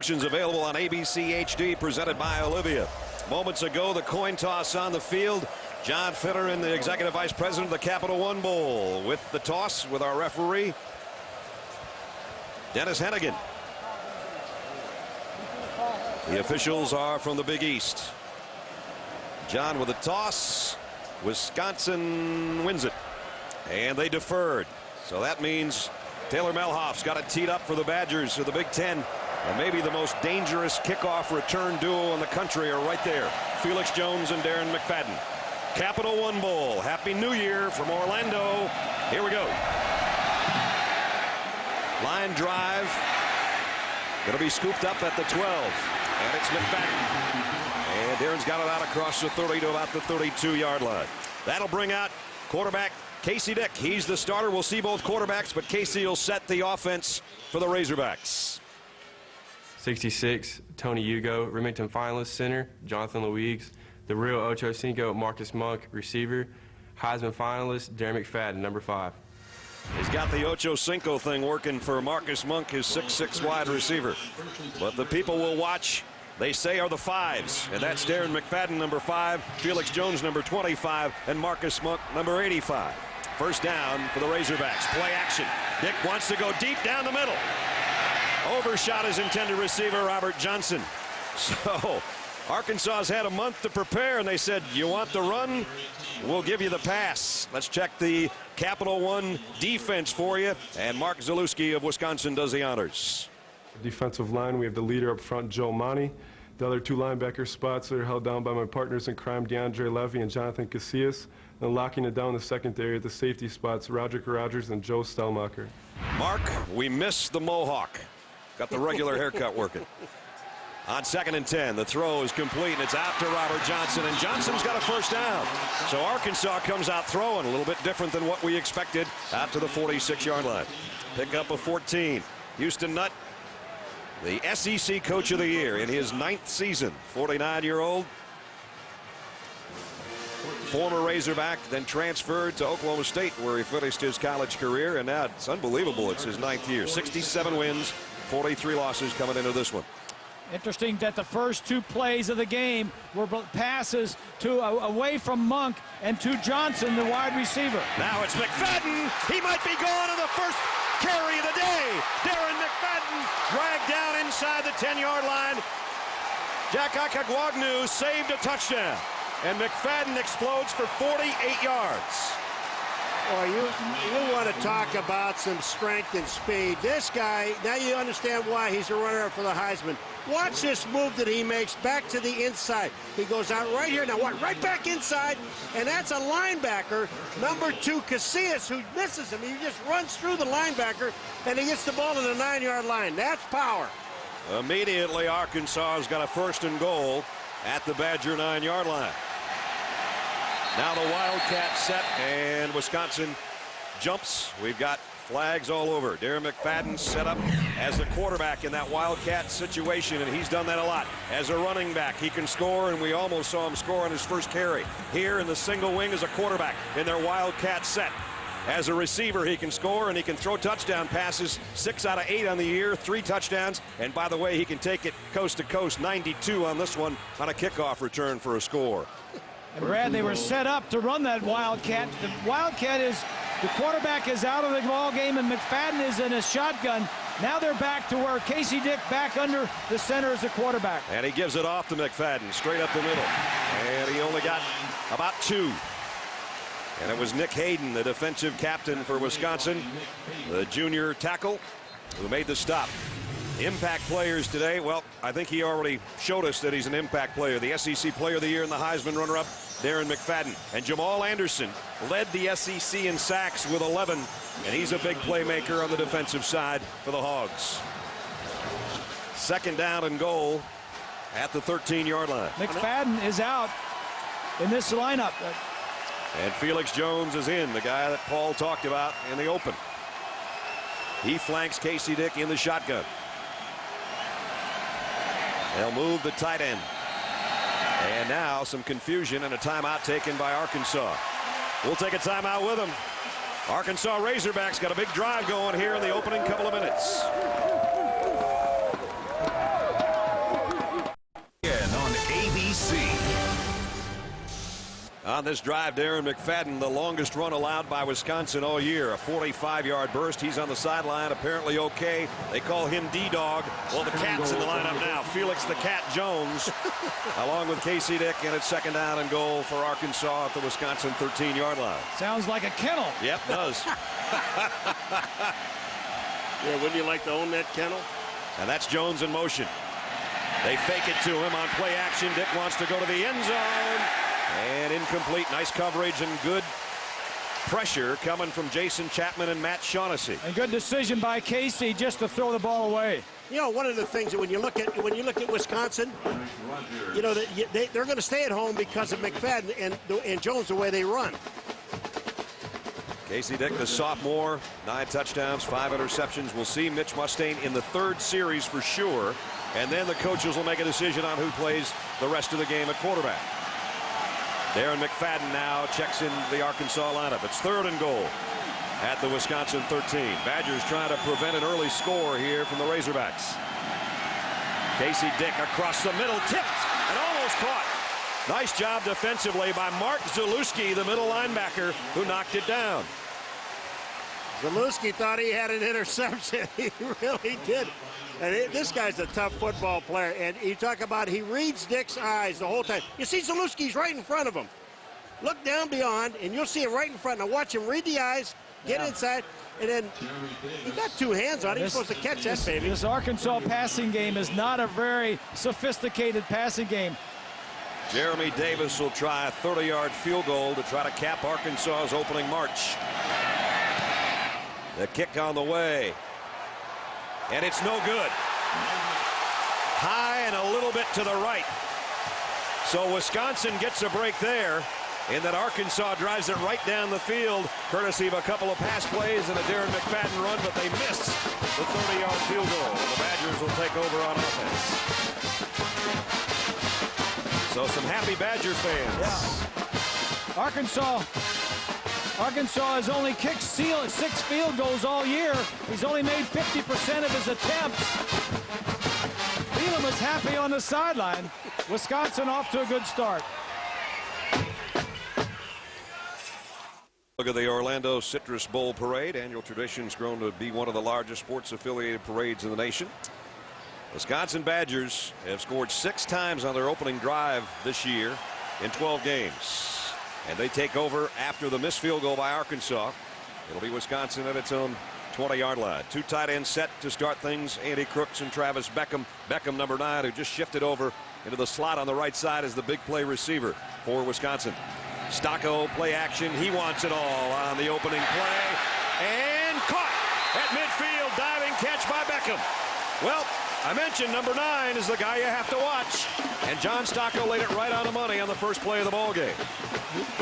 options available on ABC HD, presented by Olivia. Moments ago, the coin toss on the field. John Fitter and the Executive Vice President of the Capital One Bowl with the toss with our referee, Dennis Hennigan. The officials are from the Big East. John with a toss. Wisconsin wins it. And they deferred. So that means Taylor Melhoff's got it teed up for the Badgers of the Big Ten. And maybe the most dangerous kickoff return duo in the country are right there. Felix Jones and Darren McFadden. Capital One Bowl. Happy New Year from Orlando. Here we go. Line drive. Going to be scooped up at the 12. And it's McFadden. And Darren's got it out across the 30 to about the 32-yard line. That'll bring out quarterback Casey Dick. He's the starter. We'll see both quarterbacks, but Casey will set the offense for the Razorbacks. 66, Tony Hugo. Remington finalist, center, Jonathan Louigs. The real Ocho Cinco, Marcus Monk, receiver. Heisman finalist, Darren McFadden, number 5. He's got the Ocho Cinco thing working for Marcus Monk, his 6'6" wide receiver. But the people will watch, they say, are the 5s. And that's Darren McFadden, number 5, Felix Jones, number 25, and Marcus Monk, number 85. First down for the Razorbacks. Play action. Dick wants to go deep down the middle. Overshot his intended receiver, Robert Johnson. So Arkansas has had a month to prepare, and they said, you want the run? We'll give you the pass. Let's check the Capital One defense for you. And Mark Zalewski of Wisconsin does the honors. Defensive line, we have the leader up front, Joe Monty. The other 2 linebacker spots are held down by my partners in crime, DeAndre Levy and Jonathan Casillas. And locking it down in the secondary at the safety spots, Roderick Rogers and Joe Stelmacher. Mark, we miss the mohawk. Got the regular haircut working. On 2nd and 10, the throw is complete, and it's out to Robert Johnson, and Johnson's got a first down. So Arkansas comes out throwing, a little bit different than what we expected, out to the 46-yard line. Pick up a 14. Houston Nutt, the SEC Coach of the Year in his 9th season, 49-year-old. Former Razorback, then transferred to Oklahoma State, where he finished his college career, and now it's unbelievable. It's his 9th year. 67 wins, 43 losses coming into this one. Interesting that the first 2 plays of the game were passes to away from Monk and to Johnson, the wide receiver. Now it's McFadden. He might be gone on the first carry of the day. Darren McFadden dragged down inside the 10-yard line. Jack Akagwagnu saved a touchdown, and McFadden explodes for 48 yards. Well, you want to talk about some strength and speed. This guy, now you understand why he's a runner-up for the Heisman. Watch this move that he makes back to the inside. He goes out right here. Now what? Right back inside, and that's a linebacker, number 2, Casillas, who misses him. He just runs through the linebacker, and he gets the ball to the 9-yard line. That's power. Immediately, Arkansas has got a 1st and goal at the Badger 9-yard line. Now the Wildcat set, and Wisconsin jumps. We've got flags all over. Darren McFadden set up as the quarterback in that Wildcat situation, and he's done that a lot. As a running back, he can score, and we almost saw him score on his first carry. Here in the single wing as a quarterback in their Wildcat set. As a receiver, he can score, and he can throw touchdown passes. 6 out of 8 on the year, 3 touchdowns. And by the way, he can take it coast to coast, 92 on this one on a kickoff return for a score. And Brad, they were set up to run that Wildcat. The Wildcat is, the quarterback is out of the ball game, and McFadden is in a shotgun. Now they're back to where Casey Dick back under the center as the quarterback. And he gives it off to McFadden, straight up the middle. And he only got about 2. And it was Nick Hayden, the defensive captain for Wisconsin, the junior tackle, who made the stop. Impact players today, well, I think he already showed us that he's an impact player. The SEC Player of the Year and the Heisman runner-up, Darren McFadden. And Jamal Anderson led the SEC in sacks with 11, and he's a big playmaker on the defensive side for the Hogs. 2nd down and goal at the 13-yard line. McFadden is out in this lineup. And Felix Jones is in, the guy that Paul talked about in the open. He flanks Casey Dick in the shotgun. They'll move the tight end. And now some confusion and a timeout taken by Arkansas. We'll take a timeout with them. Arkansas Razorbacks got a big drive going here in the opening couple of minutes. On this drive, Darren McFadden, the longest run allowed by Wisconsin all year, a 45-yard burst. He's on the sideline, apparently okay. They call him D-Dog. Well, the Cat's in the lineup now. Felix the Cat Jones, along with Casey Dick, and it's second down and goal for Arkansas at the Wisconsin 13-yard line. Sounds like a kennel. Yep, does. Yeah, wouldn't you like to own that kennel? And that's Jones in motion. They fake it to him on play action. Dick wants to go to the end zone. And incomplete. Nice coverage and good pressure coming from Jason Chapman and Matt Shaughnessy. And good decision by Casey just to throw the ball away. You know, one of the things that when you look at Wisconsin, you know, they're going to stay at home because of McFadden and Jones, the way they run. Casey Dick, the sophomore, 9 touchdowns, 5 interceptions. We'll see Mitch Mustaine in the 3rd series for sure. And then the coaches will make a decision on who plays the rest of the game at quarterback. Darren McFadden now checks in the Arkansas lineup. It's 3rd and goal at the Wisconsin 13. Badgers trying to prevent an early score here from the Razorbacks. Casey Dick across the middle, tipped and almost caught. Nice job defensively by Mark Zalewski, the middle linebacker, who knocked it down. Zalewski thought he had an interception. He really did. And this guy's a tough football player. And you talk about he reads Dick's eyes the whole time. You see Zalewski's right in front of him. Look down beyond, and you'll see it right in front. Now watch him read the eyes, get inside, and then he got 2 hands on it. He's supposed to catch that baby. This Arkansas passing game is not a very sophisticated passing game. Jeremy Davis will try a 30-yard field goal to try to cap Arkansas's opening march. The kick on the way. And it's no good. High and a little bit to the right. So Wisconsin gets a break there, in that Arkansas drives it right down the field, courtesy of a couple of pass plays and a Darren McFadden run, but they missed the 30-yard field goal. The Badgers will take over on offense. So some happy Badger fans. Yeah. Arkansas has only kicked 6 field goals all year. He's only made 50% of his attempts. Phelan was happy on the sideline. Wisconsin off to a good start. Look at the Orlando Citrus Bowl Parade. Annual tradition's grown to be one of the largest sports-affiliated parades in the nation. Wisconsin Badgers have scored 6 times on their opening drive this year in 12 games. And they take over after the missed field goal by Arkansas. It'll be Wisconsin at its own 20-yard line. 2 tight ends set to start things. Andy Crooks and Travis Beckham. Beckham, number 9, who just shifted over into the slot on the right side as the big play receiver for Wisconsin. Stocco play action. He wants it all on the opening play. And caught at midfield. Diving catch by Beckham. Well, I mentioned number 9 is the guy you have to watch. And John Stocco laid it right on the money on the first play of the ball game.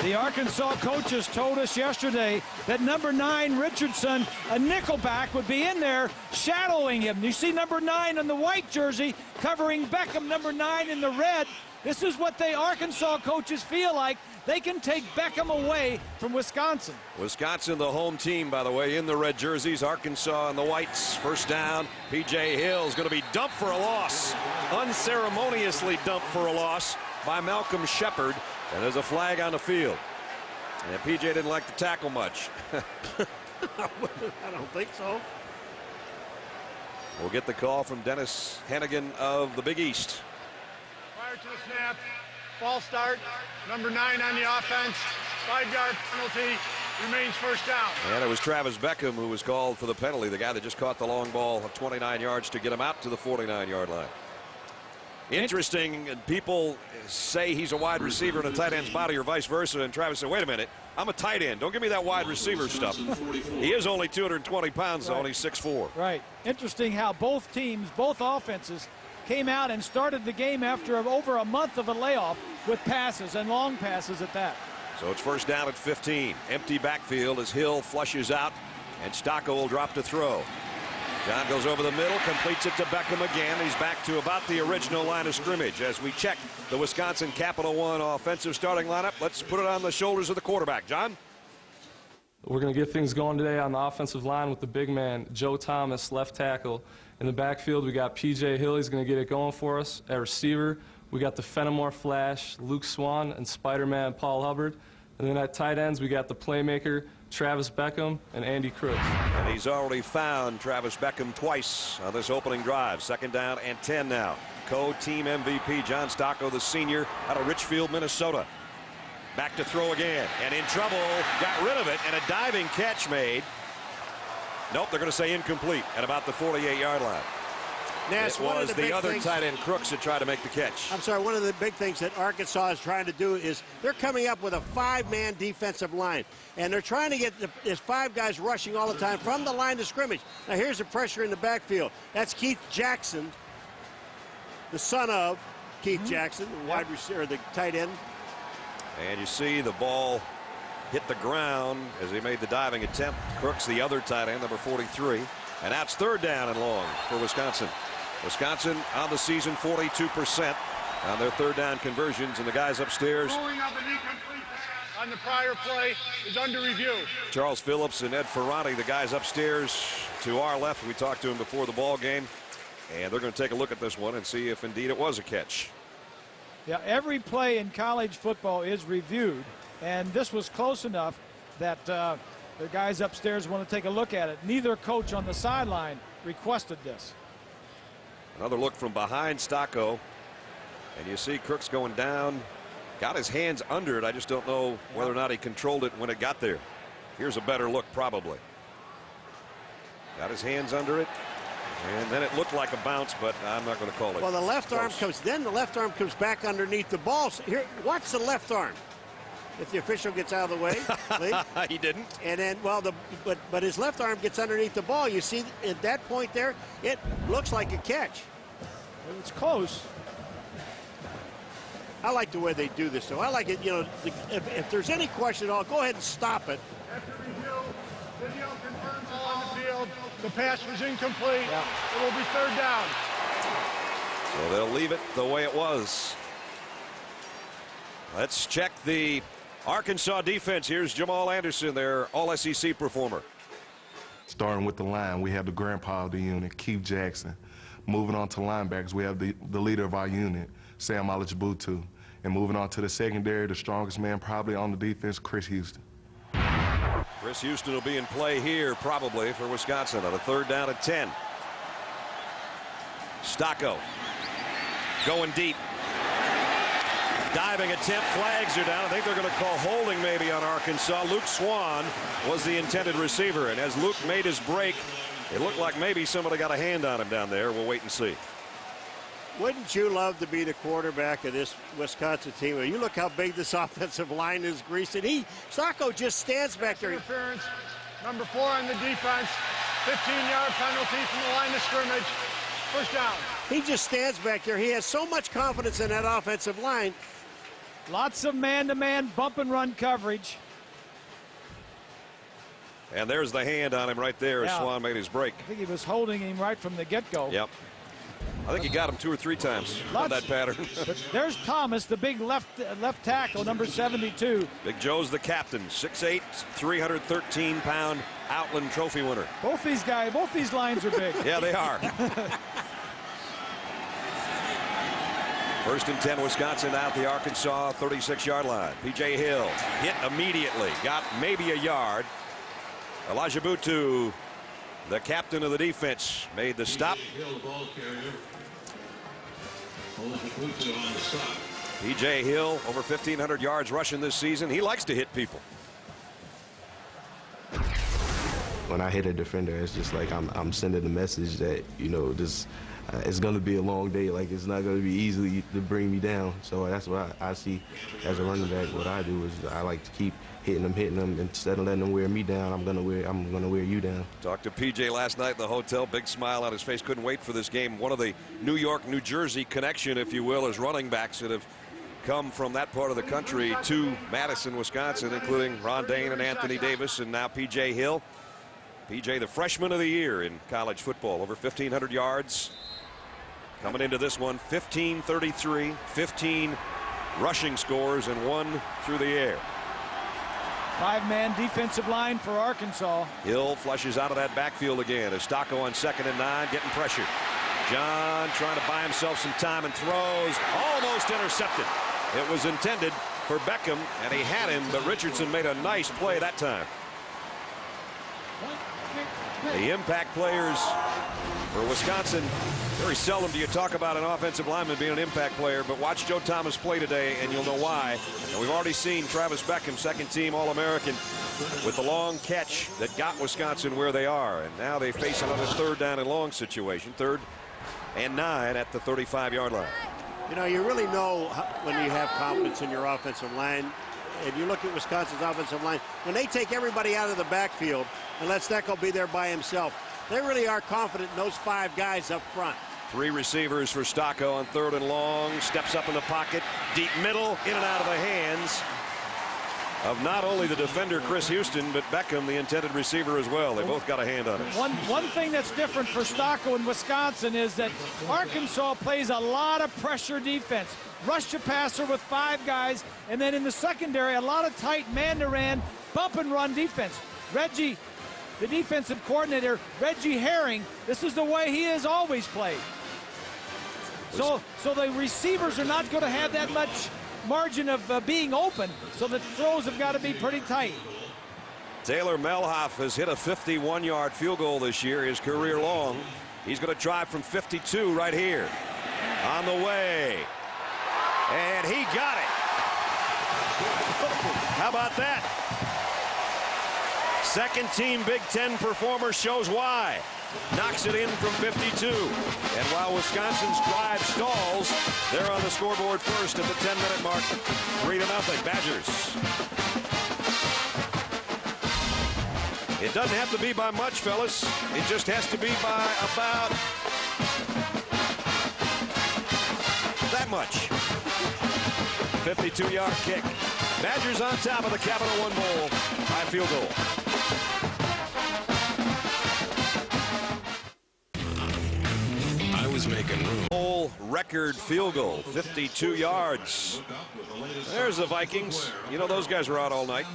The Arkansas coaches told us yesterday that number 9, Richardson, a nickelback, would be in there shadowing him. You see number 9 in the white jersey covering Beckham, number 9 in the red. This is what the Arkansas coaches feel like. They can take Beckham away from Wisconsin. Wisconsin, the home team, by the way, in the red jerseys. Arkansas in the whites. First down. P.J. Hill is going to be dumped for a loss. Unceremoniously dumped for a loss by Malcolm Shepard. And there's a flag on the field. And P.J. didn't like the tackle much. I don't think so. We'll get the call from Dennis Hennigan of the Big East. Prior to the snap, false start, number 9 on the offense, 5-yard penalty, remains first down. And it was Travis Beckham who was called for the penalty, the guy that just caught the long ball of 29 yards to get him out to the 49-yard line. Interesting, people say he's a wide receiver in a tight end's body or vice versa, and Travis said, wait a minute, I'm a tight end. Don't give me that wide receiver stuff. He is only 220 pounds, right. Only 6'4". Right. Interesting how both teams, both offenses, came out and started the game after over a month of a layoff with passes, and long passes at that. So it's first down at 15. Empty backfield as Hill flushes out, and Stocco will drop to throw. John goes over the middle, completes it to Beckham again. He's back to about the original line of scrimmage as we check the Wisconsin Capital One offensive starting lineup. Let's put it on the shoulders of the quarterback. John? We're going to get things going today on the offensive line with the big man, Joe Thomas, left tackle. In the backfield, we got P.J. Hill. He's going to get it going for us. At receiver, we got the Fenimore Flash, Luke Swan, and Spider-Man Paul Hubbard. And then at tight ends, we got the playmaker, Travis Beckham, and Andy Crooks. And he's already found Travis Beckham twice on this opening drive. 2nd down and 10 now. Co-team MVP John Stocco, the senior, out of Richfield, Minnesota. Back to throw again, and in trouble, got rid of it, and a diving catch made. Nope, they're going to say incomplete at about the 48-yard line. Ness, It was the other tight end, Crooks, that tried to make the catch. I'm sorry, one of the big things that Arkansas is trying to do is they're coming up with a 5-man defensive line. And they're trying to get there's 5 guys rushing all the time from the line of scrimmage. Now here's the pressure in the backfield. That's Keith Jackson, the son of Keith Jackson, the wide receiver, the tight end. And you see the ball hit the ground as he made the diving attempt. Crooks, the other tight end, number 43. And that's 3rd down and long for Wisconsin. Wisconsin on the season 42% on their 3rd down conversions, and the guys upstairs. Ruling of an incomplete on the prior play is under review. Charles Phillips and Ed Ferranti, the guys upstairs to our left. We talked to him before the ball game, and they're going to take a look at this one and see if indeed it was a catch. Yeah, every play in college football is reviewed, and this was close enough that the guys upstairs want to take a look at it. Neither coach on the sideline requested this. Another look from behind Stocco, and you see Crooks going down, got his hands under it. I just don't know whether or not he controlled it when it got there. Here's a better look, probably. Got his hands under it, and then it looked like a bounce, but I'm not going to call it. Well, the left arm close. the left arm comes back underneath the ball. So here, watch the left arm. If the official gets out of the way, Lee. He didn't. And then, well, but his left arm gets underneath the ball. You see, at that point there, it looks like a catch. It's close. I like the way they do this, though. I like it. You know, if there's any question at all, go ahead and stop it. After review, video confirms on the field. The pass was incomplete. Yeah. It will be 3rd down. So they'll leave it the way it was. Let's check the Arkansas defense. Here's Jamal Anderson, their all-SEC performer. Starting with the line, we have the grandpa of the unit, Keith Jackson. Moving on to linebackers, we have the leader of our unit, Sam Alajibutu. And moving on to the secondary, the strongest man probably on the defense, Chris Houston. Chris Houston will be in play here probably for Wisconsin on a 3rd down and 10. Stocco going deep. Diving attempt, flags are down. I think they're going to call holding maybe on Arkansas. Luke Swan was the intended receiver, and as Luke made his break, it looked like maybe somebody got a hand on him down there. We'll wait and see. Wouldn't you love to be the quarterback of this Wisconsin team? You look how big this offensive line is, Grease. And Stocco just stands back there. Interference, number 4 on the defense. 15-yard penalty from the line of scrimmage. 1st down. He just stands back there. He has so much confidence in that offensive line. Lots of man-to-man bump and run coverage. And there's the hand on him right there as Yeah. Swan made his break. I think he was holding him right from the get-go. Yep. I think he got him 2 or 3 times on that pattern. But there's Thomas, the big left tackle, number 72. Big Joe's the captain, 6'8", 313-pound Outland Trophy winner. Both these lines are big. Yeah, they are. 1st and 10, Wisconsin out the Arkansas 36-yard line. P.J. Hill hit immediately, got maybe a yard. Alajibutu, the captain of the defense, made the stop. P.J. Hill, over 1,500 yards rushing this season. He likes to hit people. When I hit a defender, it's just like I'm sending the message that, you know, this it's going to be a long day. Like, it's not going to be easy to bring me down. So that's what I see as a running back. What I do is I like to keep hitting them. Instead of letting them wear me down, I'm gonna wear you down. Talked to PJ last night in the hotel. Big smile on his face. Couldn't wait for this game. One of the New York, New Jersey connection, if you will, as running backs that have come from that part of the country to Madison, Wisconsin, including Ron Dane and Anthony Davis, and now P.J. Hill. P.J. the freshman of the year in college football, over 1,500 yards. Coming into this one, 1533, 15 rushing scores, and 1 through the air. 5-man defensive line for Arkansas. Hill flushes out of that backfield again as Stocco on 2nd and 9, getting pressure. John trying to buy himself some time and throws. Almost intercepted. It was intended for Beckham, and he had him, but Richardson made a nice play that time. The impact players for Wisconsin, very seldom do you talk about an offensive lineman being an impact player, but watch Joe Thomas play today and you'll know why. And we've already seen Travis Beckham, second team All-American, with the long catch that got Wisconsin where they are. And now they face another 3rd down and long situation, 3rd and 9 at the 35-yard line. You know, you really know when you have confidence in your offensive line. If you look at Wisconsin's offensive line, when they take everybody out of the backfield and let Steckel be there by himself, they really are confident in those 5 guys up front. 3 receivers for Stocco on 3rd and long. Steps up in the pocket, deep middle, in and out of the hands of not only the defender Chris Houston, but Beckham, the intended receiver as well. They both got a hand on it. One thing that's different for Stocco in Wisconsin is that Arkansas plays a lot of pressure defense. Rush to passer with 5 guys, and then in the secondary, a lot of tight man-to-man, bump-and-run defense. Reggie, the defensive coordinator, Reggie Herring, this is the way he has always played. So the receivers are not going to have that much margin of being open, so the throws have got to be pretty tight. Taylor Melhoff has hit a 51-yard field goal this year, his career long. He's going to try from 52 right here. On the way. And he got it. How about that? Second team Big Ten performer shows why. Knocks it in from 52. And while Wisconsin's drive stalls, they're on the scoreboard first at the 10-minute mark. 3-0 Badgers. It doesn't have to be by much, fellas. It just has to be by about that much. 52-yard kick. Badgers on top of the Capital One Bowl by field goal. I was making room. Bowl record field goal, 52 yards. There's the Vikings. You know those guys were out all night.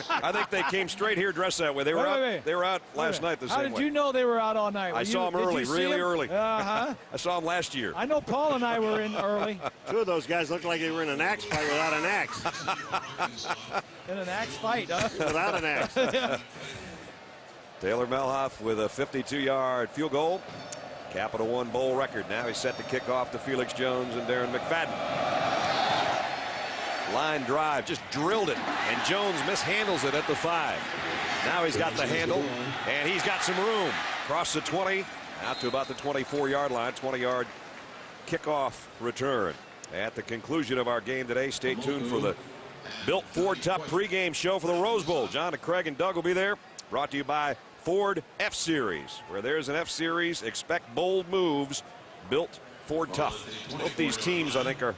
I think they came straight here dressed that way. They were out. They were out last night the same way. How did you know they were out all night? I saw them early, really early. Uh-huh. I saw them last year. I know Paul and I were in early. 2 of those guys looked like they were in an axe fight without an axe. In an axe fight, huh? Without an axe. Taylor Melhoff with a 52-yard field goal. Capital One Bowl record. Now he's set to kick off to Felix Jones and Darren McFadden. Line drive, just drilled it, and Jones mishandles it at the 5. Now he's got the handle, and he's got some room. Across the 20, out to about the 24-yard line, 20-yard kickoff return. At the conclusion of our game today, stay tuned for the Built Ford Tough pregame show for the Rose Bowl. John and Craig and Doug will be there. Brought to you by Ford F-Series. Where there's an F-Series, expect bold moves. Built Ford Tough. Both these teams, I think, are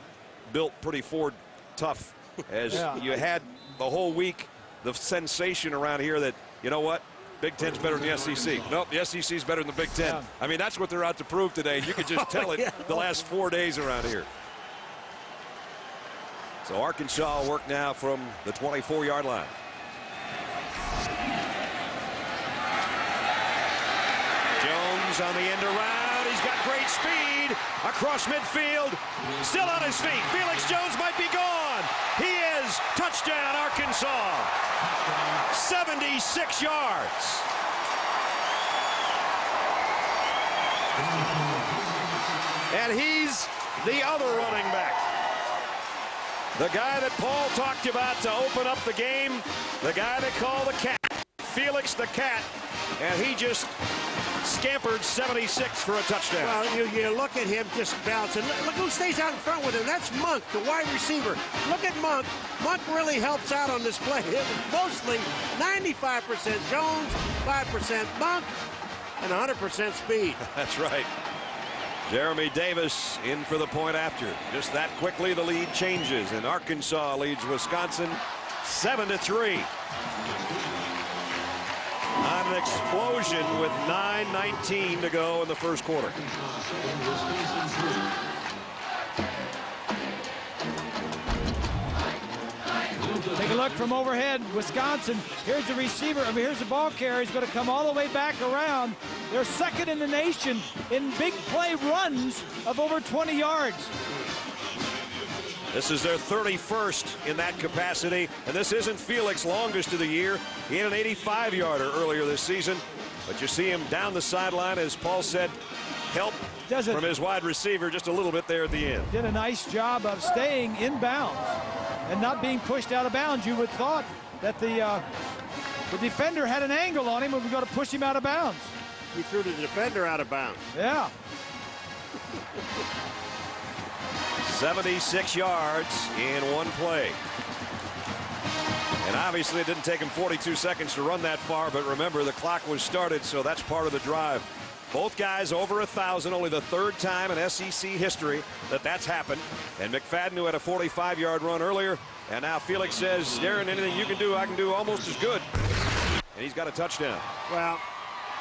built pretty Ford tough. As you had the whole week, the sensation around here that, you know what, Big Ten's better than the SEC. Nope, the SEC's better than the Big Ten. I mean, that's what they're out to prove today. You could just tell it the last 4 days around here. So Arkansas will work now from the 24-yard line. Jones on the end around. He's got great speed across midfield. Still on his feet. Felix Jones might be gone. He is. Touchdown, Arkansas. 76 yards. And he's the other running back. The guy that Paul talked about to open up the game. The guy they call the Cat. Felix the Cat. And he just scampered 76 for a touchdown. Well, you look at him just bouncing. Look who stays out in front with him. That's Monk, the wide receiver. Look at Monk. Monk really helps out on this play. Mostly 95% Jones, 5% Monk, and 100% speed. That's right. Jeremy Davis in for the point after. Just that quickly the lead changes, and Arkansas leads Wisconsin 7-3. On an explosion with 9:19 to go in the first quarter. Take a look from overhead. Wisconsin. Here's the receiver. I mean, here's the ball carrier. He's going to come all the way back around. They're second in the nation in big play runs of over 20 yards. This is their 31st in that capacity, and this isn't Felix's longest of the year. He had an 85-yarder earlier this season, but you see him down the sideline, as Paul said, help from his wide receiver just a little bit there at the end. Did a nice job of staying in bounds and not being pushed out of bounds. You would have thought that the defender had an angle on him and was going to push him out of bounds. He threw the defender out of bounds. Yeah. 76 yards in one play. And obviously it didn't take him 42 seconds to run that far, but remember, the clock was started, so that's part of the drive. Both guys over 1,000, only the third time in SEC history that that's happened. And McFadden, who had a 45-yard run earlier, and now Felix says, Darren, anything you can do, I can do almost as good. And he's got a touchdown. Well,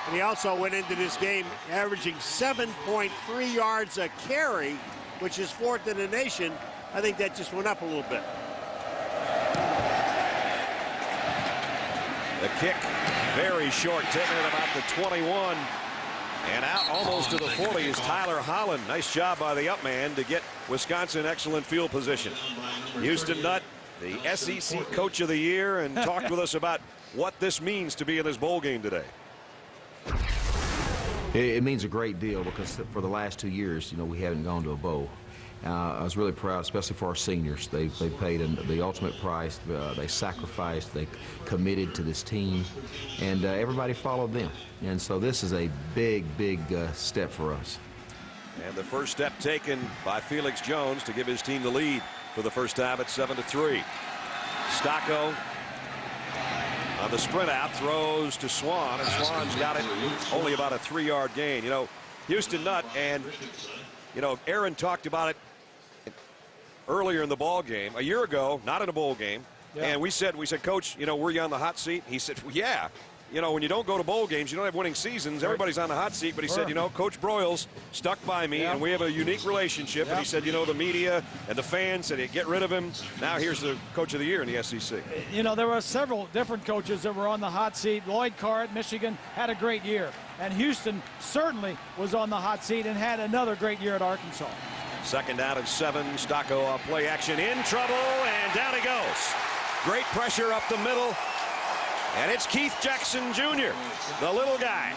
and he also went into this game averaging 7.3 yards a carry, which is fourth in the nation. I think that just went up a little bit. The kick, very short, taking it about the 21. And out almost to the 40 is Tyler Holland. Nice job by the up man to get Wisconsin excellent field position. Houston Nutt, the SEC Coach of the Year, and talked with us about what this means to be in this bowl game today. It means a great deal because for the last 2 years, you know, we haven't gone to a bowl. I was really proud, especially for our seniors. They paid the ultimate price. They sacrificed. They committed to this team, and everybody followed them. And so this is a big step for us. And the first step taken by Felix Jones to give his team the lead for the first time at 7-3. Stocco on the sprint out, throws to Swan, and Swan's got it only about a 3-yard gain. You know, Houston Nutt, and you know, Aaron talked about it earlier in the ball game a year ago, not in a bowl game. Yeah. And we said, Coach, you know, were you on the hot seat? He said, well, yeah. You know, when you don't go to bowl games, you don't have winning seasons. Everybody's on the hot seat. But he said, you know, Coach Broyles stuck by me, and we have a unique relationship. And he said, you know, the media and the fans said, get rid of him. Now here's the Coach of the Year in the SEC. You know, there were several different coaches that were on the hot seat. Lloyd Carr at Michigan had a great year. And Houston certainly was on the hot seat and had another great year at Arkansas. Second down and 7. Stocco play action, in trouble, and down he goes. Great pressure up the middle. And it's Keith Jackson Jr., the little guy,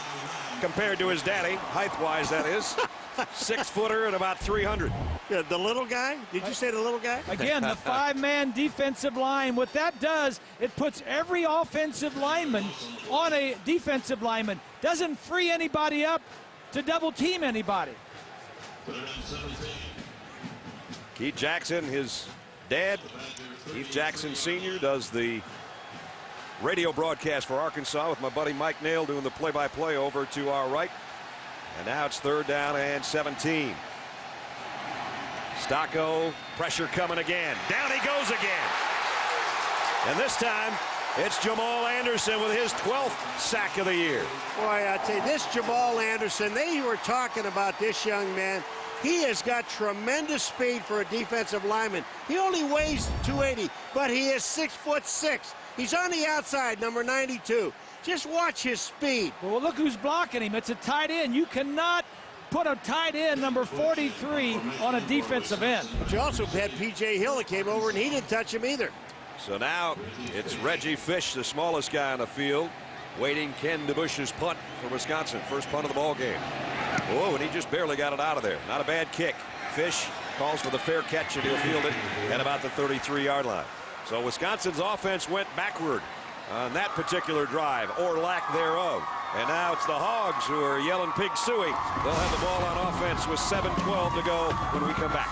compared to his daddy, height-wise that is. 6-footer and about 300. Yeah, the little guy? Did you say the little guy? Again, the 5-man defensive line. What that does, it puts every offensive lineman on a defensive lineman. Doesn't free anybody up to double team anybody. Keith Jackson, his dad, Keith Jackson Sr., does the radio broadcast for Arkansas with my buddy Mike Nail doing the play-by-play over to our right. And now it's 3rd down and 17. Stocco, pressure coming again. Down he goes again. And this time, it's Jamal Anderson with his 12th sack of the year. Boy, I tell you, this Jamal Anderson, they were talking about this young man. He has got tremendous speed for a defensive lineman. He only weighs 280, but he is 6'6". He's on the outside, number 92. Just watch his speed. Well, look who's blocking him. It's a tight end. You cannot put a tight end, number 43, on a defensive end. But you also had P.J. Hill that came over, and he didn't touch him either. So now it's Reggie Fish, the smallest guy on the field, waiting Ken DeBush's punt for Wisconsin. First punt of the ball game. Oh, and he just barely got it out of there. Not a bad kick. Fish calls for the fair catch, and he'll field it at about the 33-yard line. So Wisconsin's offense went backward on that particular drive, or lack thereof. And now it's the Hogs who are yelling pig suey. They'll have the ball on offense with 7:12 to go when we come back.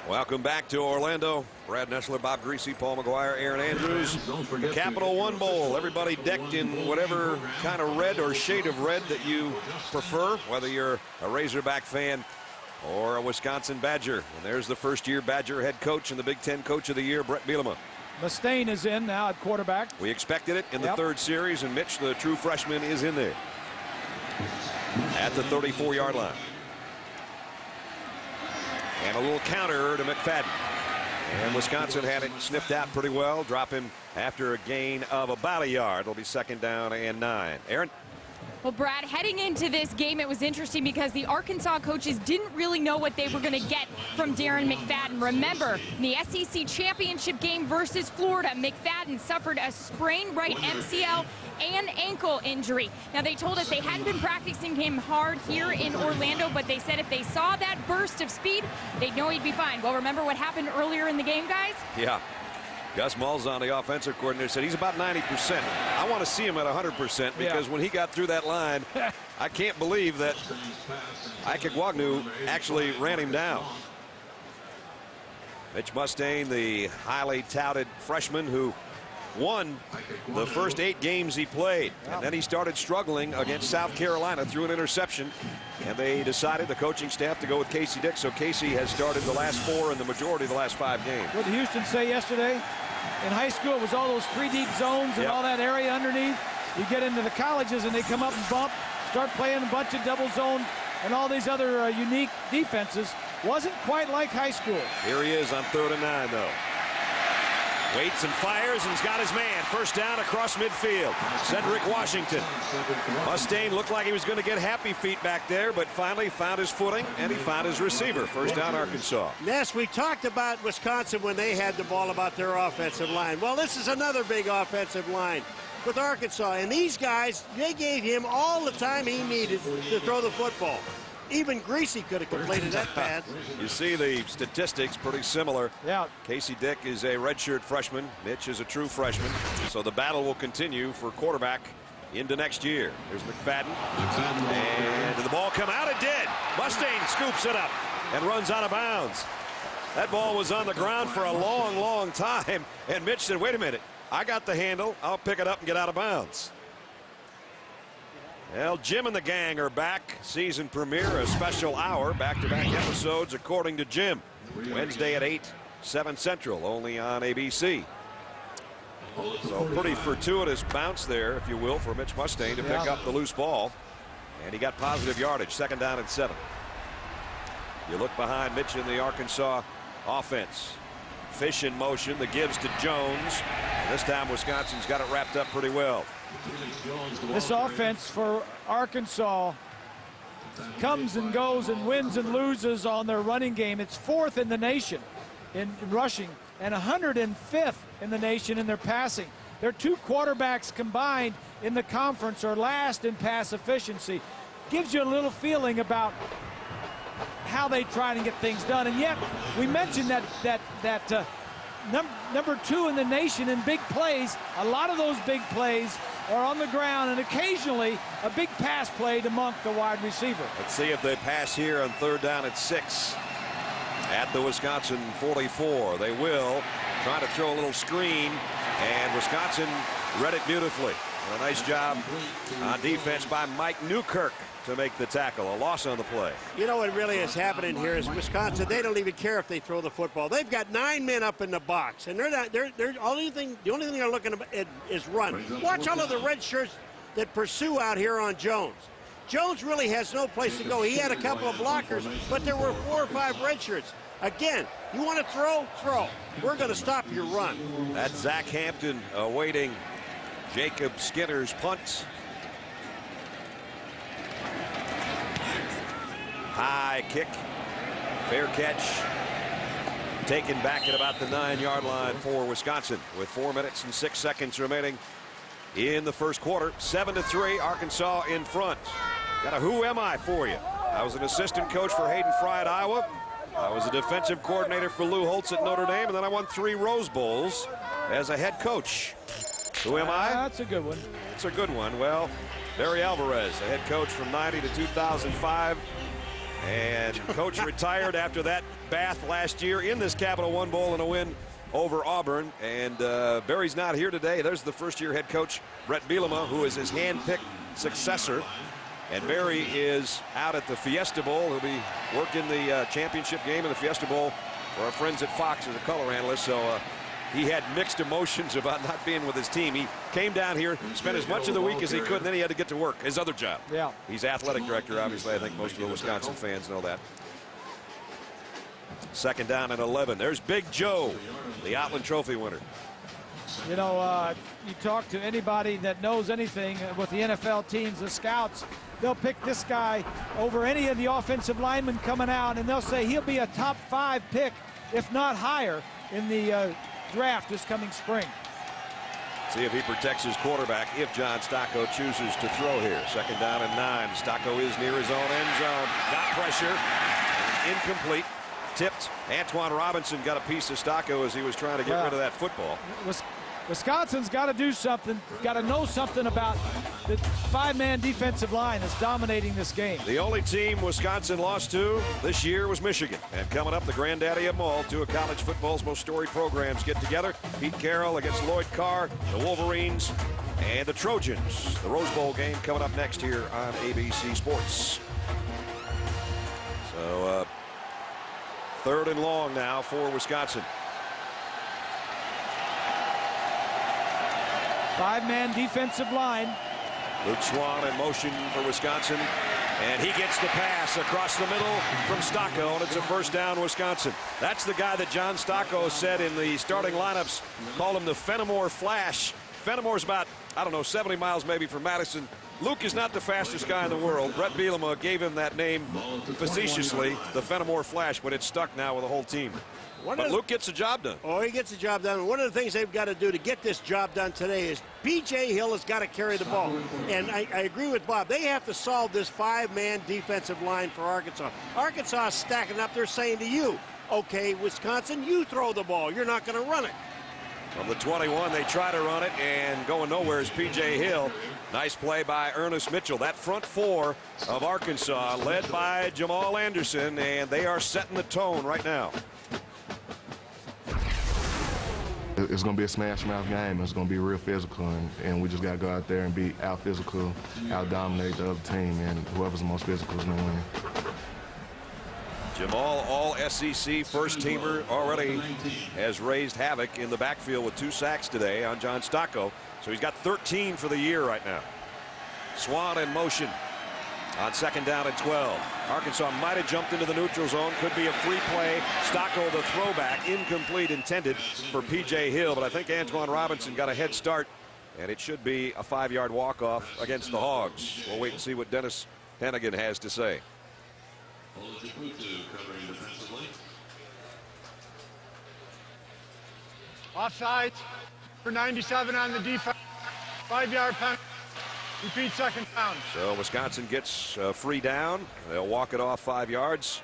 Welcome back to Orlando. Brad Nessler, Bob Greasy, Paul McGuire, Aaron Andrews. The Capital One Bowl. Everybody decked in whatever kind of red or shade of red that you prefer, whether you're a Razorback fan or a Wisconsin Badger. And there's the first-year Badger head coach and the Big Ten Coach of the Year, Brett Bielema. Mustaine is in now at quarterback. We expected it in the third series, and Mitch, the true freshman, is in there at the 34-yard line. And a little counter to McFadden. And Wisconsin had it sniffed out pretty well. Drop him after a gain of about a yard. It'll be 2nd down and 9. Aaron? Well, Brad, heading into this game, it was interesting because the Arkansas coaches didn't really know what they were going to get from Darren McFadden. Remember, in the SEC championship game versus Florida, McFadden suffered a sprained right MCL and ankle injury. Now, they told us they hadn't been practicing him hard here in Orlando, but they said if they saw that burst of speed, they'd know he'd be fine. Well, remember what happened earlier in the game, guys? Yeah. Gus Malzahn, the offensive coordinator, said he's about 90%. I want to see him at 100% because when he got through that line, I can't believe that Ikegwagnu actually ran him down. Mitch Mustaine, the highly touted freshman who won the first 8 games he played. And then he started struggling against South Carolina through an interception. And they decided, the coaching staff, to go with Casey Dick. So Casey has started the last 4 and the majority of the last 5 games. What did Houston say yesterday? In high school, it was all those 3 deep zones and all that area underneath. You get into the colleges and they come up and bump, start playing a bunch of double zone and all these other unique defenses. Wasn't quite like high school. Here he is on 3rd and 9, though. Waits and fires, and he's got his man. 1st down across midfield. Cedric Washington. Mustaine looked like he was going to get happy feet back there, but finally found his footing, and he found his receiver. 1st down, Arkansas. Yes, we talked about Wisconsin when they had the ball about their offensive line. Well, this is another big offensive line with Arkansas, and these guys, they gave him all the time he needed to throw the football. Even Greasy could have completed that pass. You see the statistics pretty similar. Yeah. Casey Dick is a redshirt freshman. Mitch is a true freshman. So the battle will continue for quarterback into next year. There's McFadden. And did the ball come out? It did. Mustaine scoops it up and runs out of bounds. That ball was on the ground for a long, long time. And Mitch said, wait a minute. I got the handle. I'll pick it up and get out of bounds. Well, Jim and the gang are back. Season premiere, a special hour. Back-to-back episodes, according to Jim. Wednesday at 8, 7 Central, only on ABC. So pretty fortuitous bounce there, if you will, for Mitch Mustaine to pick up the loose ball. And he got positive yardage, 2nd down and 7. You look behind Mitch in the Arkansas offense. Fish in motion, the gives to Jones. This time Wisconsin's got it wrapped up pretty well. This offense for Arkansas comes and goes and wins and loses on their running game. It's 4th in the nation in rushing and 105th in the nation in their passing. Their 2 quarterbacks combined in the conference are last in pass efficiency. Gives you a little feeling about how they try to get things done. And yet we mentioned that number 2 in the nation in big plays. A lot of those big plays are on the ground, and occasionally a big pass play to Monk, the wide receiver. Let's see if they pass here on 3rd down and 6 at the Wisconsin 44. They will try to throw a little screen, and Wisconsin read it beautifully. A nice job on defense by Mike Newkirk to make the tackle. A loss on the play. You know what really is happening here is Wisconsin, they don't even care if they throw the football. They've got 9 men up in the box, and the only thing they're looking at is run. Watch all of the red shirts that pursue out here on Jones. Jones really has no place to go. He had a couple of blockers, but there were 4 or 5 red shirts. Again, you want to throw? Throw. We're going to stop your run. That's Zach Hampton awaiting Jacob Skinner's punt. High kick, fair catch, taken back at about the 9-yard line for Wisconsin with 4 minutes and 6 seconds remaining in the first quarter. 7-3, Arkansas in front. Got a who am I for you. I was an assistant coach for Hayden Fry at Iowa. I was a defensive coordinator for Lou Holtz at Notre Dame, and then I won 3 Rose Bowls as a head coach. Who am I? That's a good one. It's a good one. Well, Barry Alvarez, the head coach from 90 to 2005. And coach retired after that bath last year in this Capital One Bowl in a win over Auburn. And Barry's not here today. There's the first-year head coach, Brett Bielema, who is his hand-picked successor. And Barry is out at the Fiesta Bowl. He'll be working the championship game in the Fiesta Bowl for our friends at Fox as a color analyst. So he had mixed emotions about not being with his team. He came down here, spent as much of the week as he could, and then he had to get to work, his other job. Yeah. He's athletic director, obviously. I think most of the Wisconsin fans know that. 2nd down and 11. There's Big Joe, the Outland Trophy winner. You know, you talk to anybody that knows anything with the NFL teams, the scouts, they'll pick this guy over any of the offensive linemen coming out, and they'll say he'll be a top 5 pick, if not higher, in the draft this coming spring. See if he protects his quarterback if John Stocco chooses to throw here. 2nd down and 9. Stocco is near his own end zone. Got pressure. Incomplete. Tipped. Antoine Robinson got a piece of Stocco as he was trying to get rid of that football. Wisconsin's got to do something, got to know something about the 5-man defensive line that's dominating this game. The only team Wisconsin lost to this year was Michigan. And coming up, the granddaddy of them all, 2 of college football's most storied programs get together. Pete Carroll against Lloyd Carr, the Wolverines, and the Trojans. The Rose Bowl game coming up next here on ABC Sports. So 3rd and long now for Wisconsin. 5-man defensive line. Luke Swan in motion for Wisconsin, and he gets the pass across the middle from Stocco, and it's a 1st down Wisconsin. That's the guy that John Stocco said in the starting lineups, called him the Fenimore Flash. Fenimore's about, I don't know, 70 miles maybe from Madison. Luke is not the fastest guy in the world. Brett Bielema gave him that name facetiously, the Fenimore Flash, but it's stuck now with the whole team. But Luke gets the job done. Oh, he gets the job done. One of the things they've got to do to get this job done today is B.J. Hill has got to carry the ball. And I agree with Bob. They have to solve this 5-man defensive line for Arkansas. Arkansas is stacking up. They're saying to you, okay, Wisconsin, you throw the ball. You're not going to run it. From the 21, they try to run it, and going nowhere is P.J. Hill. Nice play by Ernest Mitchell. That front 4 of Arkansas, led by Jamal Anderson, and they are setting the tone right now. It's going to be a smash-mouth game. It's going to be real physical, and we just got to go out there and be out-physical, out-dominate the other team, and whoever's the most physical is going to win. Jamal, all-SEC first-teamer, already has raised havoc in the backfield with 2 sacks today on John Stocco. So he's got 13 for the year right now. Swan in motion on 2nd down and 12. Arkansas might have jumped into the neutral zone. Could be a free play. Stocco the throwback. Incomplete intended for P.J. Hill. But I think Antoine Robinson got a head start. And it should be a 5-yard walk-off against the Hogs. We'll wait and see what Dennis Hennigan has to say. Offsides for 97 on the defense. 5-yard penalty. Repeat 2nd down. So Wisconsin gets a free down. They'll walk it off 5 yards.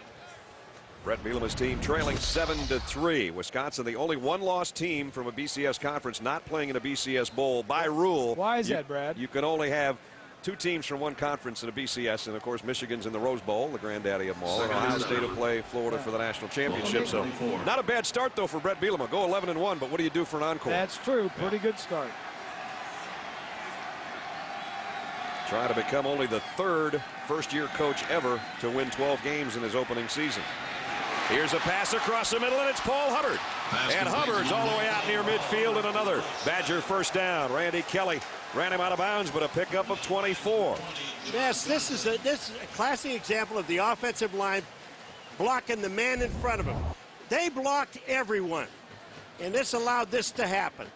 Brett Bielema's team trailing 7-3. Wisconsin, the only 1-loss team from a BCS conference not playing in a BCS bowl by rule. Why is that, Brad? You can only have 2 teams from one conference in a BCS, and of course Michigan's in the Rose Bowl, the granddaddy of them all. And Ohio State will play Florida for the national championship. So not a bad start though for Brett Bielema. Go 11-1, but what do you do for an encore? That's true. Pretty good start. Trying to become only the 3rd first-year coach ever to win 12 games in his opening season. Here's a pass across the middle, and it's Paul Hubbard. And Hubbard's all the way out near midfield, and another Badger 1st down. Randy Kelly ran him out of bounds, but a pickup of 24. Yes, this is a classic example of the offensive line blocking the man in front of him. They blocked everyone, and this allowed this to happen.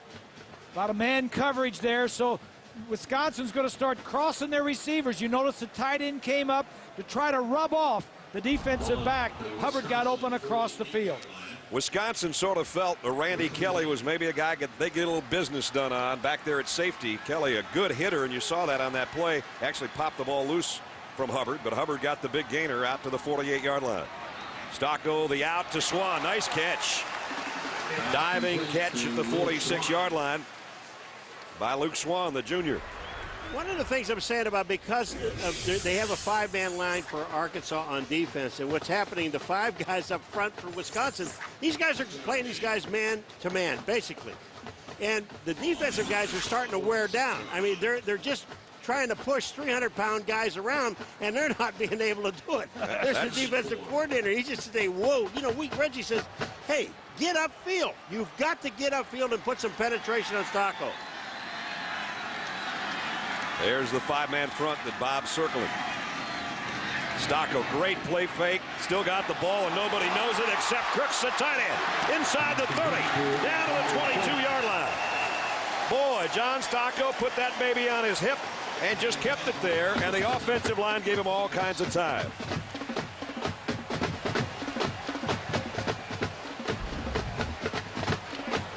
A lot of man coverage there, so Wisconsin's going to start crossing their receivers. You notice the tight end came up to try to rub off the defensive back. Hubbard got open across the field. Wisconsin sort of felt that Randy Kelly was maybe a guy they get a little business done on back there at safety. Kelly, a good hitter, and you saw that on that play. Actually popped the ball loose from Hubbard, but Hubbard got the big gainer out to the 48-yard line. Stocco, the out to Swan. Nice catch. Diving catch at the 46-yard line by Luke Swan, the junior. One of the things I'm saying about because they have a 5-man line for Arkansas on defense, and what's happening, the 5 guys up front for Wisconsin, these guys are playing these guys man to man, basically. And the defensive guys are starting to wear down. I mean, they're just trying to push 300-pound guys around, and they're not being able to do it. There's the defensive coordinator. He's just saying, whoa. You know, Reggie says, hey, get upfield. You've got to get upfield and put some penetration on Stocco. There's the 5-man front that Bob's circling. Stocko, great play fake. Still got the ball, and nobody knows it except Crooks, the tight end. Inside the 30, down to the 22-yard line. Boy, John Stocko put that baby on his hip and just kept it there, and the offensive line gave him all kinds of time.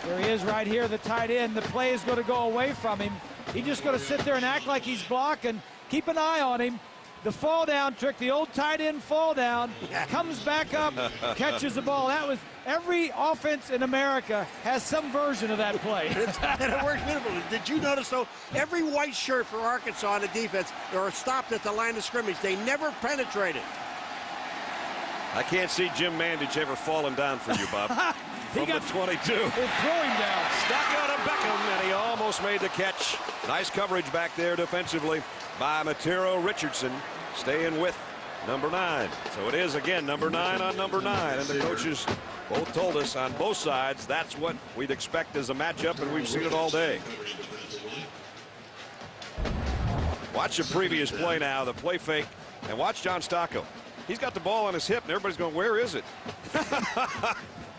There he is right here, the tight end. The play is going to go away from him. He's just going to sit there and act like he's blocking. Keep an eye on him. The fall down trick, the old tight end fall down, comes back up, catches the ball. That was, every offense in America has some version of that play. And it works beautifully. Did you notice, though, every white shirt for Arkansas on the defense are stopped at the line of scrimmage. They never penetrated. I can't see Jim Mandich ever falling down for you, Bob. From the 22. Throw him down. Stuck out of Beckham, and he almost made the catch. Nice coverage back there defensively by Matero Richardson, staying with number 9. So it is, again, number 9 on number 9. And the coaches both told us on both sides that's what we'd expect as a matchup, and we've seen it all day. Watch the previous play now, the play fake, and watch John Stocko. He's got the ball on his hip, and everybody's going, where is it?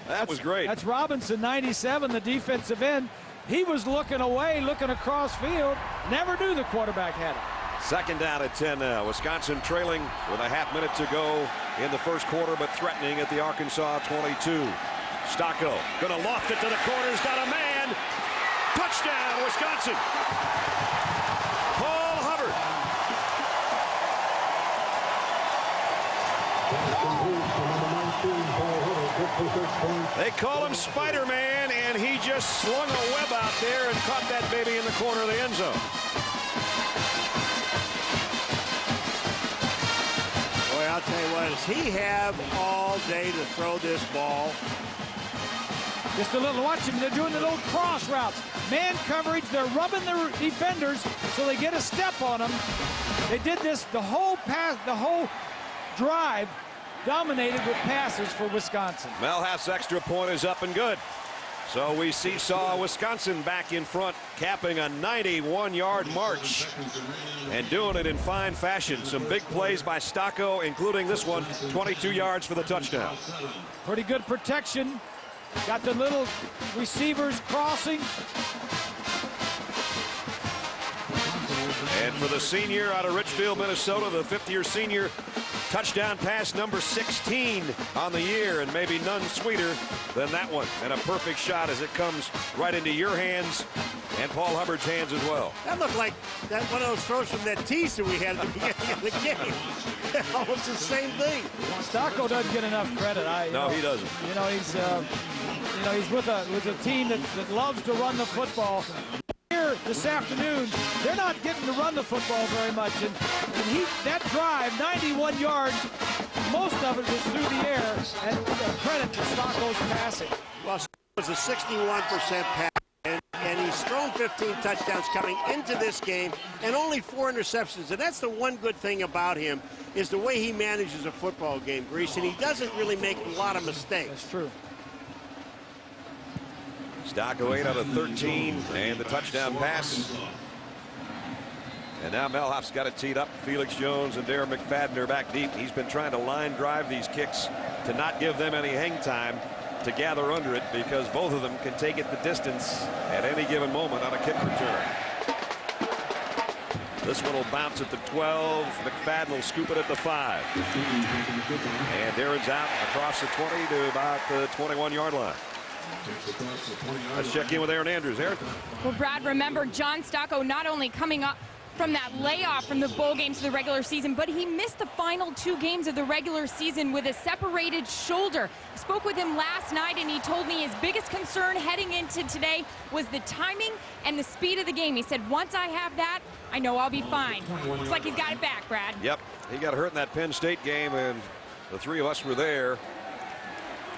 That was great. That's Robinson, 97, the defensive end. He was looking away, looking across field. Never knew the quarterback had it. Second down at 10 now. Wisconsin trailing with a half minute to go in the first quarter, but threatening at the Arkansas 22. Stocko going to loft it to the corner. He's got a man. Touchdown, Wisconsin. Paul Hubbard. They call him Spider-Man, and he just slung a web out there and caught that baby in the corner of the end zone. Boy, I'll tell you what, does he have all day to throw this ball? Just a little, watch him, they're doing the little cross routes. Man coverage, they're rubbing the defenders so they get a step on them. They did this the whole pass, the whole drive, dominated with passes for Wisconsin. Malhaff's extra point is up and good. So we seesaw Wisconsin back in front, capping a 91-yard march and doing it in fine fashion. Some big plays by Stocko, including this one, 22 yards for the touchdown. Pretty good protection. Got the little receivers crossing. And for the senior out of Richfield, Minnesota, the fifth-year senior, touchdown pass number 16 on the year, and maybe none sweeter than that one. And a perfect shot as it comes right into your hands and Paul Hubbard's hands as well. That looked like that one of those throws from that teaser we had at the beginning of the game. Almost the same thing. Stocko doesn't get enough credit. No, he doesn't. You know, he's with a team that loves to run the football. Here this afternoon, they're not getting to run the football very much, and that drive, 91 yards, most of it was through the air, and credit to Stocko's passing. Well, it was a 61% pass, and he's thrown 15 touchdowns coming into this game, and only 4 interceptions. And that's the one good thing about him, is the way he manages a football game, Grease, and he doesn't really make a lot of mistakes. That's true. Stocko 8 out of 13, and the touchdown pass. And now Malhaff's got it teed up. Felix Jones and Darren McFadden are back deep. He's been trying to line drive these kicks to not give them any hang time to gather under it, because both of them can take it the distance at any given moment on a kick return. This one will bounce at the 12. McFadden will scoop it at the 5. And Darren's out across the 20 to about the 21-yard line. Let's check in with Aaron Andrews. Aaron? Well, Brad, remember John Stocko not only coming up from that layoff from the bowl games to the regular season, but he missed the final 2 games of the regular season with a separated shoulder. I spoke with him last night, and he told me his biggest concern heading into today was the timing and the speed of the game. He said, once I have that, I know I'll be fine. Looks like he's got it back, Brad. Yep, he got hurt in that Penn State game, and the 3 of us were there.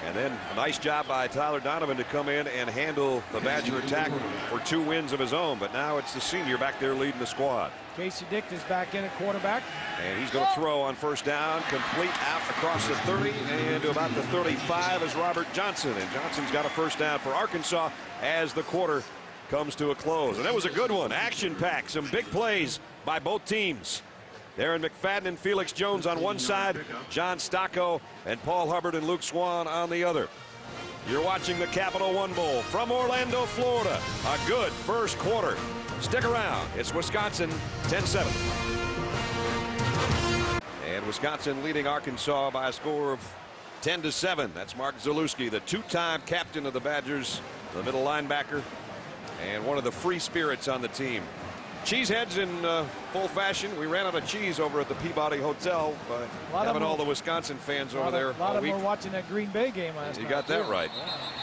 And then a nice job by Tyler Donovan to come in and handle the Badger attack for 2 wins of his own. But now it's the senior back there leading the squad. Casey Dick is back in at quarterback. And he's going to throw on first down, complete out across the 30 and to about the 35 is Robert Johnson. And Johnson's got a first down for Arkansas as the quarter comes to a close. And that was a good one. Action-packed, some big plays by both teams. Darren McFadden and Felix Jones on one side, John Stocco and Paul Hubbard and Luke Swan on the other. You're watching the Capital One Bowl from Orlando, Florida. A good first quarter. Stick around. It's Wisconsin 10-7. And Wisconsin leading Arkansas by a score of 10-7. That's Mark Zalewski, the two-time captain of the Badgers, the middle linebacker, and one of the free spirits on the team. Cheeseheads in full fashion. We ran out of cheese over at the Peabody Hotel by having all the Wisconsin fans over there A lot of them were watching that Green Bay game last night. You got that too. right.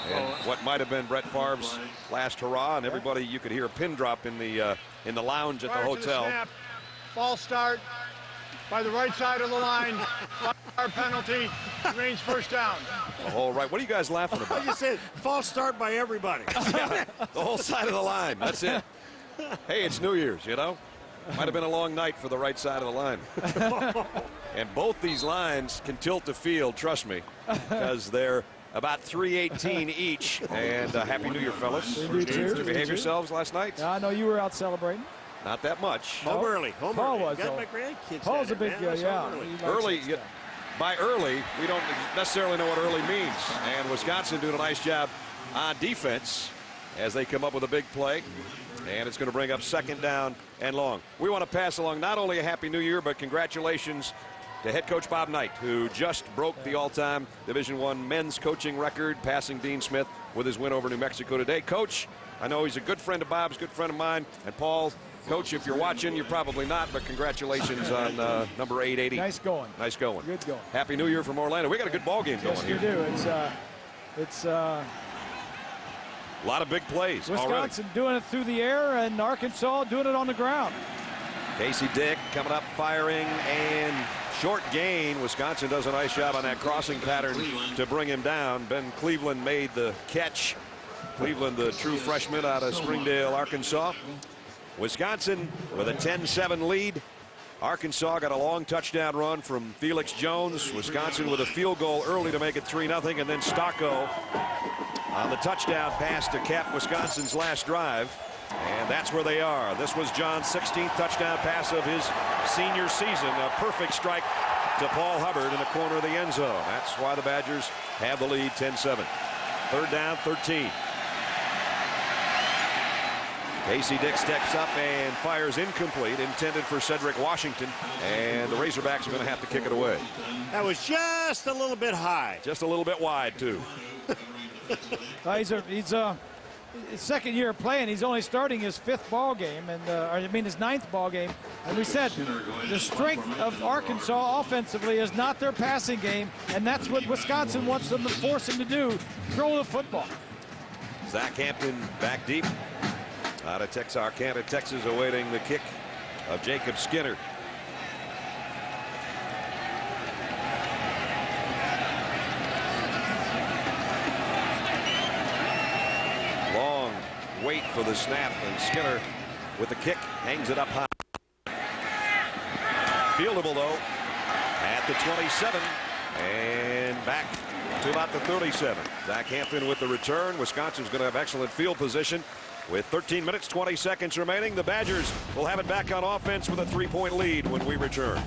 Yeah. And what might have been Brett Favre's last hurrah, and everybody, you could hear a pin drop in the lounge at the Prior to hotel. snap, false start by the right side of the line. Our penalty remains first down. All right. What are you guys laughing about? You said false start by everybody. The whole side of the line. That's it. Hey, it's New Year's, you know. Might have been a long night for the right side of the line. And both these lines can tilt the field, trust me, because they're about 318 each. And Happy New Year, fellas. You too. Did you behave yourselves last night? I know you were out celebrating. Not that much. Home early. Home Paul early. was, Got though. my grandkids. Paul's at a it, big, man. That's yeah. home early. He likes Early, that stuff. by early, we don't necessarily know what early means. And Wisconsin doing a nice job on defense as they come up with a big play. And it's going to bring up second down and long. We want to pass along not only a Happy New Year, but congratulations to head coach Bob Knight, who just broke the all-time Division I men's coaching record, passing Dean Smith with his win over New Mexico today. Coach, I know he's a good friend of Bob's, good friend of mine. And Paul, Coach, if you're watching, you're probably not, but congratulations on number 880. Nice going. Nice going. Good going. Happy New Year from Orlando. We got a good ball game going here. Yes, we do. It's a lot of big plays Wisconsin already. doing it through the air and Arkansas doing it on the ground. Casey Dick coming up, firing, and short gain. Wisconsin does a nice job on that crossing pattern to bring him down. Ben Cleveland made the catch. Cleveland, the true freshman out of Springdale, Arkansas. Wisconsin with a 10-7 lead. Arkansas got a long touchdown run from Felix Jones. Wisconsin with a field goal early to make it 3-0, and then Stocco on the touchdown pass to cap Wisconsin's last drive. And that's where they are. This was John's 16th touchdown pass of his senior season. A perfect strike to Paul Hubbard in the corner of the end zone. That's why the Badgers have the lead 10-7. Third down, 13. Casey Dick steps up and fires incomplete, intended for Cedric Washington, and the Razorbacks are going to have to kick it away. That was just a little bit high. Just a little bit wide, too. He's his second year playing. He's only starting his fifth ball game, and his ninth ball game. And we said the strength of Arkansas offensively is not their passing game, and that's what Wisconsin wants them to force him to do: throw the football. Zach Hampton back deep out of Texarkana, Texas, awaiting the kick of Jacob Skinner. Long wait for the snap, and Skinner with the kick hangs it up high. Fieldable though at the 27 and back to about the 37. Zach Hampton with the return. Wisconsin's going to have excellent field position. With 13 minutes, 20 seconds remaining, the Badgers will have it back on offense with a 3-point lead when we return.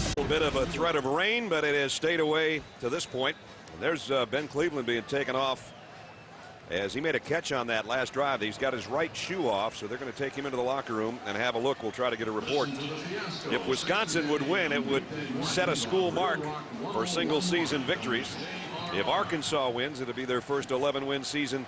A little bit of a threat of rain, but it has stayed away to this point. And there's Ben Cleveland being taken off as he made a catch on that last drive. He's got his right shoe off, so they're going to take him into the locker room and have a look. We'll try to get a report. If Wisconsin would win, it would set a school mark for single-season victories. If Arkansas wins, it'll be their first 11-win season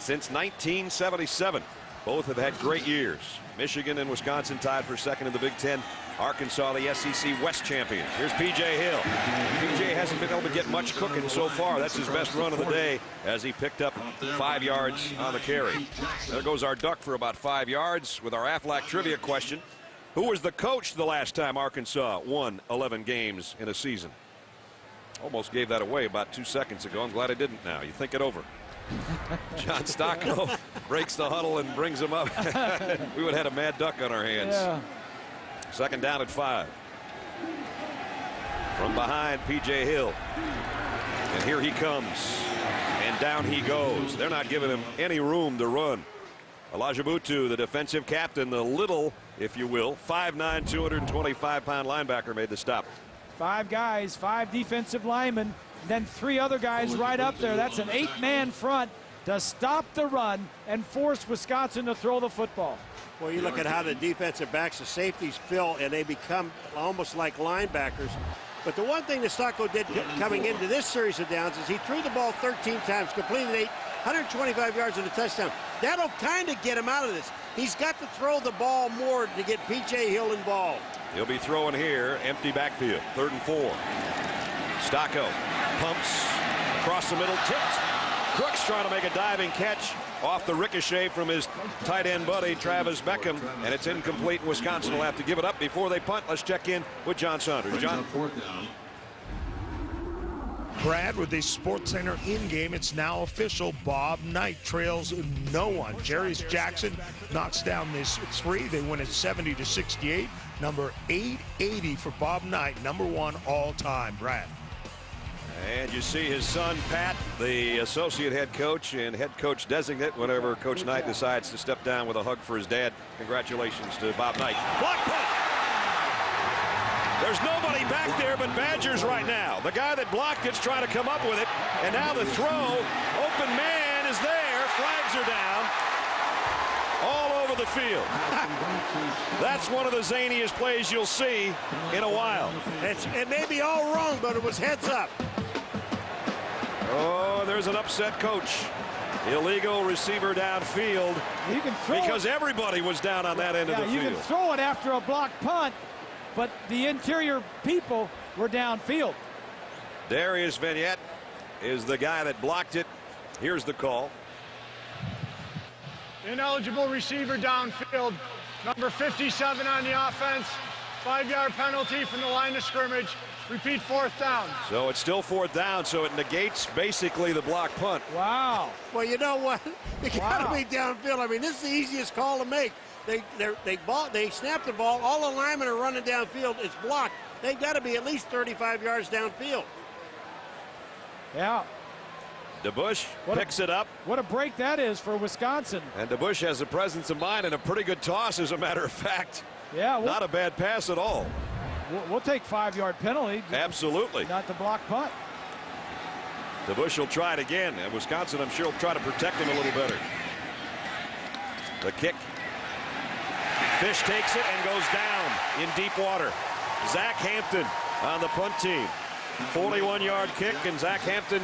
since 1977. Both have had great years. Michigan and Wisconsin tied for second in the Big Ten. Arkansas, the SEC West champions. Here's P.J. Hill. P.J. hasn't been able to get much cooking so far. That's his best run of the day as he picked up 5 yards on the carry. There goes our duck for about 5 yards with our Aflac trivia question. Who was the coach the last time Arkansas won 11 games in a season? Almost gave that away about 2 seconds ago. I'm glad I didn't now. You think it over. John Stocco breaks the huddle and brings him up. We would have had a mad duck on our hands. Yeah. Second down at 5. From behind, P.J. Hill. And here he comes. And down he goes. They're not giving him any room to run. Elijah Butu, the defensive captain, the little, if you will, 5'9", 225-pound linebacker, made the stop. 5 guys, 5 defensive linemen, then 3 other guys right up there. That's an 8-man front to stop the run and force Wisconsin to throw the football. Well, you look at how the defensive backs, the safeties fill, and they become almost like linebackers. But the one thing that Stocco did coming into this series of downs is he threw the ball 13 times, completed 8, 125 yards and a touchdown. That'll kind of get him out of this. He's got to throw the ball more to get P.J. Hill involved. He'll be throwing here, empty backfield, 3rd and 4. Stocco pumps across the middle, tipped. Crooks trying to make a diving catch off the ricochet from his tight end buddy Travis Beckham, and it's incomplete. Wisconsin will have to give it up before they punt. Let's check in with John Saunders. John. Brad, with the Sports Center in-game, it's now official. Bob Knight trails no one. Jarius Jackson knocks down this 3. They win it 70-68. Number 880 for Bob Knight, number 1 all-time. Brad. And you see his son, Pat, the associate head coach and head coach designate whenever Coach Knight decides to step down with a hug for his dad. Congratulations to Bob Knight. Block punt. There's nobody back there but Badgers right now. The guy that blocked it's trying to come up with it. And now the throw. Open man is there. Flags are down. All over the field. That's one of the zaniest plays you'll see in a while. It may be all wrong, but it was heads up. Oh, there's an upset coach. Illegal receiver downfield. You can throw because everybody was down on that end of the field. You can throw it after a blocked punt, but the interior people were downfield. Darius Vignette is the guy that blocked it. Here's the call. Ineligible receiver downfield. Number 57 on the offense. 5-yard penalty from the line of scrimmage. Repeat, 4th down. So it's still 4th down, so it negates basically the block punt. Wow. Well, you know what? You got to be downfield. I mean, this is the easiest call to make. They snap the ball. All the linemen are running downfield. It's blocked. They've got to be at least 35 yards downfield. Yeah. DeBush picks it up. What a break that is for Wisconsin. And DeBush has the presence of mind and a pretty good toss, as a matter of fact. Yeah. Not a bad pass at all. We'll take 5-yard penalty. Absolutely. Not the block punt. DeBush will try it again. And Wisconsin, I'm sure, will try to protect him a little better. The kick. Fish takes it and goes down in deep water. Zach Hampton on the punt team. 41-yard kick, and Zach Hampton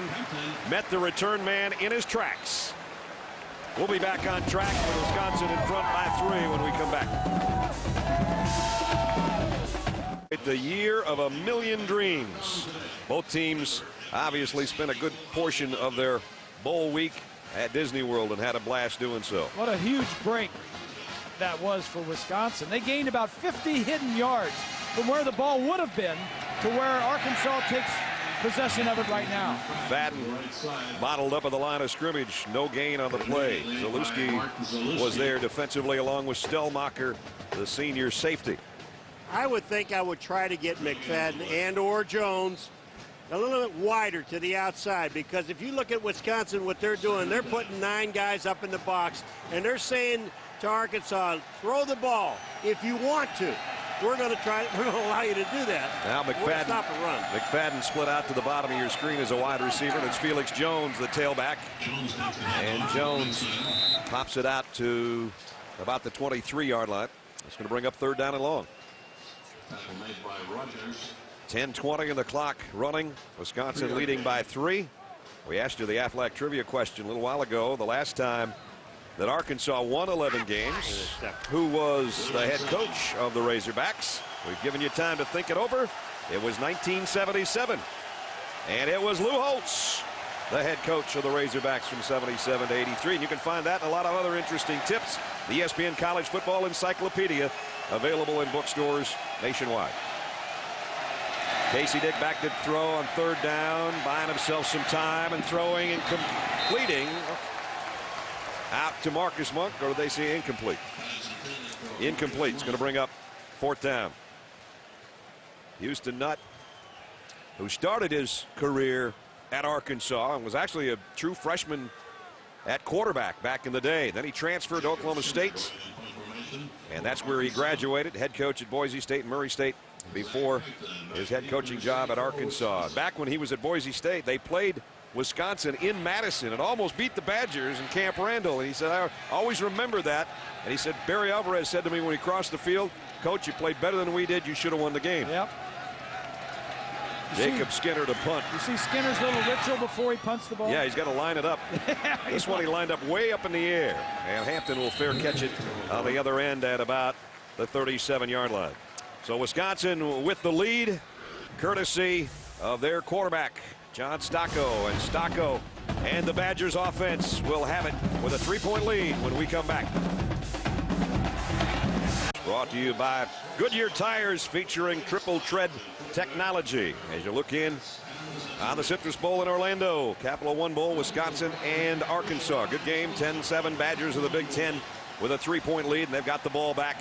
met the return man in his tracks. We'll be back on track with Wisconsin in front by 3 when we come back. The year of a million dreams. Both teams obviously spent a good portion of their bowl week at Disney World and had a blast doing so. What a huge break that was for Wisconsin. They gained about 50 hidden yards from where the ball would have been to where Arkansas takes possession of it right now. Fadden bottled up at the line of scrimmage. No gain on the play. Zalewski was there defensively along with Stellmacher, the senior safety. I would think I would try to get McFadden and or Jones a little bit wider to the outside, because if you look at Wisconsin, what they're doing, they're putting 9 guys up in the box, and they're saying to Arkansas, throw the ball if you want to. We're going to allow you to do that. Now McFadden, stop a run. McFadden split out to the bottom of your screen as a wide receiver, and it's Felix Jones, the tailback. And Jones pops it out to about the 23-yard line. It's going to bring up 3rd down and long. 10:20 in the clock running. Wisconsin leading by 3. We asked you the Aflac trivia question a little while ago. The last time that Arkansas won 11 games, who was the head coach of the Razorbacks? We've given you time to think it over. It was 1977. And it was Lou Holtz, the head coach of the Razorbacks from 77 to 83. And you can find that and a lot of other interesting tips. The ESPN College Football Encyclopedia, available in bookstores nationwide. Casey Dick back to throw on 3rd down, buying himself some time and throwing and completing out to Marcus Monk, or do they say incomplete? Incomplete. It's going to bring up 4th down. Houston Nutt, who started his career at Arkansas and was actually a true freshman at quarterback back in the day. Then he transferred to Oklahoma State, and that's where he graduated. Head coach at Boise State and Murray State before his head coaching job at Arkansas. Back when he was at Boise State, they played Wisconsin in Madison and almost beat the Badgers in Camp Randall. And he said, I always remember that. And he said, Barry Alvarez said to me when he crossed the field, Coach, you played better than we did. You should have won the game. Yep. Jacob Skinner to punt. You see Skinner's little ritual before he punts the ball? Yeah, he's got to line it up. This one he lined up way up in the air. And Hampton will fair catch it on the other end at about the 37-yard line. So Wisconsin with the lead, courtesy of their quarterback, John Stocco. And Stocco and the Badgers offense will have it with a 3-point lead when we come back. Brought to you by Goodyear Tires, featuring triple tread technology. As you look in on the Citrus Bowl in Orlando, Capital One Bowl, Wisconsin and Arkansas. Good game, 10-7. Badgers of the Big Ten with a 3-point lead, and they've got the ball back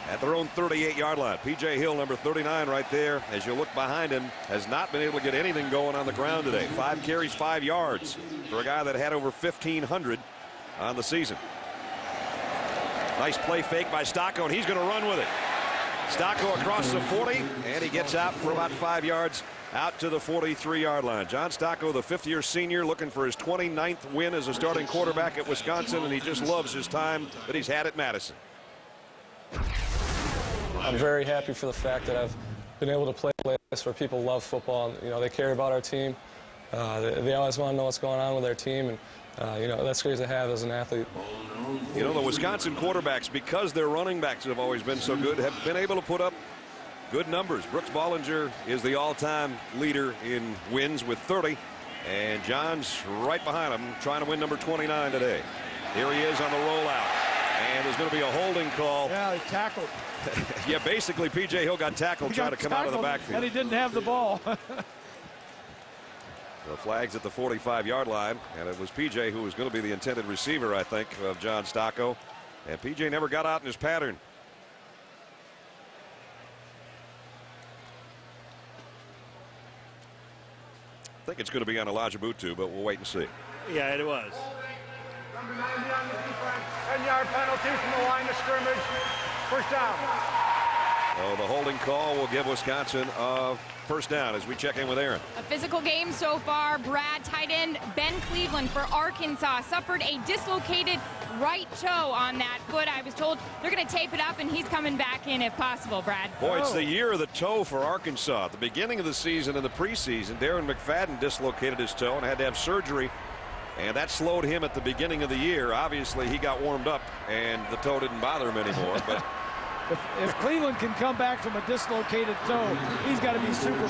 at their own 38-yard line. P.J. Hill, number 39 right there, as you look behind him, has not been able to get anything going on the ground today. 5 carries, 5 yards for a guy that had over 1,500 on the season. Nice play fake by Stocco, and he's going to run with it. Stocco across the 40, and he gets out for about 5 yards out to the 43-yard line. John Stocco, the fifth-year senior, looking for his 29th win as a starting quarterback at Wisconsin, and he just loves his time that he's had at Madison. I'm very happy for the fact that I've been able to play a place where people love football. And, they care about our team. They always want to know what's going on with their team, and that's great to have as an athlete. The Wisconsin quarterbacks, because their running backs have always been so good, have been able to put up good numbers. Brooks Bollinger is the all-time leader in wins with 30, and John's right behind him trying to win number 29 today. Here he is on the rollout, and there's going to be a holding call. Yeah, he tackled. Yeah, basically P.J. Hill got tackled trying to come out of the backfield. And he didn't have the ball. The flag's at the 45-yard line, and it was P.J. who was going to be the intended receiver, I think, of John Stocco. And P.J. never got out in his pattern. I think it's going to be on Elijah Butu, but we'll wait and see. Yeah, it was. Number 90 on the defense. 10-yard penalty from the line of scrimmage. First down. Oh, the holding call will give Wisconsin a first down as we check in with Aaron. A physical game so far. Brad, tight end Ben Cleveland for Arkansas suffered a dislocated right toe on that foot. I was told they're going to tape it up, and he's coming back in if possible, Brad. Boy, it's the year of the toe for Arkansas. At the beginning of the season and the preseason, Darren McFadden dislocated his toe and had to have surgery, and that slowed him at the beginning of the year. Obviously, he got warmed up, and the toe didn't bother him anymore. But if Cleveland can come back from a dislocated toe, he's got to be Superman.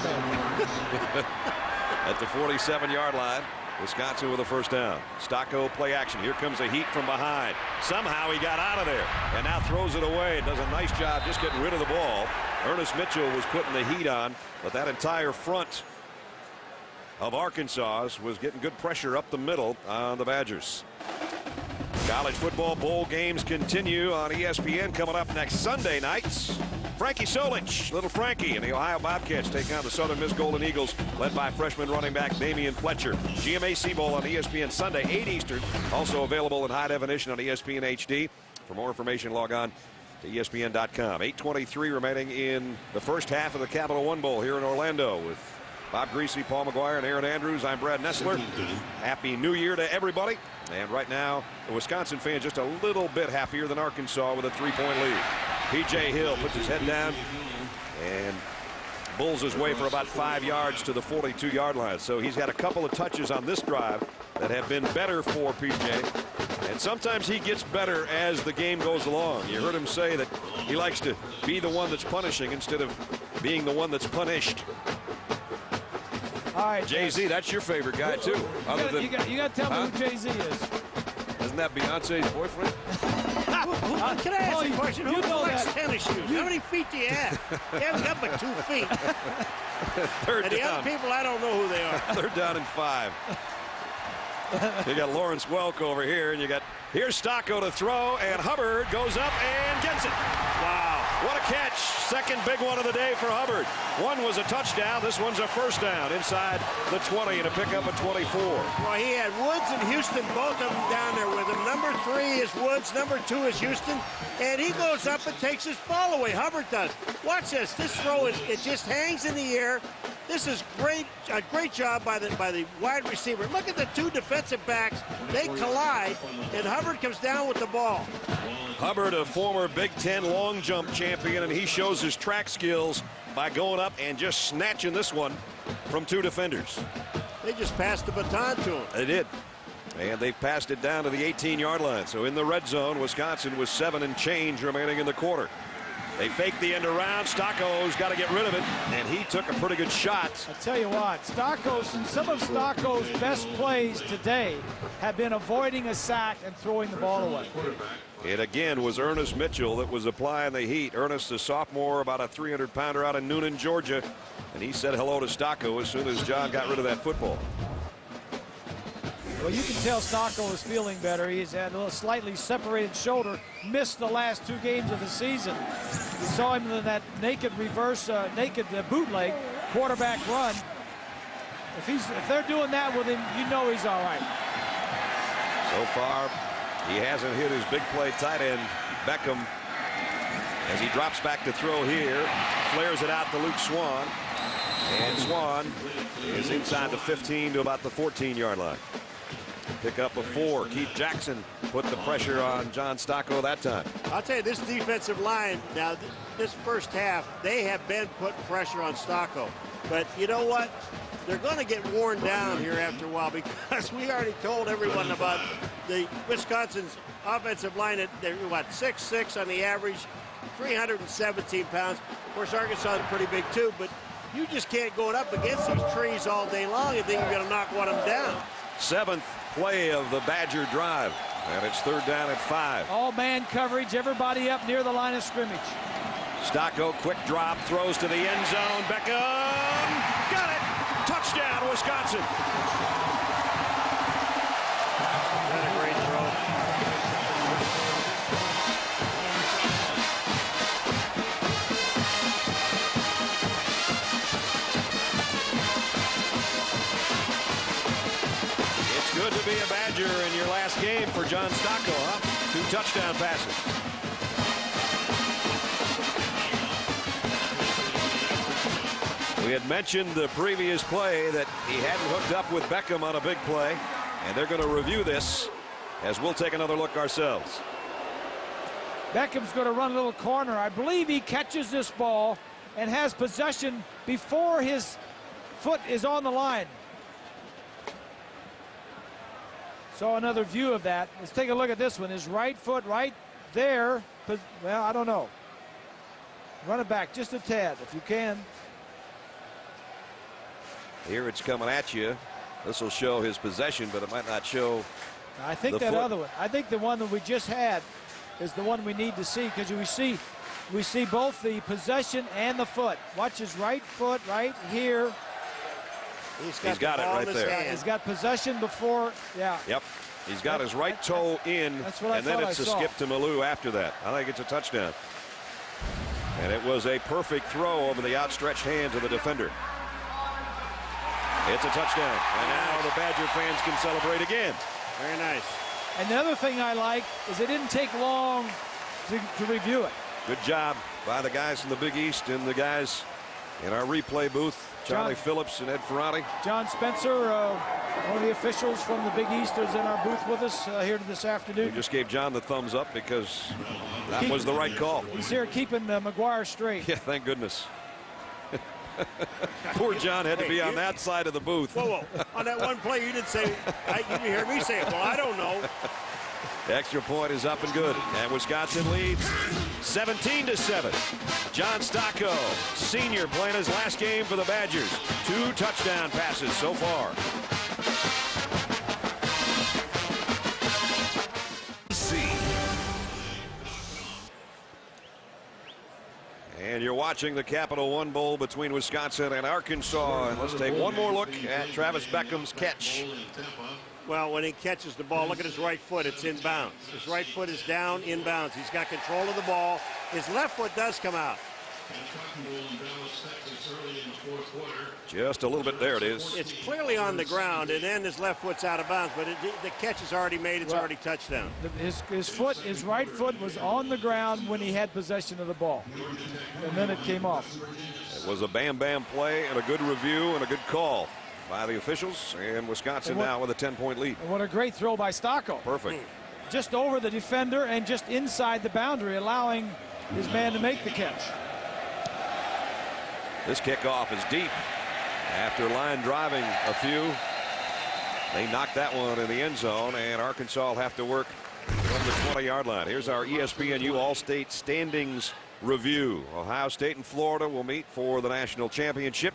At the 47-yard line, Wisconsin with a first down. Stocco play action. Here comes a heat from behind. Somehow he got out of there and now throws it away. Does a nice job just getting rid of the ball. Ernest Mitchell was putting the heat on, but that entire front of Arkansas was getting good pressure up the middle on the Badgers. College football bowl games continue on ESPN coming up next Sunday nights. Frankie Solich, little Frankie, and the Ohio Bobcats take on the Southern Miss Golden Eagles, led by freshman running back Damian Fletcher. GMAC Bowl on ESPN Sunday, 8 Eastern. Also available in high definition on ESPN HD. For more information, log on to ESPN.com. 8:23 remaining in the first half of the Capital One Bowl here in Orlando with Bob Greasy, Paul McGuire, and Aaron Andrews. I'm Brad Nessler. Happy New Year to everybody. And right now, the Wisconsin fans just a little bit happier than Arkansas with a 3-point lead. P.J. Hill puts his head down and bulls his way for about 5 yards to the 42-yard line. So he's had a couple of touches on this drive that have been better for P.J. And sometimes he gets better as the game goes along. You heard him say that he likes to be the one that's punishing instead of being the one that's punished. All right, Jay-Z, that's your favorite guy, too. You got to tell me who Jay-Z is. Isn't that Beyonce's boyfriend? Can I ask a question? Who collects that. tennis shoes? How many feet do you have? You haven't got but 2 feet. Third and the down. other people, I don't know who they are. Third down and 5. You got Lawrence Welk over here, and you got here's Stocco to throw, and Hubbard goes up and gets it. Wow. What a catch. Second big one of the day for Hubbard. One was a touchdown. This one's a first down inside the 20 and a pickup at 24. Well, he had Woods and Houston, both of them down there with him. Number 3 is Woods. Number 2 is Houston. And he goes up and takes his ball away. Hubbard does. Watch this. This throw, it just hangs in the air. This is great, a great job by the wide receiver. Look at the two defensive backs. They collide, and Hubbard comes down with the ball. Hubbard, a former Big Ten long jump champion, and he shows his track skills by going up and just snatching this one from 2 defenders. They just passed the baton to him. They did. And they've passed it down to the 18-yard line. So in the red zone, Wisconsin was 7 and change remaining in the quarter. They faked the end around. Stocko's got to get rid of it, and he took a pretty good shot. I'll tell you what, some of Stocko's best plays today have been avoiding a sack and throwing the ball away. It again was Ernest Mitchell that was applying the heat. Ernest, the sophomore, about a 300-pounder out of Noonan, Georgia, and he said hello to Stocko as soon as John got rid of that football. Well, you can tell Stocko is feeling better. He's had a little slightly separated shoulder, missed the last 2 games of the season. You saw him in that naked reverse, bootleg quarterback run. If they're doing that with him, you know he's all right. So far, he hasn't hit his big play tight end, Beckham, as he drops back to throw here, flares it out to Luke Swan, and Swan is inside the 15 to about the 14-yard line. Pick up a 4. Keith Jackson put the pressure on John Stocko that time. I'll tell you, this defensive line, now this first half, they have been putting pressure on Stocko. But you know what? They're going to get worn down here after a while, because we already told everyone about the Wisconsin's offensive line. They're, what, 6'6" on the average, 317 pounds. Of course, Arkansas is pretty big too, but you just can't go up against these trees all day long and think you're going to knock one of them down. 7th play of the Badger drive, and it's 3rd down at 5. All man coverage, everybody up near the line of scrimmage. Stocko, quick drop, throws to the end zone. Beckham got it. Touchdown, Wisconsin. What a great throw. It's good to be a Badger in your last game for John Stocko, huh? 2 touchdown passes. We had mentioned the previous play that he hadn't hooked up with Beckham on a big play, and they're going to review this as we'll take another look ourselves. Beckham's going to run a little corner. I believe he catches this ball and has possession before his foot is on the line. Saw another view of that. Let's take a look at this one. His right foot right there. Well, I don't know. Run it back just a tad if you can. Here it's coming at you. This will show his possession, but it might not show. I think that other one. I think the one that we just had is the one we need to see, because we see both the possession and the foot. Watch his right foot right here. He's got it right there. He's got possession before. Yeah. Yep. He's got his right toe in, and then it's a skip to Malou after that. I think it's a touchdown. And it was a perfect throw over the outstretched hands of the defender. It's a touchdown. And now the Badger fans can celebrate again. Very nice. And the other thing I like is it didn't take long to review it. Good job by the guys in the Big East and the guys in our replay booth. Charlie Phillips and Ed Ferrati. John Spencer, one of the officials from the Big East, is in our booth with us here this afternoon. We just gave John the thumbs up because that was the right call. He's here keeping McGuire straight. Yeah, thank goodness. Poor John had to be on that side of the booth. Whoa. On that one play, you didn't say, you didn't hear me say it. Well, I don't know. The extra point is up and good. And Wisconsin leads 17-7. John Stocko, senior, playing his last game for the Badgers. 2 touchdown passes so far. And you're watching the Capital One Bowl between Wisconsin and Arkansas. And let's take one more look at Travis Beckham's catch. Well, when he catches the ball, look at his right foot. It's inbounds. His right foot is down, inbounds. He's got control of the ball. His left foot does come out. Just a little bit. There it is. It's clearly on the ground, and then his left foot's out of bounds, but the catch is already made. It's already touchdown. His right foot was on the ground when he had possession of the ball, and then it came off. It was a bam-bam play and a good review and a good call by the officials, and Wisconsin now with a 10-point lead. And what a great throw by Stocco. Perfect. Just over the defender and just inside the boundary, allowing his man to make the catch. This kickoff is deep. After line driving a few, they knocked that one in the end zone, and Arkansas will have to work from the 20-yard line. Here's our ESPNU All-State Standings review. Ohio State and Florida will meet for the national championship.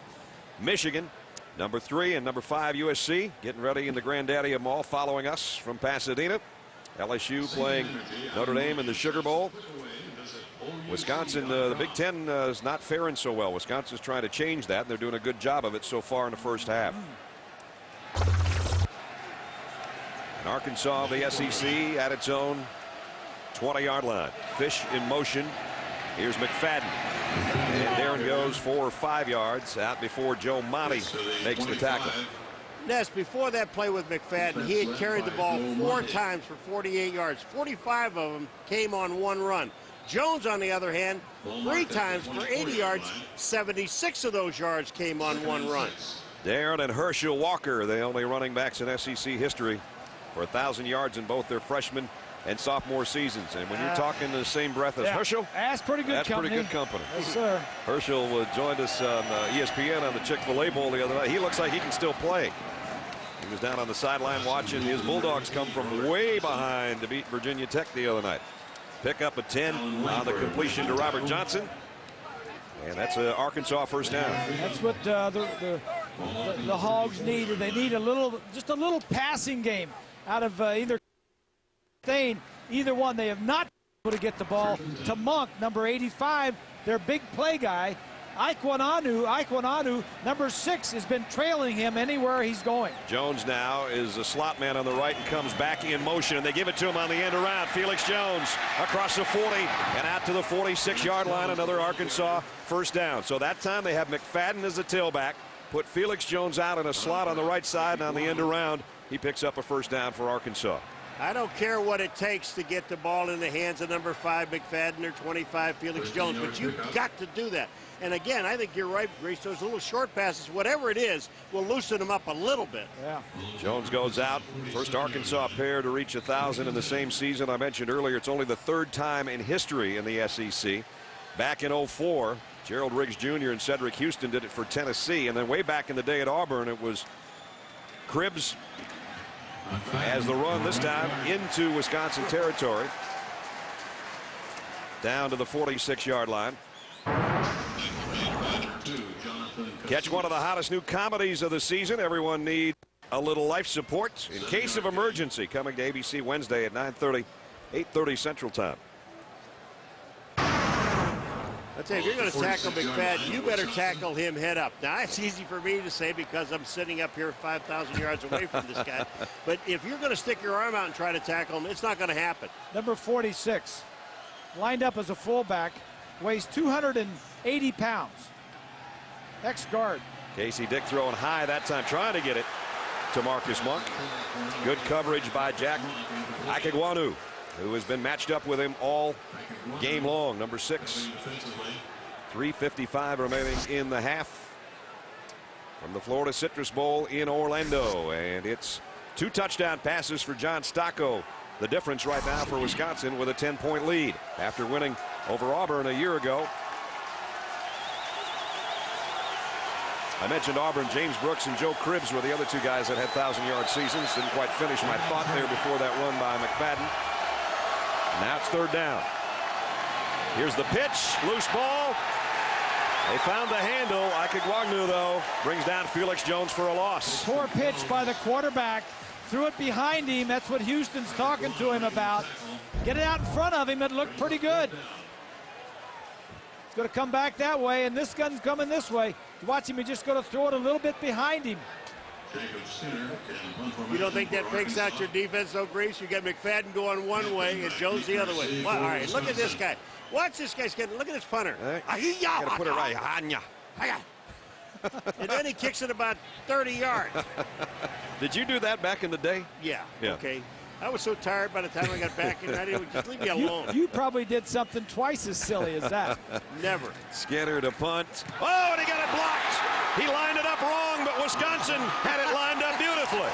Michigan, number 3, and number 5 USC getting ready in the Granddaddy Mall following us from Pasadena. LSU playing Notre Dame in the Sugar Bowl. Wisconsin, the Big Ten is not faring so well. Wisconsin's trying to change that, and they're doing a good job of it so far in the first half. And Arkansas, the SEC, at its own 20-yard line. Fish in motion. Here's McFadden. And Darren goes 4 or 5 yards out before Joe Monty makes the tackle. Ness, before that play with McFadden, he had carried the ball 4 times for 48 yards. 45 of them came on one run. Jones, on the other hand, 3 times for 80 yards. 76 of those yards came on one run. Darren and Herschel Walker, the only running backs in SEC history for 1,000 yards in both their freshman and sophomore seasons. And when you're talking in the same breath as Herschel, that's pretty good company. Pretty good company. Yes, sir. Herschel joined us on ESPN on the Chick-fil-A Bowl the other night. He looks like he can still play. He was down on the sideline watching his Bulldogs come from way behind to beat Virginia Tech the other night. Pick up a 10 on the completion to Robert Johnson. And that's an Arkansas first down. That's what the Hogs need. They need just a little passing game out of either one. They have not been able to get the ball to Monk, number 85, their big play guy. Iquananu, number 6, has been trailing him anywhere he's going. Jones now is a slot man on the right and comes back in motion, and they give it to him on the end around. Felix Jones across the 40 and out to the 46-yard line. Another Arkansas first down. So that time they have McFadden as a tailback, put Felix Jones out in a slot on the right side, and on the end around, he picks up a first down for Arkansas. I don't care what it takes to get the ball in the hands of number 5 McFadden or 25 Felix Jones, but you've got to do that. And again, I think you're right, Grace. Those little short passes, whatever it is, will loosen them up a little bit. Yeah. Jones goes out. First Arkansas pair to reach 1,000 in the same season. I mentioned earlier, it's only the 3rd time in history in the SEC. Back in 04, Gerald Riggs Jr. and Cedric Houston did it for Tennessee. And then way back in the day at Auburn, it was Cribbs as the run this time into Wisconsin territory. Down to the 46-yard line. Catch one of the hottest new comedies of the season. Everyone needs a little life support in case of emergency. Coming to ABC Wednesday at 9:30, 8:30 Central Time. I'll tell you, if you're going to tackle McFadden, you better tackle him head up. Now, it's easy for me to say because I'm sitting up here 5,000 yards away from this guy. But if you're going to stick your arm out and try to tackle him, it's not going to happen. Number 46, lined up as a fullback, weighs 280 pounds. Ex-guard. Casey Dick throwing high that time, trying to get it to Marcus Monk. Good coverage by Jack Akigwanu, who has been matched up with him all game long. Number 6. 3:55 remaining in the half from the Florida Citrus Bowl in Orlando. And it's 2 touchdown passes for John Stocco. The difference right now for Wisconsin with a 10-point lead after winning over Auburn a year ago. I mentioned Auburn. James Brooks and Joe Cribbs were the other 2 guys that had 1,000-yard seasons. Didn't quite finish my thought there before that run by McFadden. Now it's 3rd down. Here's the pitch. Loose ball. They found the handle. Akigwanu, though, brings down Felix Jones for a loss. Poor pitch by the quarterback. Threw it behind him. That's what Houston's talking to him about. Get it out in front of him. It looked pretty good. It's going to come back that way, and this gun's coming this way. Watch him. He's just going to throw it a little bit behind him. You don't think that fakes out your defense, though, Grease? You got McFadden going one way and Jones the other way. Well, all right, look at this guy. Watch this guy's getting. Look at this punter. Got to put it right. And then he kicks it about 30 yards. Did you do that back in the day? Yeah. Okay. I was so tired by the time I got back, and I didn't just leave me alone. You probably did something twice as silly as that. Never. Skinner to punt. Oh, and he got it blocked. He lined it up wrong, but Wisconsin had it lined up beautifully.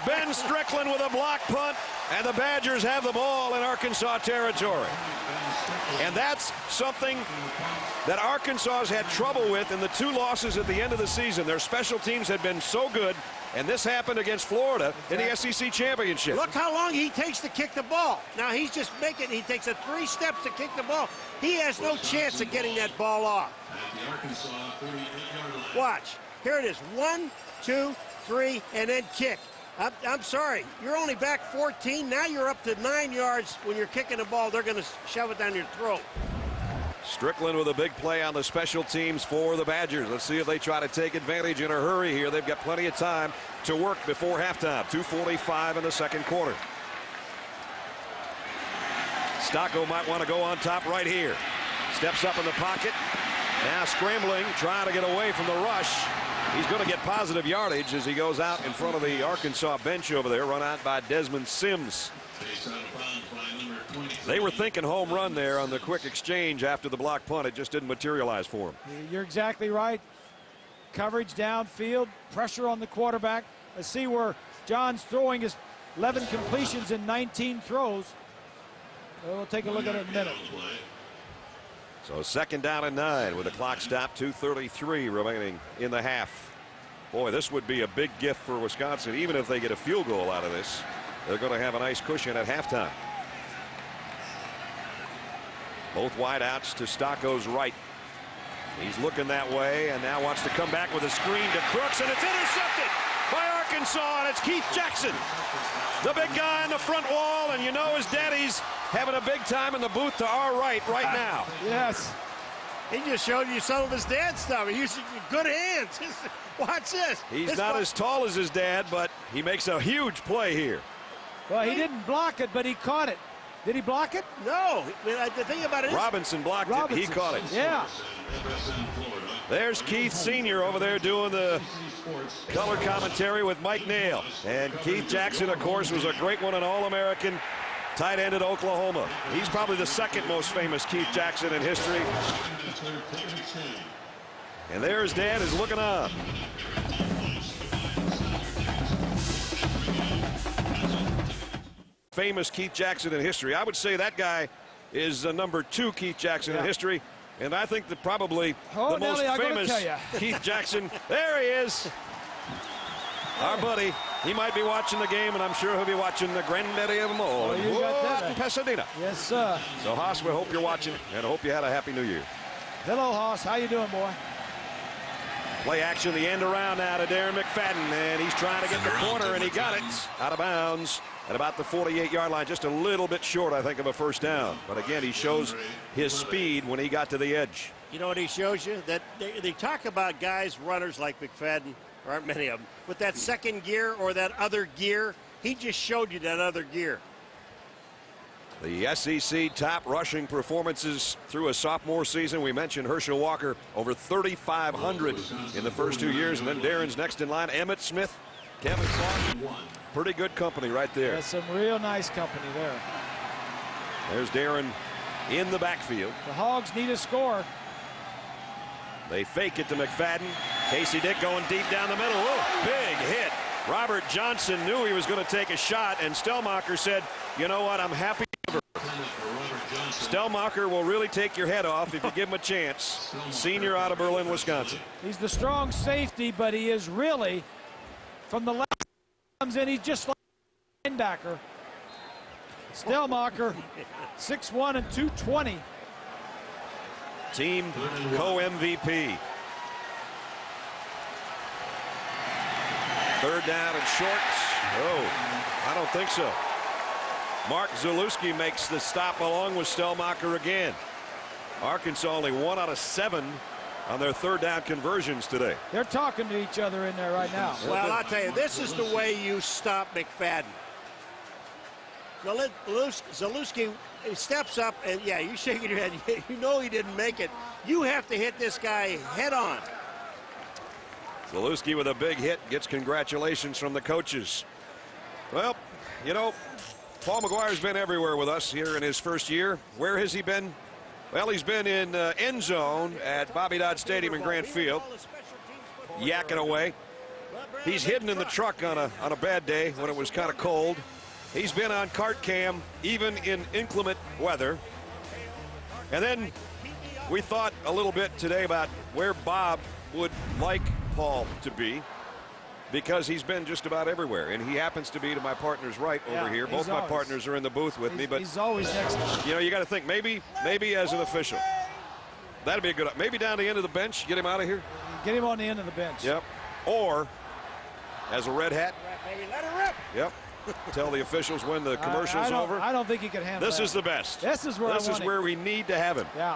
Ben Strickland with a block punt, and the Badgers have the ball in Arkansas territory. And that's something that Arkansas has had trouble with in the 2 losses at the end of the season. Their special teams had been so good, and this happened against Florida in the SEC championship. Look how long he takes to kick the ball. Now he's just making, he takes 3 steps to kick the ball. He has no chance of getting that ball off. Watch. Here it is. 1, 2, 3, and then kick. I'm sorry. You're only back 14. Now you're up to 9 yards. When you're kicking the ball, they're going to shove it down your throat. Strickland with a big play on the special teams for the Badgers. Let's see if they try to take advantage in a hurry here. They've got plenty of time to work before halftime. 2:45 in the second quarter. Stocco might want to go on top right here. Steps up in the pocket. Now scrambling, trying to get away from the rush. He's going to get positive yardage as he goes out in front of the Arkansas bench over there, run out by Desmond Sims. They were thinking home run there on the quick exchange after the block punt. It just didn't materialize for him. You're exactly right. Coverage downfield, pressure on the quarterback. Let's see where John's throwing his 11 completions in 19 throws. We'll take a look at it in a minute. So 2nd down and 9 with the clock stopped. 2:33 remaining in the half. Boy, this would be a big gift for Wisconsin. Even if they get a field goal out of this, they're going to have a nice cushion at halftime. Both wideouts to Stocco's right. He's looking that way and now wants to come back with a screen to Crooks, and it's intercepted by Arkansas, and it's Keith Jackson, the big guy on the front wall, and you know his daddy's having a big time in the booth to our right now. Yes. He just showed you some of his dad's stuff. He used good hands. Watch this. He's not as tall as his dad, but he makes a huge play here. Well, he didn't block it, but he caught it. Did he block it? No. The thing about it is Robinson blocked it. He caught it. Yeah. There's Keith Sr. over there doing the color commentary with Mike Nail. And Keith Jackson, of course, was a great one, an All-American tight end at Oklahoma. He's probably the 2nd most famous Keith Jackson in history. And there his dad is looking on. Famous Keith Jackson in history. I would say that guy is number 2 Keith Jackson in history. And I think that probably the most famous Keith Jackson. There he is. Our buddy. He might be watching the game, and I'm sure he'll be watching the granddaddy of them all in Pasadena. Yes, sir. So, Haas, we hope you're watching, and I hope you had a happy New Year. Hello, Haas. How you doing, boy? Play action, the end around now to Darren McFadden, and he's trying to get the corner, and he got it out of bounds at about the 48-yard line, just a little bit short, I think, of a first down. But again, he shows his speed when he got to the edge. You know what he shows you? That they talk about guys, runners like McFadden. There aren't many of them. With that 2nd gear or that other gear, he just showed you that other gear. The SEC top rushing performances through a sophomore season. We mentioned Herschel Walker, over 3,500 in the first 2 years. And then Darren's next in line, Emmitt Smith, Kevin Clark. Pretty good company right there. That's some real nice company there. There's Darren in the backfield. The Hogs need a score. They fake it to McFadden. Casey Dick going deep down the middle. Whoa, big hit. Robert Johnson knew he was going to take a shot, and Stellmacher said, you know what, I'm happy. Stellmacher will really take your head off if you give him a chance. Senior out of Berlin, Wisconsin. He's the strong safety, but he is really, from the left comes in, he's just like a linebacker. Stellmacher, 6'1" and 220. Team co-MVP. 3rd down and short. Oh, I don't think so. Mark Zalewski makes the stop along with Stellmacher again. Arkansas only 1 out of 7 on their third down conversions today. They're talking to each other in there right now. Well, I'll tell you, this is the way you stop McFadden. Zalewski steps up, and yeah, you're shaking your head. You know he didn't make it. You have to hit this guy head on. Zalewski with a big hit gets congratulations from the coaches. Well, you know, Paul McGuire's been everywhere with us here in his first year. Where has he been? Well, he's been in end zone at Bobby Dodd Stadium in Grant Field, yakking away. He's hidden in the truck on a bad day when it was kind of cold. He's been on cart cam even in inclement weather. And then we thought a little bit today about where Bob would like Paul to be, because he's been just about everywhere, and he happens to be to my partner's right over here. Both my partners are in the booth with me, but he's always next to me. You know, you got to think maybe as an official, that'd be a good. Maybe down the end of the bench, get him out of here. Get him on the end of the bench. Yep. Or as a red hat. Baby, let it rip. Yep. Tell the officials when the commercial's over. I don't think he can handle this that. This is the best. This is where we need to have him. Yeah.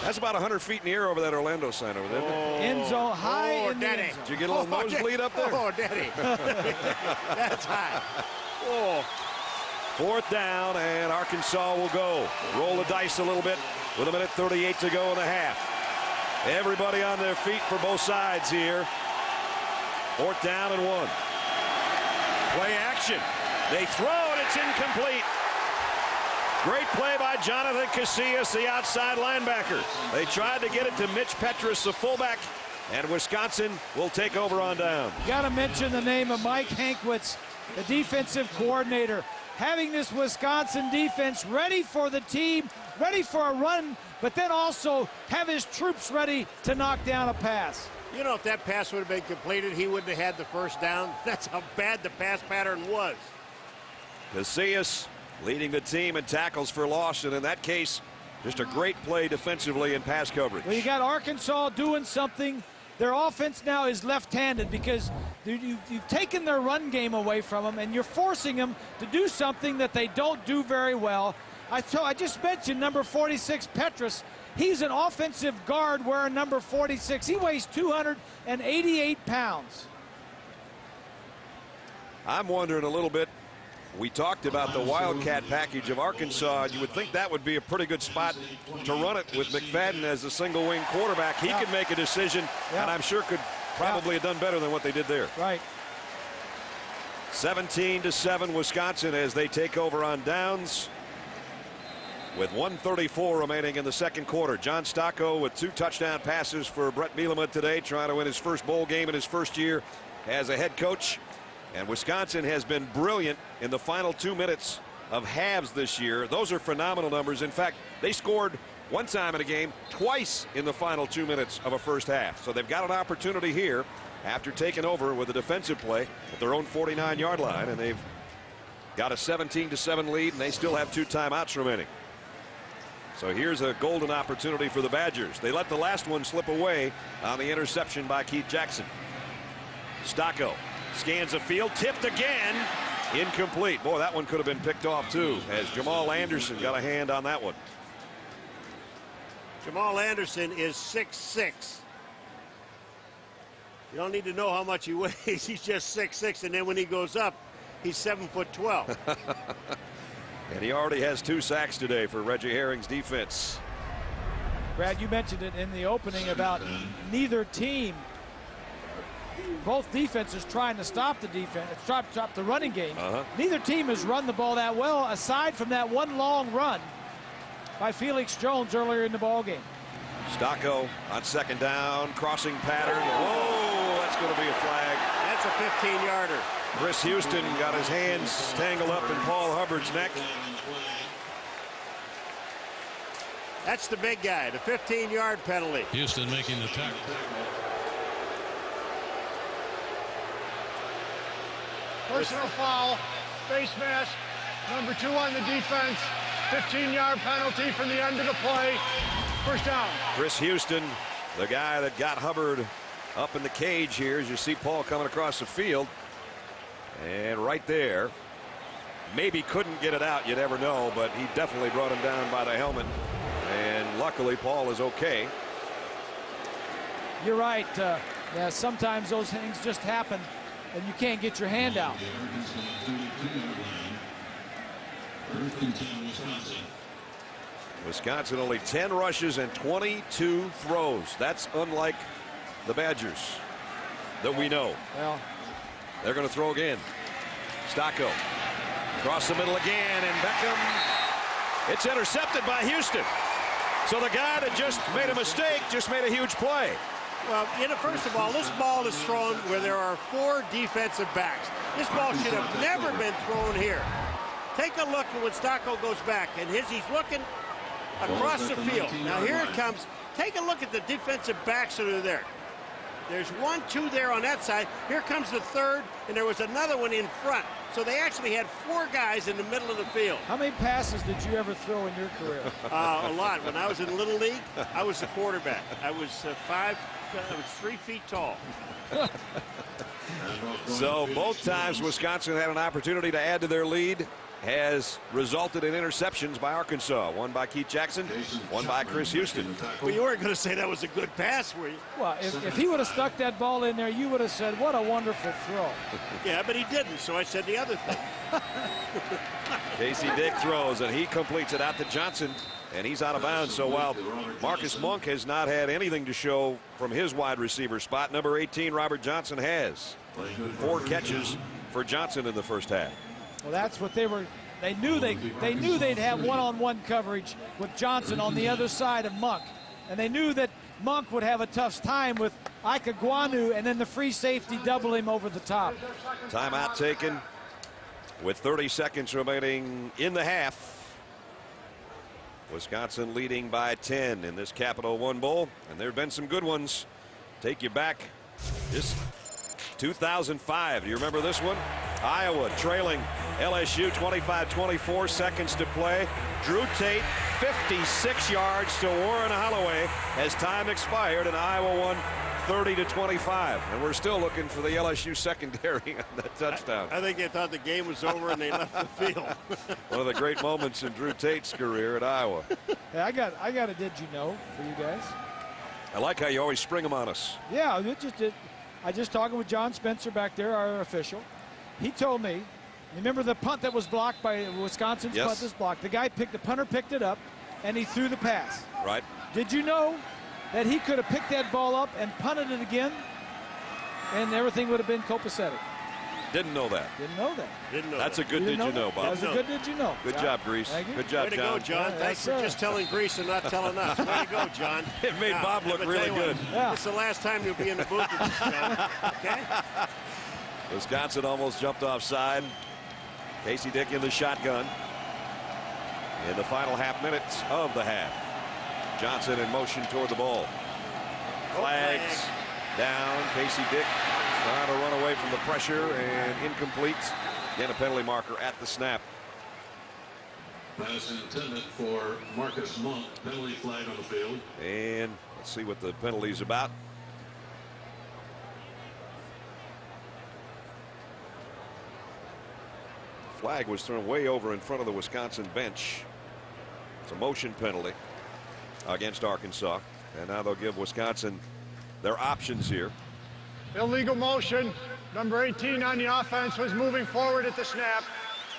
That's about 100 feet in the air over that Orlando sign over there. End zone, high in the end zone. Did you get a little nosebleed up there? Oh, Daddy. That's high. Oh. Fourth down, and Arkansas will go. Roll the dice a little bit with 1:38 to go in the half. Everybody on their feet for both sides here. Fourth down and 1. Play action. They throw, and it's incomplete. Great play by Jonathan Casillas, the outside linebacker. They tried to get it to Mitch Petrus, the fullback, and Wisconsin will take over on down. You got to mention the name of Mike Hankwitz, the defensive coordinator, having this Wisconsin defense ready for the team, ready for a run, but then also have his troops ready to knock down a pass. You know, if that pass would have been completed, he wouldn't have had the first down. That's how bad the pass pattern was. Casillas leading the team in tackles for loss, and in that case, just a great play defensively in pass coverage. Well, you got Arkansas doing something. Their offense now is left-handed because you've taken their run game away from them, and you're forcing them to do something that they don't do very well. I just mentioned number 46, Petrus. He's an offensive guard wearing number 46. He weighs 288 pounds. I'm wondering a little bit. We talked about the Wildcat package of Arkansas. You would think that would be a pretty good spot to run it with McFadden as a single wing quarterback. He could make a decision, and I'm sure could probably have done better than what they did there. Right. 17-7 Wisconsin as they take over on downs with 1:34 remaining in the second quarter. John Stocco with 2 touchdown passes for Brett Bielema today, trying to win his first bowl game in his first year as a head coach. And Wisconsin has been brilliant in the final 2 minutes of halves this year. Those are phenomenal numbers. In fact, they scored one time in a game twice in the final 2 minutes of a first half. So they've got an opportunity here after taking over with a defensive play at their own 49-yard line, and they've got a 17-7 lead, and they still have 2 timeouts remaining. So here's a golden opportunity for the Badgers. They let the last one slip away on the interception by Keith Jackson. Stocco scans the field, tipped again, incomplete. Boy, that one could have been picked off too, as Jamal Anderson got a hand on that one. Jamal Anderson is 6'6". You don't need to know how much he weighs. He's just 6'6", and then when he goes up, he's 7'12". And he already has 2 sacks today for Reggie Herring's defense. Brad, you mentioned it in the opening about neither team. Both defenses trying to stop the defense, stop the running game. Neither team has run the ball that well, aside from that one long run by Felix Jones earlier in the ball game. Stocco on second down, crossing pattern. Whoa, that's going to be a flag. That's a 15-yarder. Chris Houston got his hands tangled up in Paul Hubbard's neck. That's the big guy, the 15-yard penalty. Houston making the tackle. Personal foul, face mask, number 2 on the defense, 15-yard penalty from the end of the play, first down. Chris Houston, the guy that got Hubbard up in the cage here, as you see Paul coming across the field. And right there, maybe couldn't get it out, you never know, but he definitely brought him down by the helmet. And luckily Paul is okay. you're right. Yeah, sometimes those things just happen, and you can't get your hand out. Wisconsin only 10 rushes and 22 throws. That's unlike the Badgers that we know. Well, they're going to throw again. Stocco across the middle again, and Beckham. It's intercepted by Houston. So the guy that just made a mistake just made a huge play. Well, first of all, this ball is thrown where there are 4 defensive backs. This ball should have never been thrown here. Take a look at when Stocco goes back, and he's looking across the field. Now here it comes. Take a look at the defensive backs that are there. There's 1, 2 there on that side. Here comes the third, and there was another one in front. So they actually had 4 guys in the middle of the field. How many passes did you ever throw in your career? A lot. When I was in Little League, I was the quarterback. I was 3 feet tall. So both times Wisconsin had an opportunity to add to their lead has resulted in interceptions by Arkansas. One by Keith Jackson, one by Chris Houston. Well, you weren't going to say that was a good pass, were you? Well, if he would have stuck that ball in there, you would have said, what a wonderful throw. Yeah, but he didn't, so I said the other thing. Casey Dick throws, and he completes it out to Johnson, and he's out of bounds. So while Marcus Monk has not had anything to show from his wide receiver spot, number 18, Robert Johnson, has 4 catches for Johnson in the first half. Well, that's what they were. They knew they'd have one-on-one coverage with Johnson on the other side of Monk, and they knew that Monk would have a tough time with Ika Guanu, and then the free safety double him over the top. Timeout taken with 30 seconds remaining in the half. Wisconsin leading by 10 in this Capital One Bowl, and there have been some good ones. Take you back this 2005. Do you remember this one? Iowa trailing LSU 25-24, seconds to play. Drew Tate 56 yards to Warren Holloway as time expired, and Iowa won 30-25. And we're still looking for the LSU secondary on that touchdown. I think they thought the game was over and they left the field. One of the great moments in Drew Tate's career at Iowa. Hey, I got a did you know for you guys. I like how you always spring them on us. Yeah, I just talking with John Spencer back there, our official. He told me, remember the punt that was blocked by Wisconsin's punt was blocked. The punter picked it up, and he threw the pass. Right. Did you know that he could have picked that ball up and punted it again, and everything would have been copacetic? Didn't know that. Didn't know that. That's a good did you know, Bob. That's a good did you know. Good job, Grease. Good job, Way to John. go, John. Thanks for just telling Grease and not telling us. Way to go, John. It made Bob look really good. It's the last time you'll be in the booth with this show. Okay? Wisconsin almost jumped offside. Casey Dick in the shotgun in the final half minutes of the half. Johnson in motion toward the ball. Flags down. Casey Dick trying to run away from the pressure and incomplete. Again, a penalty marker at the snap. Pass intended for Marcus Monk. Penalty flag on the field. And let's see what the penalty's about. Flag was thrown way over in front of the Wisconsin bench. It's a motion penalty against Arkansas, and now they'll give Wisconsin their options here. Illegal motion. Number 18 on the offense was moving forward at the snap.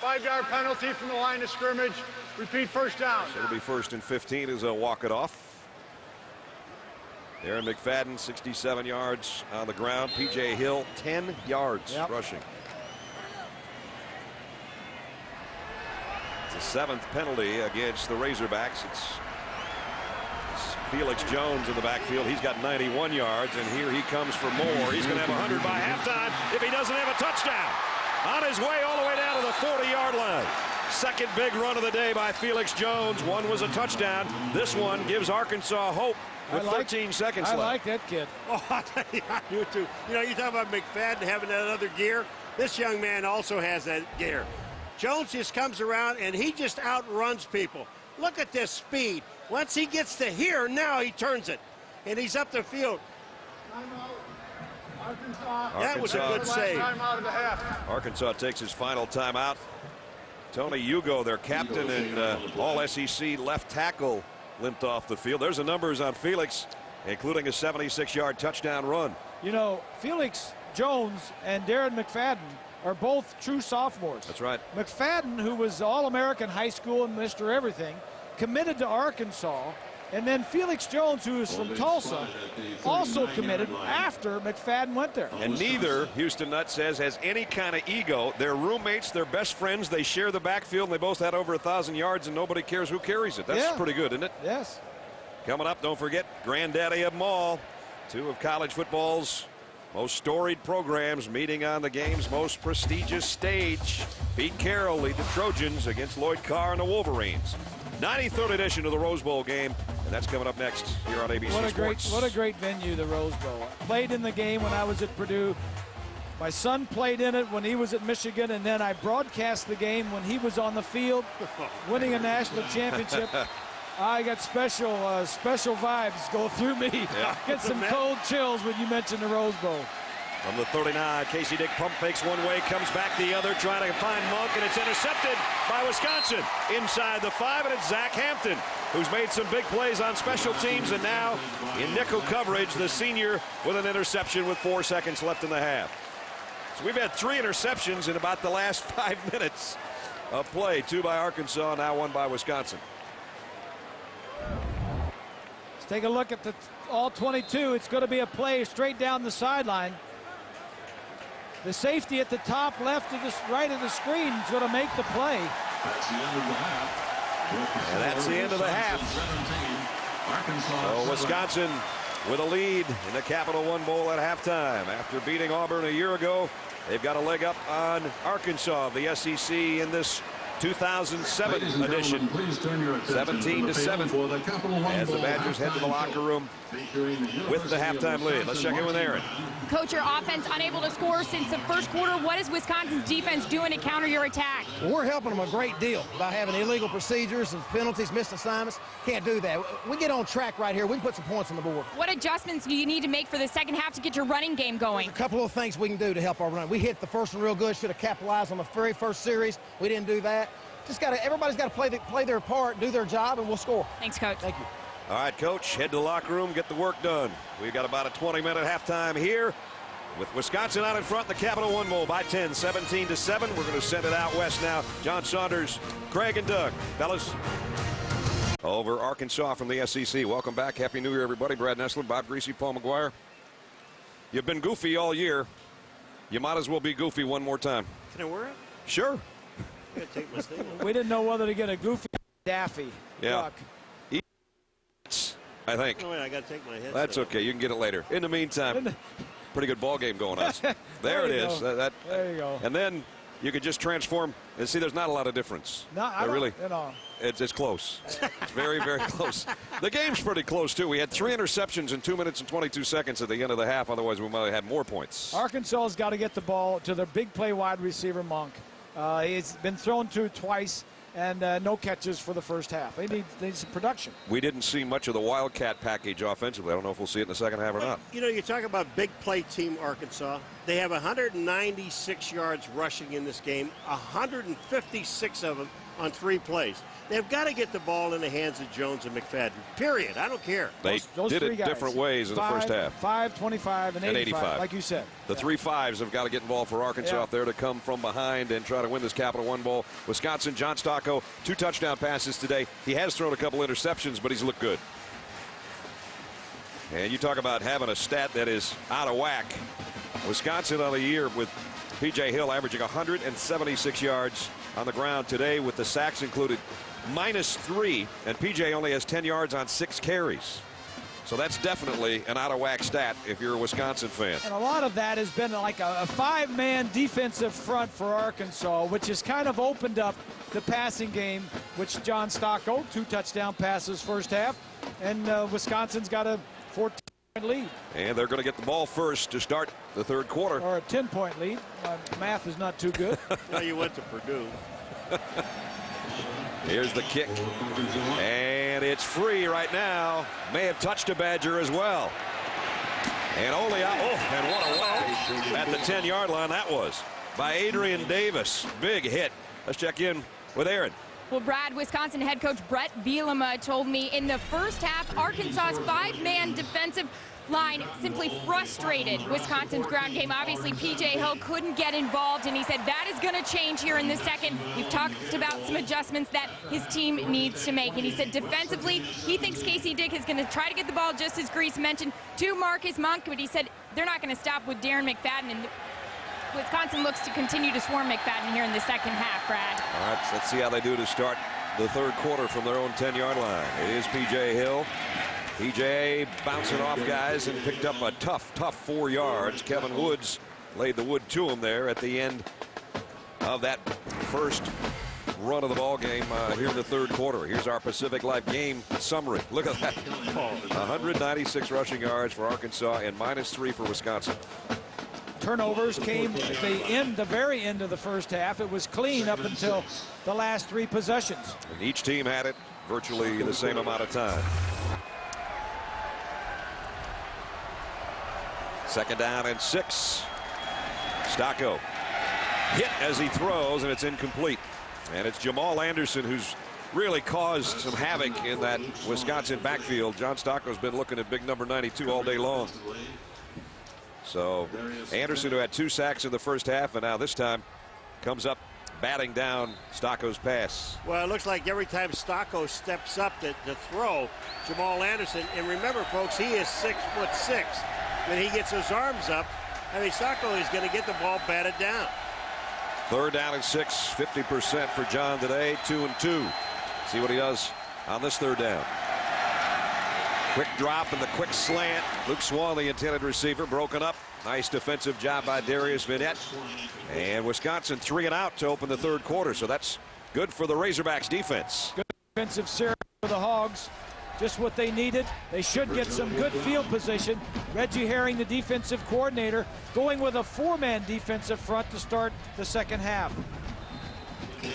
5-yard penalty from the line of scrimmage. Repeat, first down. So it'll be 1st and 15 as they'll walk it off. Darren McFadden 67 yards on the ground. P.J. Hill 10 yards rushing. It's the 7th penalty against the Razorbacks. It's Felix Jones in the backfield. He's got 91 yards, and here he comes for more. He's going to have 100 by halftime if he doesn't have a touchdown. On his way all the way down to the 40-yard line. Second big run of the day by Felix Jones. One was a touchdown. This one gives Arkansas hope with 13 seconds left. I like that kid. Oh, I do too. You know, you talk about McFadden having that other gear. This young man also has that gear. Jones just comes around and he just outruns people. Look at this speed. Once he gets to here, now he turns it. And he's up the field. That was a good save. Arkansas takes his final timeout. Tony Hugo, their captain and all SEC left tackle, limped off the field. There's the numbers on Felix. including a 76-yard touchdown run. You know, Felix Jones and Darren McFadden are both true sophomores. That's right. McFadden, who was All-American high school and Mr. Everything, committed to Arkansas. And then Felix Jones, who is from Tulsa, also committed after McFadden went there. And neither, Houston Nutt says, has any kind of ego. They're roommates, they're best friends, they share the backfield, and they both had over 1,000 yards, and nobody cares who carries it. That's pretty good, isn't it? Yes. Coming up, don't forget, granddaddy of them all, two of college football's most storied programs meeting on the game's most prestigious stage. Pete Carroll lead the Trojans against Lloyd Carr and the Wolverines. 93rd edition of the Rose Bowl game, and that's coming up next here on ABC Sports. What a great venue, the Rose Bowl. I played in the game when I was at Purdue. My son played in it when he was at Michigan, and then I broadcast the game when he was on the field, winning a national championship. I got special vibes go through me. Yeah. Get some cold chills when you mention the Rose Bowl. From the 39, Casey Dick pump fakes one way, comes back the other, trying to find Monk, and it's intercepted by Wisconsin. Inside the 5, and it's Zach Hampton, who's made some big plays on special teams, and now in nickel coverage, the senior with an interception with 4 seconds left in the half. So we've had 3 interceptions in about the last 5 minutes of play. 2 by Arkansas, now 1 by Wisconsin. Let's take a look at the all 22. It's going to be a play straight down the sideline. The safety at the top left of the right of the screen is going to make the play. That's the end of the half. And that's the end of the half. So Wisconsin with a lead in the Capital One Bowl at halftime. After beating Auburn a year ago, they've got a leg up on Arkansas, the SEC, in this 2007 edition. 17-7 as the Badgers head to the locker room with the halftime lead. Let's check in with Aaron. Coach, your offense unable to score since the first quarter. What is Wisconsin's defense doing to counter your attack? Well, we're helping them a great deal by having illegal procedures and penalties, missed assignments. Can't do that. We get on track right here. We can put some points on the board. What adjustments do you need to make for the second half to get your running game going? There's a couple of things we can do to help our run. We hit the first one real good. Should have capitalized on the very first series. We didn't do that. Just everybody's got to play their part, do their job, and we'll score. Thanks, Coach. Thank you. All right, Coach, head to the locker room, get the work done. We've got about a 20-minute halftime here with Wisconsin out in front in the Capital One Bowl by 10, 17-7. We're going to send it out west now. John Saunders, Craig, and Doug. Fellas, over Arkansas from the SEC. Welcome back. Happy New Year, everybody. Brad Nessler, Bob Greasy, Paul McGuire. You've been goofy all year. You might as well be goofy one more time. Can I wear it? Sure. I gotta take my thing off. We didn't know whether to get a goofy Daffy. Yeah. Duck. I think. Oh, wait, I got to take my headset That's okay. You can get it later. In the meantime, pretty good ball game going on. There it is. There you go. And then you could just transform. And see, there's not a lot of difference. No, I don't, really. You know. It's close. It's very, very close. The game's pretty close, too. We had 3 interceptions in 2 minutes and 22 seconds at the end of the half. Otherwise, we might have had more points. Arkansas's got to get the ball to their big play wide receiver, Monk. He's been thrown to twice and no catches for the first half. They need some production. We didn't see much of the Wildcat package offensively. I don't know if we'll see it in the second half or not. You know, you talk about big play team Arkansas. They have 196 yards rushing in this game, 156 of them on 3 plays. They've got to get the ball in the hands of Jones and McFadden, period. I don't care. They those did 3 it guys, different ways in the first half. 5, 25, and 85, like you said. The 3 5s have got to get involved for Arkansas out there to come from behind and try to win this Capital One Bowl. Wisconsin, John Stocco, 2 touchdown passes today. He has thrown a couple interceptions, but he's looked good. And you talk about having a stat that is out of whack. Wisconsin on the year with P.J. Hill averaging 176 yards on the ground today with the sacks included. -3, and P.J. only has 10 yards on 6 carries. So that's definitely an out-of-whack stat if you're a Wisconsin fan. And a lot of that has been like a 5-man defensive front for Arkansas, which has kind of opened up the passing game, which John Stocco, 2 touchdown passes first half, and Wisconsin's got a 14-point lead. And they're going to get the ball first to start the third quarter. Or a 10-point lead. Math is not too good. Well, you went to Purdue. Here's the kick, and it's free right now. May have touched a Badger as well. And only out. Oh, and what a whack at the 10-yard line that was by Adrian Davis. Big hit. Let's check in with Aaron. Well, Brad, Wisconsin head coach Brett Bielema told me in the first half, Arkansas's 5-man defensive line simply frustrated Wisconsin's ground game. Obviously, P.J. Hill couldn't get involved, and he said that is going to change here in the second. We've talked about some adjustments that his team needs to make, and he said defensively, he thinks Casey Dick is going to try to get the ball, just as Grease mentioned, to Marcus Monk, but he said they're not going to stop with Darren McFadden, and Wisconsin looks to continue to swarm McFadden here in the second half, Brad. All right, let's see how they do to start the third quarter from their own 10-yard line. It is P.J. Hill. P.J. bouncing off guys and picked up a tough 4 yards. Kevin Woods laid the wood to him there at the end of that first run of the ball game here in the third quarter. Here's our Pacific Life game summary. Look at that. 196 rushing yards for Arkansas and -3 for Wisconsin. Turnovers came at the very end of the first half. It was clean up until the last 3 possessions. And each team had it virtually the same amount of time. Second down and 6. Stocco hit as he throws, and it's incomplete. And it's Jamal Anderson who's really caused some havoc in that Wisconsin backfield. John Stocco's been looking at big number 92 all day long. So Anderson, who had 2 sacks in the first half, and now this time comes up batting down Stocco's pass. Well, it looks like every time Stocco steps up to throw, Jamal Anderson, and remember, folks, he is 6'6". When he gets his arms up, I mean, Stocco is going to get the ball batted down. Third down and 6, 50% for John today, 2 and 2. See what he does on this third down. Quick drop and the quick slant. Luke Swan, the intended receiver, broken up. Nice defensive job by Darius Vinette. And Wisconsin 3 and out to open the third quarter, so that's good for the Razorbacks defense. Good defensive series for the Hogs. Just what they needed. They should get some good field position. Reggie Herring, the defensive coordinator, going with a 4-man defensive front to start the second half.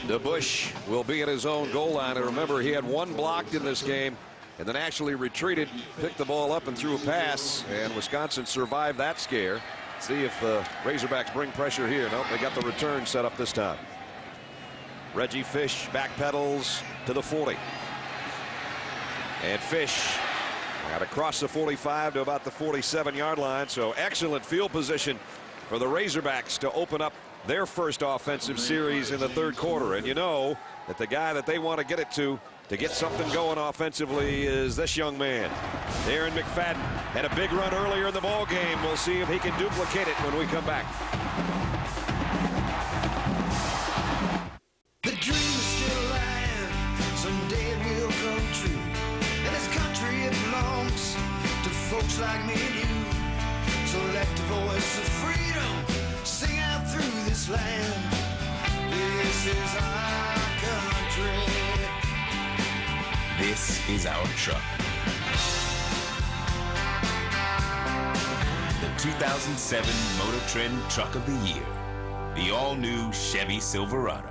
DeBush will be at his own goal line. And remember, he had 1 blocked in this game and then actually retreated, picked the ball up and threw a pass. And Wisconsin survived that scare. See if the Razorbacks bring pressure here. Nope, they got the return set up this time. Reggie Fish backpedals to the 40. And Fish got across the 45 to about the 47-yard line. So excellent field position for the Razorbacks to open up their first offensive series in the third quarter. And you know that the guy that they want to get it to get something going offensively is this young man. Darren McFadden had a big run earlier in the ball game. We'll see if he can duplicate it when we come back. The dream is still alive. Someday it will come true. And this country, it belongs to folks like me and you. So let the voice of freedom sing out through this land. This is our country. This is our truck. The 2007 Motor Trend Truck of the Year. The all-new Chevy Silverado.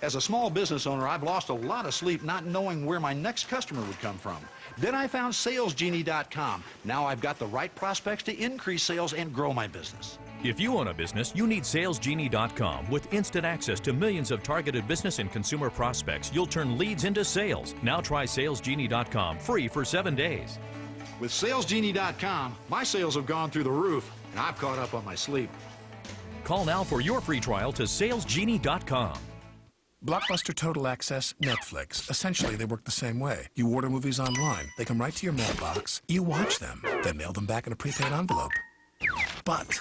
As a small business owner, I've lost a lot of sleep not knowing where my next customer would come from. Then I found SalesGenie.com. Now I've got the right prospects to increase sales and grow my business. If you own a business, you need SalesGenie.com. With instant access to millions of targeted business and consumer prospects, you'll turn leads into sales. Now try SalesGenie.com free for 7 days. With SalesGenie.com, my sales have gone through the roof, and I've caught up on my sleep. Call now for your free trial to SalesGenie.com. Blockbuster Total Access, Netflix. Essentially, they work the same way. You order movies online. They come right to your mailbox. You watch them, then mail them back in a prepaid envelope. But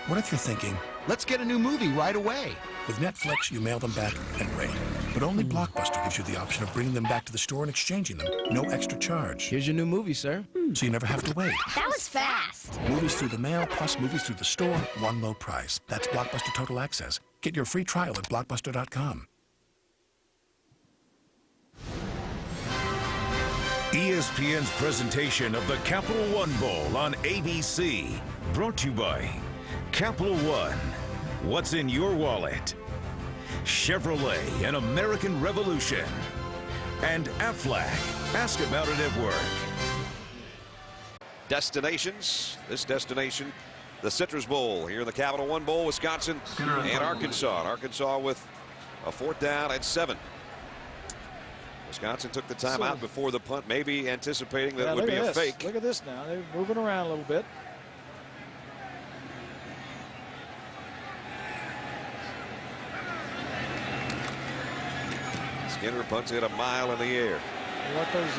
what if you're thinking, let's get a new movie right away? With Netflix, you mail them back and wait. But only Blockbuster gives you the option of bringing them back to the store and exchanging them. No extra charge. Here's your new movie, sir. So you never have to wait. That was fast. Movies through the mail plus movies through the store, one low price. That's Blockbuster Total Access. Get your free trial at Blockbuster.com. ESPN's presentation of the Capital One Bowl on ABC. Brought to you by Capital One. What's in your wallet? Chevrolet, an American Revolution. And Aflac. Ask about it at work. Destinations. This destination, the Citrus Bowl here in the Capital One Bowl, Wisconsin and Arkansas. Arkansas with a 4th down and 7. Wisconsin took the timeout before the punt, maybe anticipating that it would be a fake. Look at this now. They're moving around a little bit. Skinner punts it a mile in the air. What those?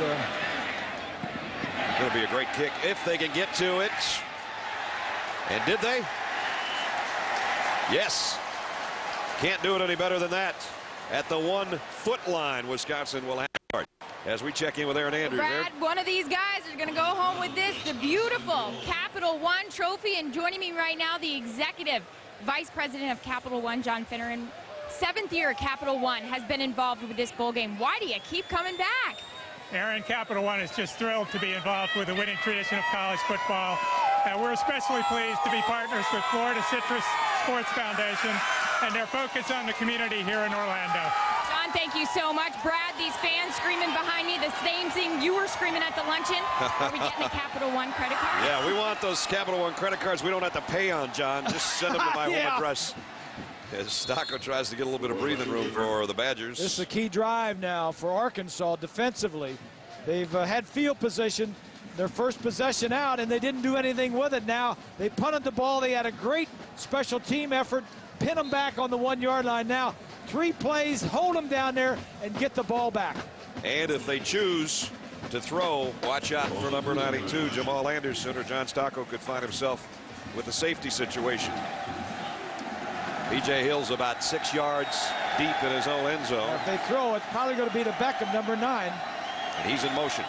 Going to be a great kick if they can get to it. And did they? Yes. Can't do it any better than that. At the 1-foot line, Wisconsin will have a yard. As we check in with Aaron Andrews. Brad, one of these guys is going to go home with this, the beautiful Capital One trophy. And joining me right now, the executive vice president of Capital One, John Finneran. 7th year Capital One has been involved with this bowl game. Why do you keep coming back? Aaron, Capital One is just thrilled to be involved with the winning tradition of college football. We're especially pleased to be partners with Florida Citrus Sports Foundation and their focus on the community here in Orlando. John, thank you so much. Brad, these fans screaming behind me, the same thing you were screaming at the luncheon. Are we getting a Capital One credit card? Yeah, we want those Capital One credit cards we don't have to pay on, John. Just send them to my home address. As Stocco tries to get a little bit of breathing room for the Badgers. This is a key drive now for Arkansas defensively. They've had field position, their first possession out, and they didn't do anything with it. Now they punted the ball. They had a great special team effort, pin them back on the 1-yard line. Now 3 plays, hold them down there, and get the ball back. And if they choose to throw, watch out for number 92, Jamal Anderson, or John Stocco could find himself with a safety situation. P.J. Hill's about 6 yards deep in his own end zone. If they throw, it's probably going to be to Beckham, number 9. And he's in motion.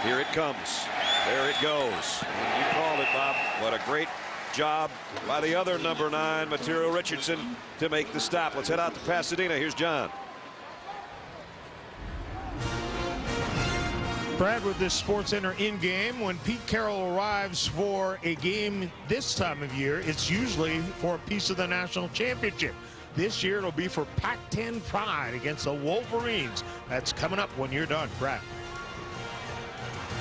Here it comes. There it goes. You called it, Bob. What a great job by the other number 9, Material Richardson, to make the stop. Let's head out to Pasadena. Here's John. Brad, with this SportsCenter in-game, when Pete Carroll arrives for a game this time of year, it's usually for a piece of the national championship. This year, it'll be for Pac-10 pride against the Wolverines. That's coming up when you're done, Brad.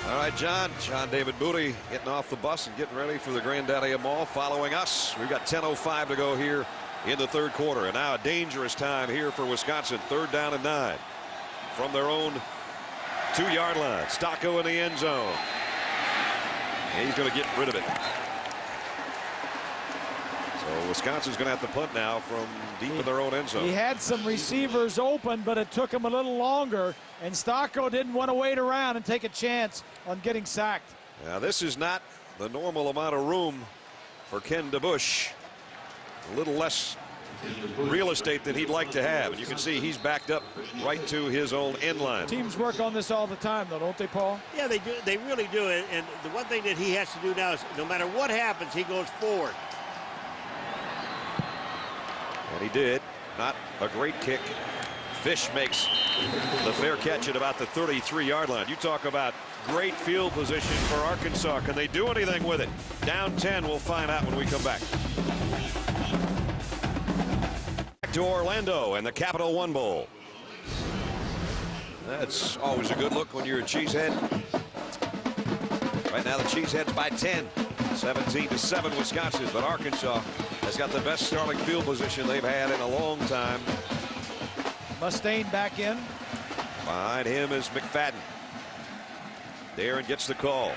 All right, John David Booty getting off the bus and getting ready for the Granddaddy Mall following us. We've got 10:05 to go here in the third quarter. And now a dangerous time here for Wisconsin. 3rd down and 9 from their own 2-yard line. Stocco in the end zone. And he's going to get rid of it. So Wisconsin's going to have to punt now from deep in their own end zone. He had some receivers open, but it took him a little longer. And Stocco didn't want to wait around and take a chance on getting sacked. Now this is not the normal amount of room for Ken DeBush. A little less real estate than he'd like to have. And you can see he's backed up right to his own end line. Teams work on this all the time, though, don't they, Paul? Yeah, they do. They really do. And the one thing that he has to do now is no matter what happens, he goes forward. And he did. Not a great kick. Fish makes the fair catch at about the 33-yard line. You talk about great field position for Arkansas. Can they do anything with it? Down 10. We'll find out when we come back. To Orlando and the Capital One Bowl. That's always a good look when you're a Cheesehead. Right now the Cheeseheads by 10, 17-7 Wisconsin, but Arkansas has got the best starting field position they've had in a long time. Mustaine back in. Behind him is McFadden. Darren gets the call.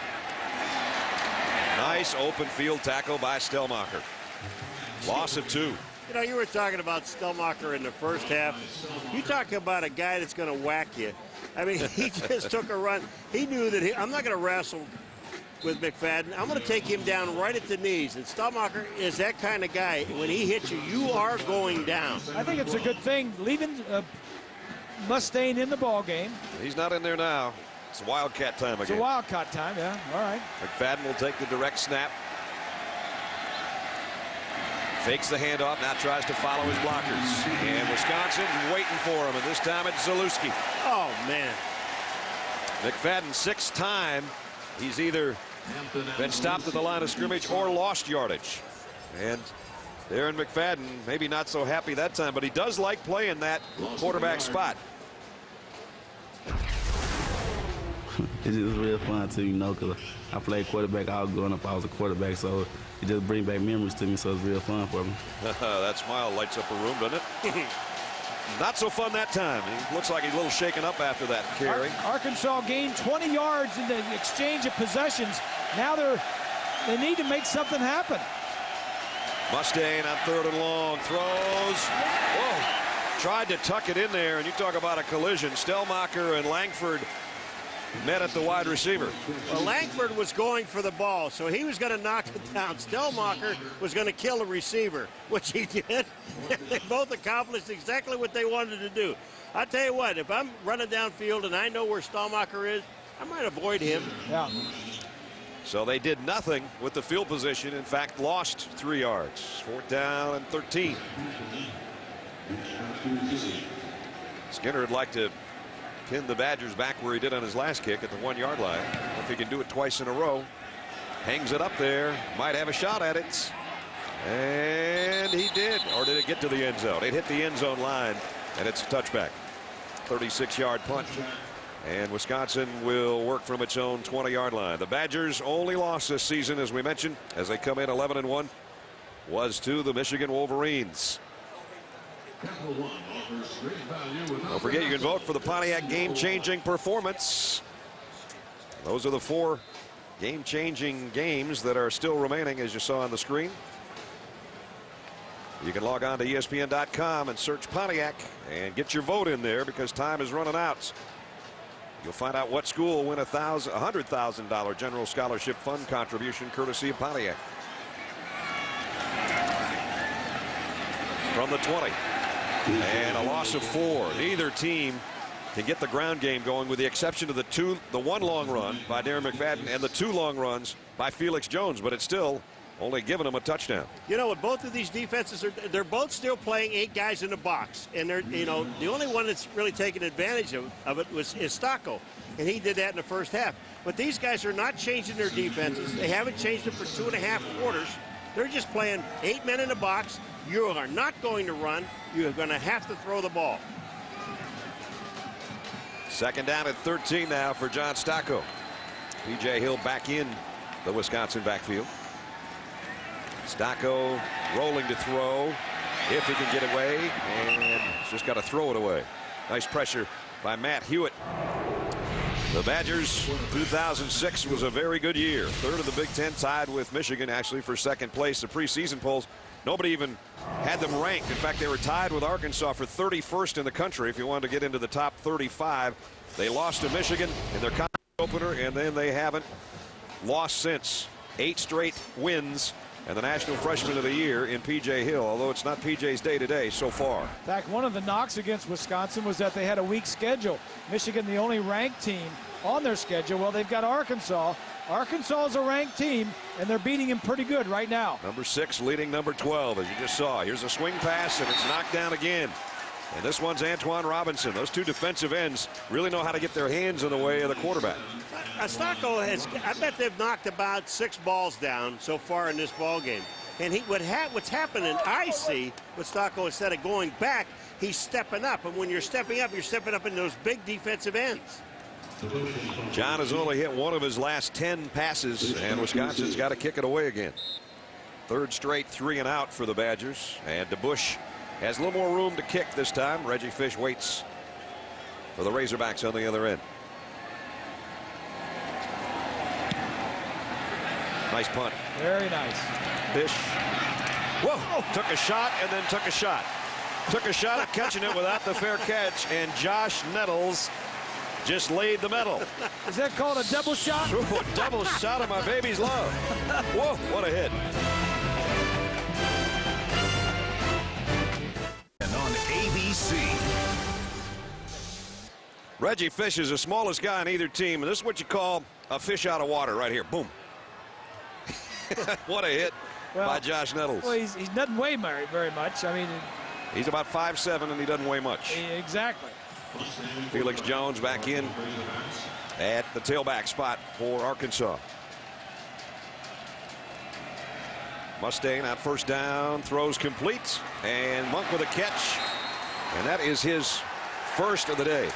Nice open field tackle by Stellmacher. Loss of 2. You know, you were talking about Stellmacher in the first half. You talk about a guy that's going to whack you. I mean, he just took a run. He knew that I'm not going to wrestle with McFadden. I'm going to take him down right at the knees. And Stellmacher is that kind of guy. When he hits you, you are going down. I think it's a good thing leaving Mustaine in the ball game. He's not in there now. It's Wildcat time again. It's a Wildcat time, yeah. All right. McFadden will take the direct snap. Fakes the handoff, now tries to follow his blockers. And Wisconsin waiting for him, and this time it's Zalewski. Oh, man. McFadden, 6th time. He's either been stopped at the line of scrimmage or lost yardage. And Darren McFadden, maybe not so happy that time, but he does like playing that quarterback spot. It's just real fun too, you know, because I played quarterback all growing up. I was a quarterback, so it just brings back memories to me, so it's real fun for me. That smile lights up a room, doesn't it? Not so fun that time. He looks like he's a little shaken up after that carry. Arkansas gained 20 yards in the exchange of possessions. Now they need to make something happen. Mustaine on 3rd and long. Throws. Whoa. Tried to tuck it in there, and you talk about a collision. Stellmacher and Langford met at the wide receiver. Well, Langford was going for the ball, so he was going to knock it down. Stellmacher was going to kill the receiver, which he did. They both accomplished exactly what they wanted to do. I tell you what, if I'm running downfield and I know where Stellmacher is, I might avoid him. Yeah. So they did nothing with the field position. In fact, lost 3 yards. 4th down and 13. Skinner would like to pin the Badgers back where he did on his last kick at the 1-yard line. If he can do it twice in a row, hangs it up there, might have a shot at it. And he did. Or did it get to the end zone? It hit the end zone line, and it's a touchback. 36-yard punt. And Wisconsin will work from its own 20-yard line. The Badgers' only loss this season, as we mentioned, as they come in 11-1, was to the Michigan Wolverines. Don't forget, you can vote for the Pontiac game-changing performance. Those are the 4 game-changing games that are still remaining, as you saw on the screen. You can log on to ESPN.com and search Pontiac and get your vote in there, because time is running out. You'll find out what school will win a $100,000 general scholarship fund contribution courtesy of Pontiac. From the 20. And a loss of 4. Neither team can get the ground game going, with the exception of the 1 long run by Darren McFadden and the 2 long runs by Felix Jones, but it's still only giving them a touchdown. You know what, both of these defenses they're both still playing 8 guys in the box, and they're, you know, the only one that's really taken advantage of it is Stocco, and he did that in the first half. But these guys are not changing their defenses. They haven't changed it for 2.5 quarters. They're just playing 8 men in the box. You are not going to run. You're going to have to throw the ball. 2nd down and 13 now for John Stocco. P.J. Hill back in the Wisconsin backfield. Stocco rolling to throw if he can get away, and he's just got to throw it away. Nice pressure by Matt Hewitt. The Badgers 2006 was a very good year. 3rd of the Big Ten, tied with Michigan actually for 2nd place. The preseason polls, nobody even had them ranked. In fact, they were tied with Arkansas for 31st in the country if you wanted to get into the top 35. They lost to Michigan in their conference opener, and then they haven't lost since. 8 straight wins, and the National Freshman of the Year in P.J. Hill, although it's not P.J.'s day today so far. In fact, one of the knocks against Wisconsin was that they had a weak schedule. Michigan, the only ranked team on their schedule. Well, they've got Arkansas. Arkansas is a ranked team, and they're beating him pretty good right now. Number 6 leading number 12, as you just saw. Here's a swing pass, and it's knocked down again. And this one's Antoine Robinson. Those 2 defensive ends really know how to get their hands in the way of the quarterback. Stocco has, I bet they've knocked about 6 balls down so far in this ball game. And what's happening, I see, with Stocco, instead of going back, he's stepping up. And when you're stepping up in those big defensive ends. John has only hit 1 of his last 10 passes, and Wisconsin's got to kick it away again. 3rd straight 3 and out for the Badgers, and DeBush has a little more room to kick this time. Reggie Fish waits for the Razorbacks on the other end. Nice punt. Very nice. Fish. Whoa! Took a shot and then took a shot. Took a shot at catching it without the fair catch, and Josh Nettles just laid the metal. Is that called a double shot? Ooh, double shot of my baby's love. Whoa, what a hit. And on ABC. Reggie Fish is the smallest guy on either team, and this is what you call a fish out of water right here. Boom. What a hit by Josh Nettles. Well, he doesn't weigh very much. I mean, he's about 5'7", and he doesn't weigh much. Exactly. Felix Jones back in at the tailback spot for Arkansas. Mustaine on 1st down, throws complete, and Monk with a catch, and that is his 1st of the day.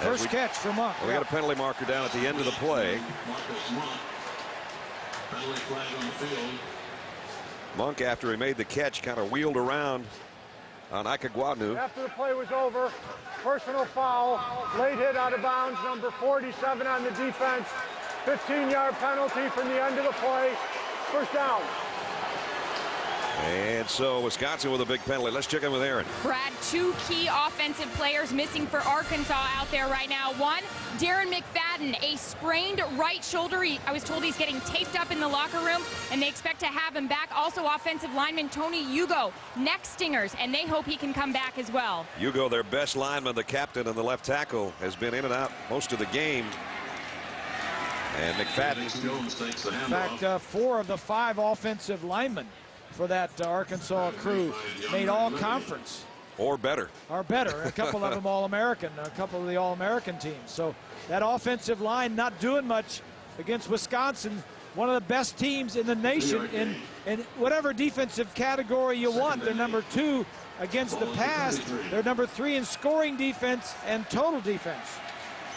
First catch for Monk. We got a penalty marker down at the end of the play. Monk, after he made the catch, kind of wheeled around on Akagwanu. After the play was over, personal foul, late hit out of bounds, number 47 on the defense, 15-yard penalty from the end of the play, first down. And so Wisconsin with a big penalty. Let's check in with Aaron. Brad, 2 key offensive players missing for Arkansas out there right now. One, Darren McFadden, a sprained right shoulder. I was told he's getting taped up in the locker room, and they expect to have him back. Also, offensive lineman Tony Hugo, neck stingers, and they hope he can come back as well. Hugo, their best lineman, the captain and the left tackle, has been in and out most of the game. And McFadden. In fact, 4 of the 5 offensive linemen for that Arkansas crew made all conference. Or better. Or better. A couple of them All-American, a couple of the All-American teams. So that offensive line not doing much against Wisconsin, one of the best teams in the nation in whatever defensive category you want. They're number 2 against the pass. They're number 3 in scoring defense and total defense.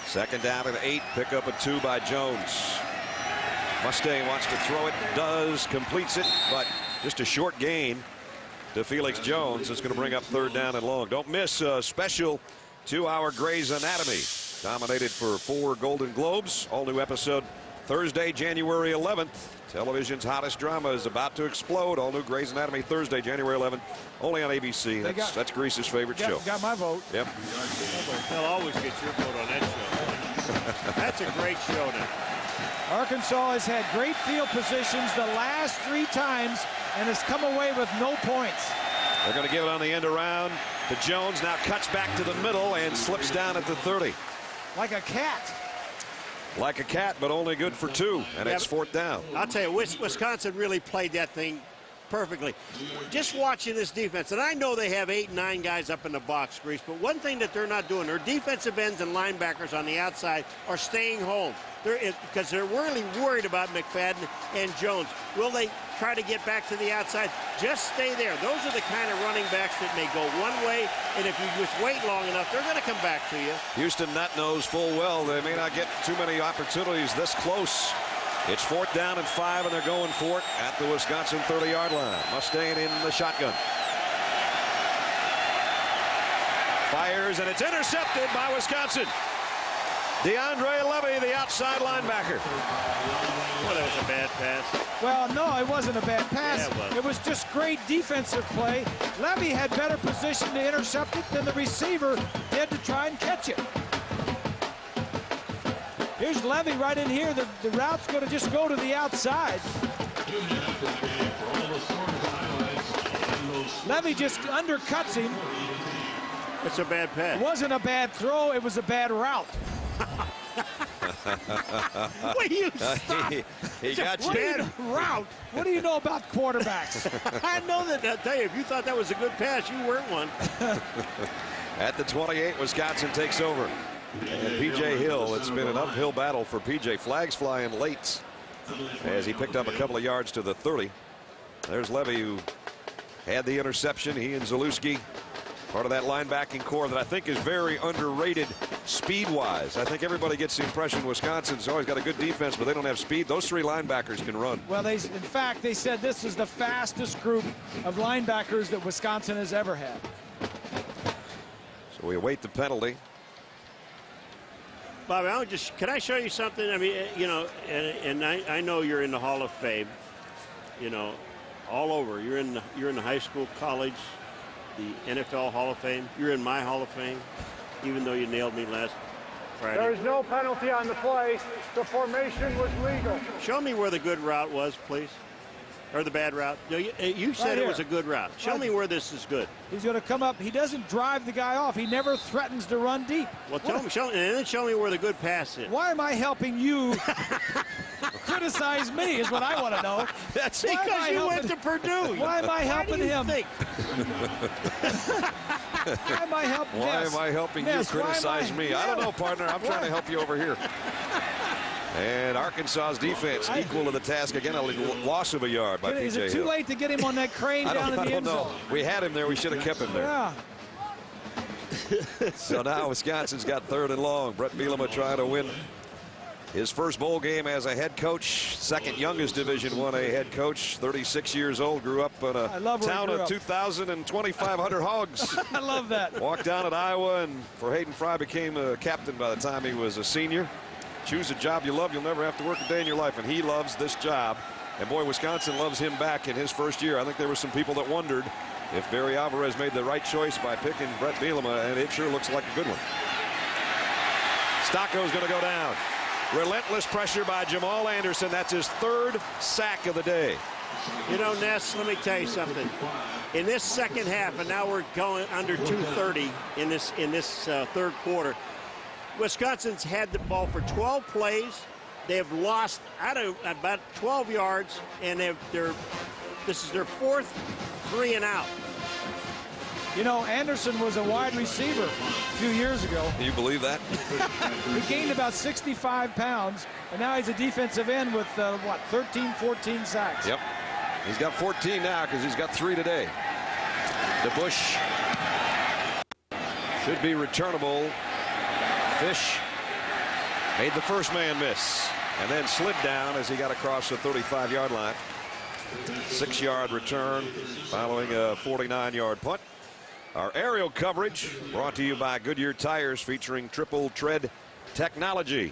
Second down and 8, pick up a 2 by Jones. Mustang wants to throw it, does, completes it, but just a short gain to Felix Jones. It's going to bring up 3rd down and long. Don't miss a special 2-hour Grey's Anatomy. Nominated for 4 Golden Globes. All new episode Thursday, January 11th. Television's hottest drama is about to explode. All new Grey's Anatomy Thursday, January 11th. Only on ABC. That's Greece's favorite show. Got my vote. Yep. They'll always get your vote on that show. That's a great show now. Arkansas has had great field positions the last 3 times and has come away with no points. They're going to give it on the end around to Jones. Now cuts back to the middle and slips down at the 30. Like a cat. Like a cat, but only good for 2, and it's 4th down. I'll tell you, Wisconsin really played that thing perfectly. Just watching this defense, and I know they have 8, 9 guys up in the box, Grease, but one thing that they're not doing, their defensive ends and linebackers on the outside are staying home. Because they're really worried about McFadden and Jones. Will they try to get back to the outside? Just stay there. Those are the kind of running backs that may go one way, and if you just wait long enough, they're going to come back to you. Houston Nutt knows full well they may not get too many opportunities this close. It's 4th down and 5, and they're going for it at the Wisconsin 30-yard line. Mustang in the shotgun. Fires, and it's intercepted by Wisconsin. DeAndre Levy, the outside linebacker. Well, that was a bad pass. Well, no, it wasn't a bad pass. Yeah, it was just great defensive play. Levy had better position to intercept it than the receiver did to try and catch it. Here's Levy right in here. The route's going to just go to the outside. Levy just undercuts him. It's a bad pass. It wasn't a bad throw. It was a bad route. Will you stop? He got you. Bad route. What do you know about quarterbacks? I know that. I'll tell you, if you thought that was a good pass, you weren't one. At the 28, Wisconsin takes over. And P.J. Hill, it's been an uphill battle for P.J. Flags flying late as he picked up a couple of yards to the 30. There's Levy, who had the interception. He and Zalewski, part of that linebacking core that I think is very underrated speed-wise. I think everybody gets the impression Wisconsin's always got a good defense, but they don't have speed. Those 3 linebackers can run. Well, in fact, they said this is the fastest group of linebackers that Wisconsin has ever had. So we await the penalty. Bobby, can I show you something? I mean, you know, and I know you're in the Hall of Fame, you know, all over. You're in the high school, college, the NFL Hall of Fame. You're in my Hall of Fame, even though you nailed me last Friday. There is no penalty on the play. The formation was legal. Show me where the good route was, please. Or the bad route. You said it was a good route. Show me where this is good. He's going to come up. He doesn't drive the guy off. He never threatens to run deep. Well, and then show me where the good pass is. Why am I helping you criticize me is what I want to know. That's because you went to Purdue. Why am I helping him? Think? Why am I helping Why am I helping you criticize me? I don't know, partner. I'm trying to help you over here. And Arkansas's defense equal to the task again. A loss of a yard by P.J. Hill. Is it too late to get him on that crane down in the end zone? We had him there. We should have kept him there. Yeah. So now Wisconsin's got 3rd and long. Brett Bielema trying to win His first bowl game as a head coach, second youngest Division I head coach, 36 years old, grew up in a town of 2,000 and 2,500 hogs. I love that. Walked down at Iowa, and for Hayden Fry became a captain by the time he was a senior. Choose a job you love, you'll never have to work a day in your life, and he loves this job. And boy, Wisconsin loves him back in his first year. I think there were some people that wondered if Barry Alvarez made the right choice by picking Brett Bielema, and it sure looks like a good one. Stocko's going to go down. Relentless pressure by Jamal Anderson. That's his third sack of the day. You know, Ness, let me tell you something. In this second half, and now we're going under 2:30 in this third quarter, Wisconsin's had the ball for 12 plays. They've lost out of about 12 yards, and this is their fourth 3 and out. You know, Anderson was a wide receiver a few years ago. Do you believe that? He gained about 65 pounds, and now he's a defensive end with, 13, 14 sacks. Yep. He's got 14 now because he's got 3 today. DeBush should be returnable. Fish made the first man miss and then slid down as he got across the 35-yard line. 6-yard return following a 49-yard punt. Our aerial coverage brought to you by Goodyear Tires, featuring triple tread technology.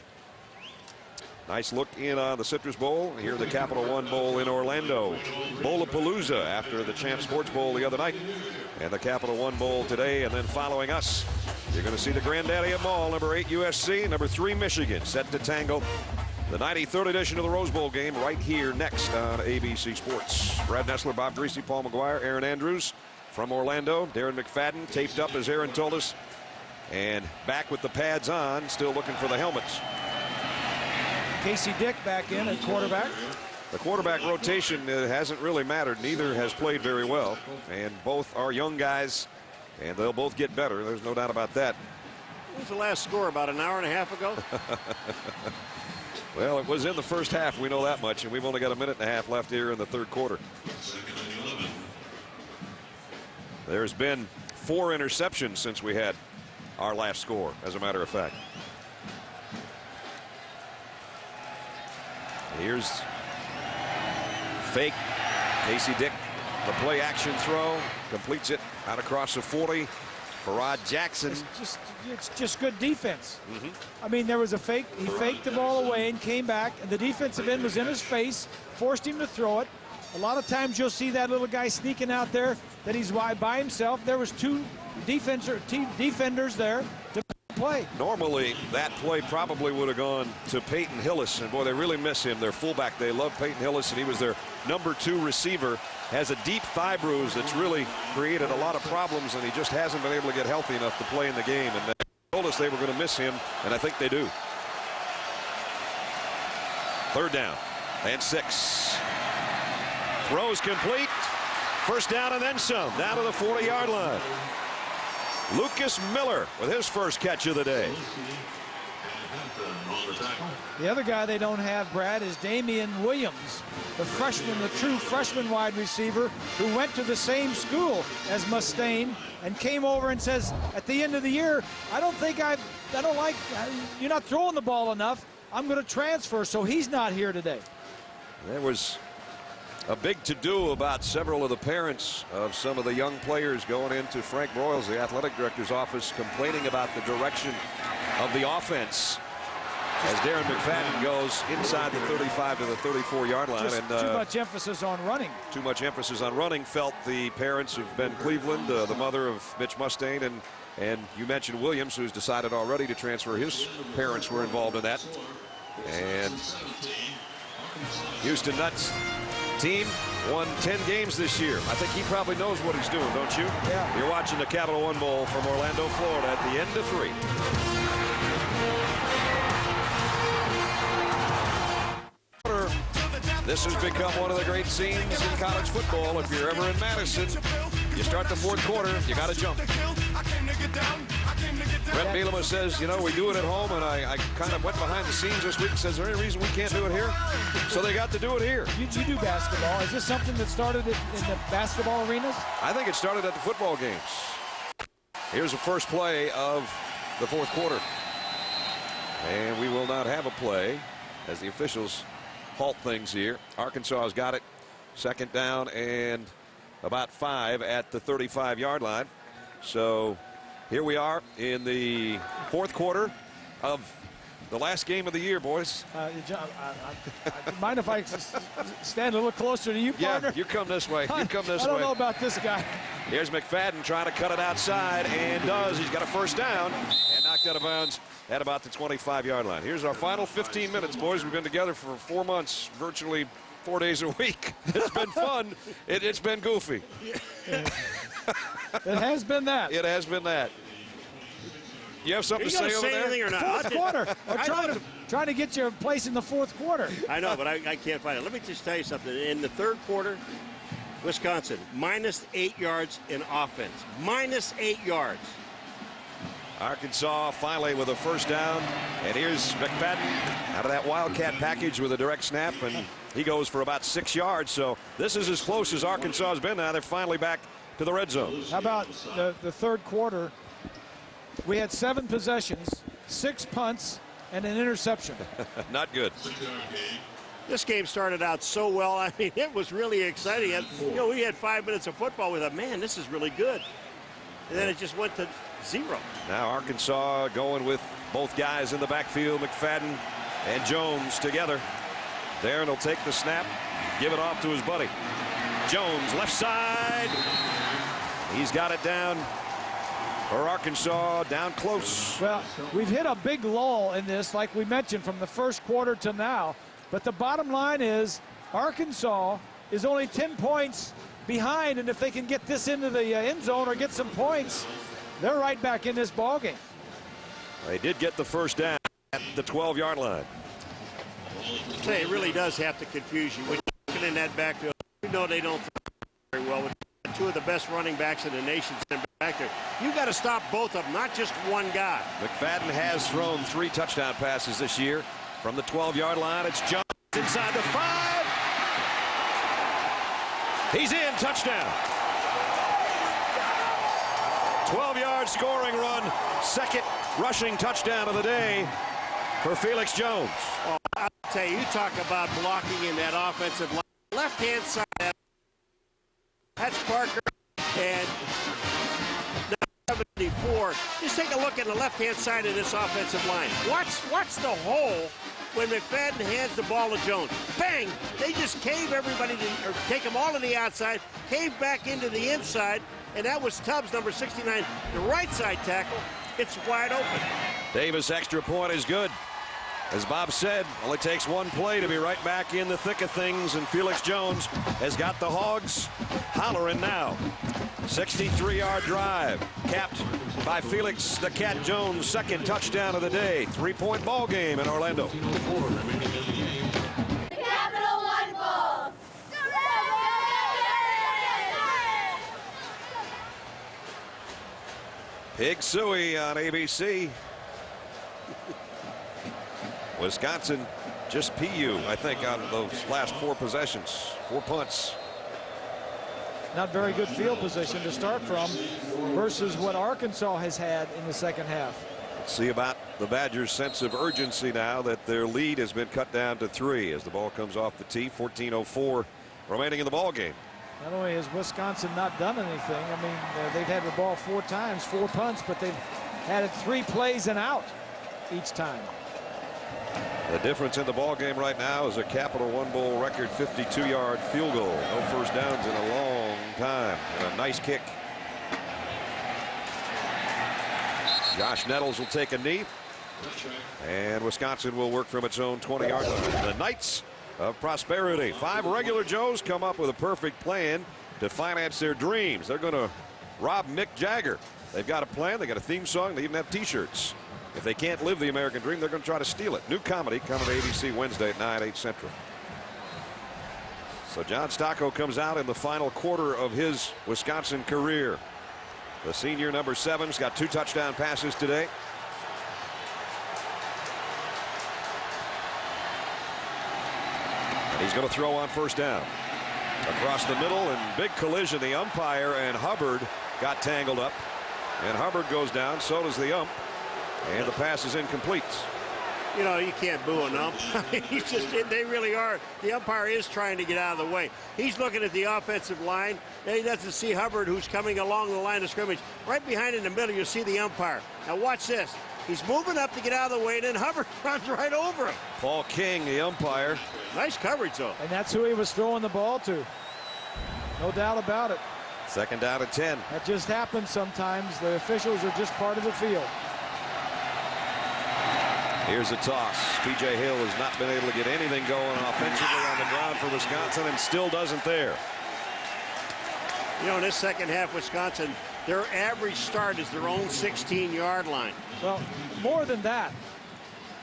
Nice look in on the Citrus Bowl. Here the Capital One Bowl in Orlando. Bowlapalooza after the Champ Sports Bowl the other night. And the Capital One Bowl today. And then following us, you're going to see the granddaddy of them all, number 8 USC, number 3 Michigan, set to tangle the 93rd edition of the Rose Bowl game right here next on ABC Sports. Brad Nessler, Bob Greasy, Paul McGuire, Aaron Andrews from Orlando. Darren McFadden taped up, as Aaron told us, and back with the pads on, still looking for the helmets. Casey Dick back in at quarterback. The quarterback rotation hasn't really mattered. Neither has played very well, and both are young guys, and they'll both get better. There's no doubt about that. What was the last score, about an hour and a half ago? Well, it was in the first half, we know that much, and we've only got a minute and a half left here in the third quarter. There's been 4 interceptions since we had our last score, as a matter of fact. Here's fake. Casey Dick, the play action throw, completes it out across the 40. Farrod Jackson. It's just good defense. I mean, there was a fake. He faked the ball away and came back, and the defensive end was in his face, forced him to throw it. A lot of times you'll see that little guy sneaking out there that he's wide by himself. There was 2 defenders there to play. Normally, that play probably would have gone to Peyton Hillis, and boy, they really miss him. Their fullback, they love Peyton Hillis, and he was their number 2 receiver. Has a deep thigh bruise that's really created a lot of problems, and he just hasn't been able to get healthy enough to play in the game. And they told us they were going to miss him, and I think they do. 3rd down and 6. Throws complete. First down and then some. Down to the 40-yard line. Lucas Miller with his first catch of the day. The other guy they don't have, Brad, is Damian Williams, the freshman, the true freshman wide receiver who went to the same school as Mustaine and came over and says at the end of the year, I don't like, you're not throwing the ball enough. I'm going to transfer, so he's not here today. There was a big to-do about several of the parents of some of the young players going into Frank Broyles, the athletic director's office, complaining about the direction of the offense as Darren McFadden goes inside the 35 to the 34-yard line. Just too much emphasis on running. Too much emphasis on running, felt the parents of Ben Cleveland, the mother of Mitch Mustaine, and you mentioned Williams, who's decided already to transfer. His parents were involved in that. And Houston Nuts team won 10 games this year. I think he probably knows what he's doing, don't you? Yeah. You're watching the Capital One Bowl from Orlando, Florida at the end of 3. This has become one of the great scenes in college football. If you're ever in Madison, you start the 4th quarter, you got to jump. Brett Bielema says, you know, we do it at home, and I kind of went behind the scenes this week and says, is there any reason we can't do it here? So they got to do it here. You do basketball. Is this something that started in the basketball arenas? I think it started at the football games. Here's the first play of the 4th quarter. And we will not have a play. as the officials halt things here. Arkansas has got it. Second down and about 5 at the 35-yard line. So here we are in the fourth quarter of the last game of the year, boys. John, mind if I stand a little closer to you, partner? Yeah, you come this way. You come this way. I don't know about this guy. Here's McFadden trying to cut it outside, and does. He's got a first down and knocked out of bounds at about the 25-yard line. Here's our final 15 minutes, boys. We've been together for 4 months, virtually 4 days a week. It's been fun. It's been goofy. It has been that. It has been that. You have something to say over there? Anything or not? Fourth quarter. We're trying to get your place in the fourth quarter. I know, but I can't find it. Let me just tell you something. In the third quarter, Wisconsin, minus 8 yards in offense. Minus 8 yards. Arkansas finally with a first down. And here's McFadden out of that Wildcat package with a direct snap. And he goes for about 6 yards. So this is as close as Arkansas has been now. They're finally back to the red zone. How about the third quarter? We had 7 possessions, 6 punts, and an interception. Not good. This game started out so well. I mean, it was really exciting. And, you know, we had 5 minutes of football. We thought, man, this is really good. And then it just went to 0. Now Arkansas going with both guys in the backfield, McFadden and Jones together. Darren will take the snap, give it off to his buddy. Jones, left side. He's got it down for Arkansas, down close. Well, we've hit a big lull in this, like we mentioned, from the first quarter to now. But the bottom line is Arkansas is only 10 points behind, and if they can get this into the end zone or get some points, they're right back in this ball game. They did get the first down at the 12-yard line. It really does have to confuse you. When you're looking in that backfield, you know they don't throw very well. With 2 of the best running backs in the nation back there, you got to stop both of them, not just one guy. McFadden has thrown 3 touchdown passes this year. From the 12-yard line, it's Jones inside the 5. He's in, touchdown. 12-yard scoring run, second rushing touchdown of the day for Felix Jones. Oh, I'll tell you, you talk about blocking in that offensive line. Left-hand side, that's Parker and 74. Just take a look at the left-hand side of this offensive line. Watch the hole when McFadden hands the ball to Jones. Bang! They just cave everybody, or take them all to the outside, cave back into the inside, and that was Tubbs, number 69, the right side tackle. It's wide open. Davis' extra point is good. As Bob said, only takes 1 play to be right back in the thick of things, and Felix Jones has got the Hogs hollering now. 63-yard drive, capped by Felix the Cat Jones' second touchdown of the day. 3-point ball game in Orlando. Capital One Bowl. Pig Suey on ABC. Wisconsin just PU, I think, on those last 4 possessions, 4 punts. Not very good field position to start from versus what Arkansas has had in the second half. Let's see about the Badgers' sense of urgency now that their lead has been cut down to 3 as the ball comes off the tee. 14:04 remaining in the ball game. Not only has Wisconsin not done anything, I mean, they've had the ball 4 times, 4 punts, but they've had it 3 plays and out each time. The difference in the ball game right now is a Capital One Bowl record 52-yard field goal. No first downs in a long time. And a nice kick. Josh Nettles will take a knee. And Wisconsin will work from its own 20-yard line. The Knights of Prosperity. 5 regular Joes come up with a perfect plan to finance their dreams. They're going to rob Mick Jagger. They've got a plan. They got a theme song. They even have T-shirts. If they can't live the American dream, they're going to try to steal it. New comedy coming to ABC Wednesday at 9, 8 Central. So John Stocco comes out in the final quarter of his Wisconsin career. The senior, number 7's got 2 touchdown passes today. And he's going to throw on first down. Across the middle, and big collision. The umpire and Hubbard got tangled up. And Hubbard goes down, so does the ump. And the pass is incomplete. You know, you can't boo an ump. He's just, they really are. The umpire is trying to get out of the way. He's looking at the offensive line. He doesn't see Hubbard, who's coming along the line of scrimmage. Right behind in the middle, you'll see the umpire. Now watch this. He's moving up to get out of the way, and then Hubbard runs right over him. Paul King, the umpire. Nice coverage, though. And that's who he was throwing the ball to. No doubt about it. 2nd down and 10. That just happens sometimes. The officials are just part of the field. Here's a toss. P.J. Hill has not been able to get anything going offensively on the ground for Wisconsin, and still doesn't there. You know, in this second half, Wisconsin, their average start is their own 16-yard line. Well, more than that.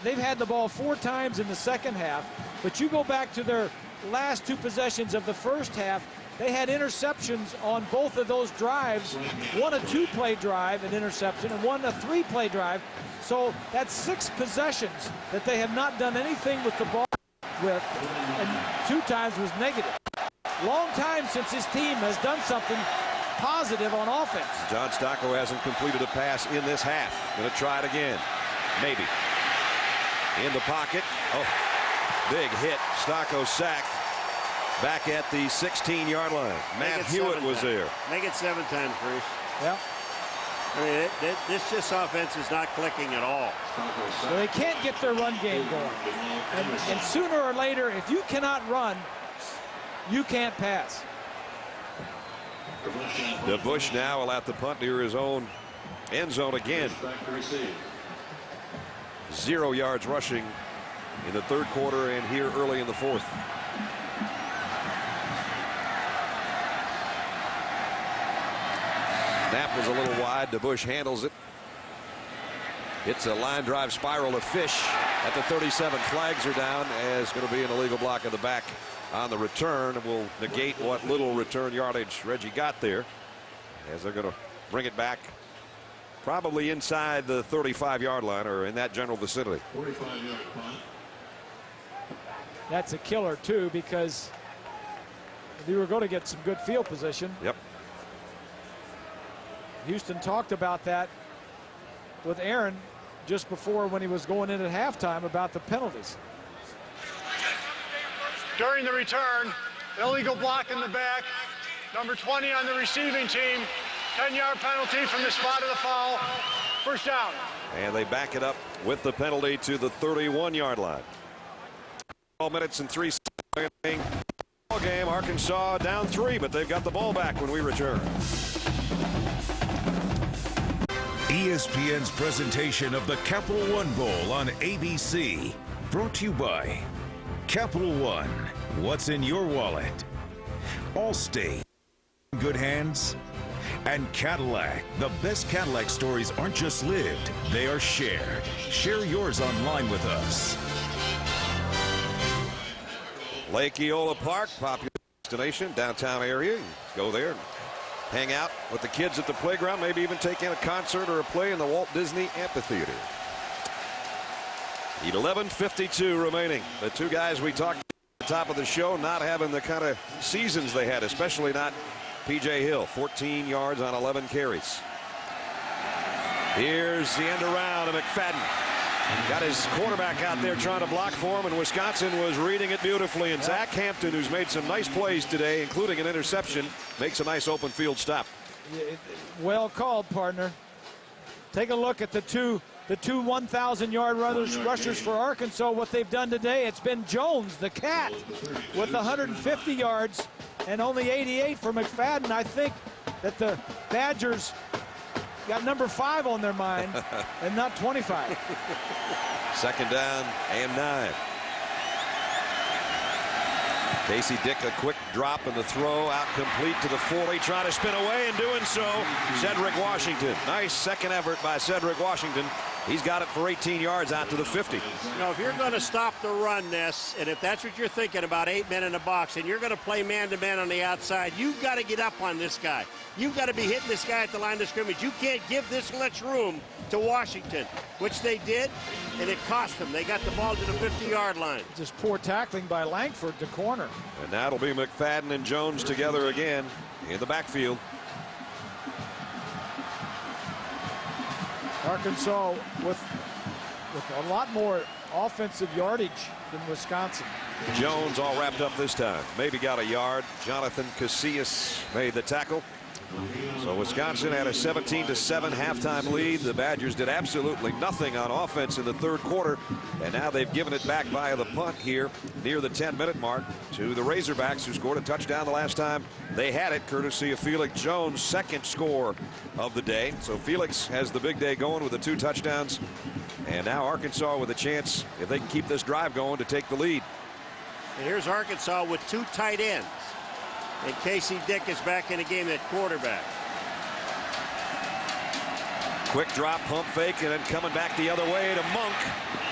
They've had the ball 4 times in the second half, but you go back to their last 2 possessions of the first half, they had interceptions on both of those drives. One a 2-play drive, an interception, and one a 3-play drive. So that's 6 possessions that they have not done anything with the ball with, and 2 times was negative. Long time since his team has done something positive on offense. John Stocco hasn't completed a pass in this half. Going to try it again. Maybe. In the pocket. Oh, big hit. Stocco sacked. Back at the 16-yard line. Matt Hewitt was there. Make it 7 times, Bruce. Yeah. I mean, this offense is not clicking at all. So they can't get their run game going. And sooner or later, if you cannot run, you can't pass. DeBush now will have to punt near his own end zone again. 0 yards rushing in the 3rd quarter and here early in the 4th. Snap was a little wide. DeBush handles it. It's a line drive spiral to Fish at the 37. Flags are down as going to be an illegal block in the back on the return. Will negate what little return yardage Reggie got there, as they're going to bring it back probably inside the 35-yard line or in that general vicinity. 45-yard punt. That's a killer too, because we were going to get some good field position. Yep. Houston talked about that with Aaron just before when he was going in at halftime about the penalties. During the return, illegal block in the back, number 20 on the receiving team, 10-yard penalty from the spot of the foul. First down. And they back it up with the penalty to the 31-yard line. 12 minutes and 3 seconds. Ball game. Arkansas down 3, but they've got the ball back when we return. ESPN's presentation of the Capital One Bowl on ABC. Brought to you by Capital One. What's in your wallet? Allstate. Good hands. And Cadillac. The best Cadillac stories aren't just lived, they are shared. Share yours online with us. Lake Eola Park, popular destination, downtown area. You go there and hang out with the kids at the playground, maybe even take in a concert or a play in the Walt Disney Amphitheater. 11:52 remaining. The 2 guys we talked about at the top of the show not having the kind of seasons they had, especially not P.J. Hill. 14 yards on 11 carries. Here's the end around of McFadden. Got his quarterback out there trying to block for him, and Wisconsin was reading it beautifully. And Zach Hampton, who's made some nice plays today, including an interception, makes a nice open field stop. Well called, partner. Take a look at the two 1,000-yard rushers for Arkansas. What they've done today, it's been Jones, the cat, with 150 yards and only 88 for McFadden. I think that the Badgers got number 5 on their mind and not 25. 2nd down and 9. Casey Dick, a quick drop and the throw out complete to the 40, trying to spin away, and doing so, Cedric Washington. Nice second effort by Cedric Washington. He's got it for 18 yards out to the 50. You know, if you're going to stop the run, Ness, and if that's what you're thinking about, 8 men in the box, and you're going to play man-to-man on the outside, you've got to get up on this guy. You've got to be hitting this guy at the line of scrimmage. You can't give this much room to Washington, which they did, and it cost them. They got the ball to the 50-yard line. Just poor tackling by Langford to corner. And now it'll be McFadden and Jones together again in the backfield. Arkansas with a lot more offensive yardage than Wisconsin. Jones all wrapped up this time. Maybe got a yard. Jonathan Casillas made the tackle. So Wisconsin had a 17-7 halftime lead. The Badgers did absolutely nothing on offense in the third quarter, and now they've given it back via the punt here near the 10-minute mark to the Razorbacks, who scored a touchdown the last time they had it, courtesy of Felix Jones' second score of the day. So Felix has the big day going with the 2 touchdowns, and now Arkansas with a chance, if they can keep this drive going, to take the lead. And here's Arkansas with 2 tight ends. And Casey Dick is back in the game at quarterback. Quick drop, pump fake, and then coming back the other way to Monk.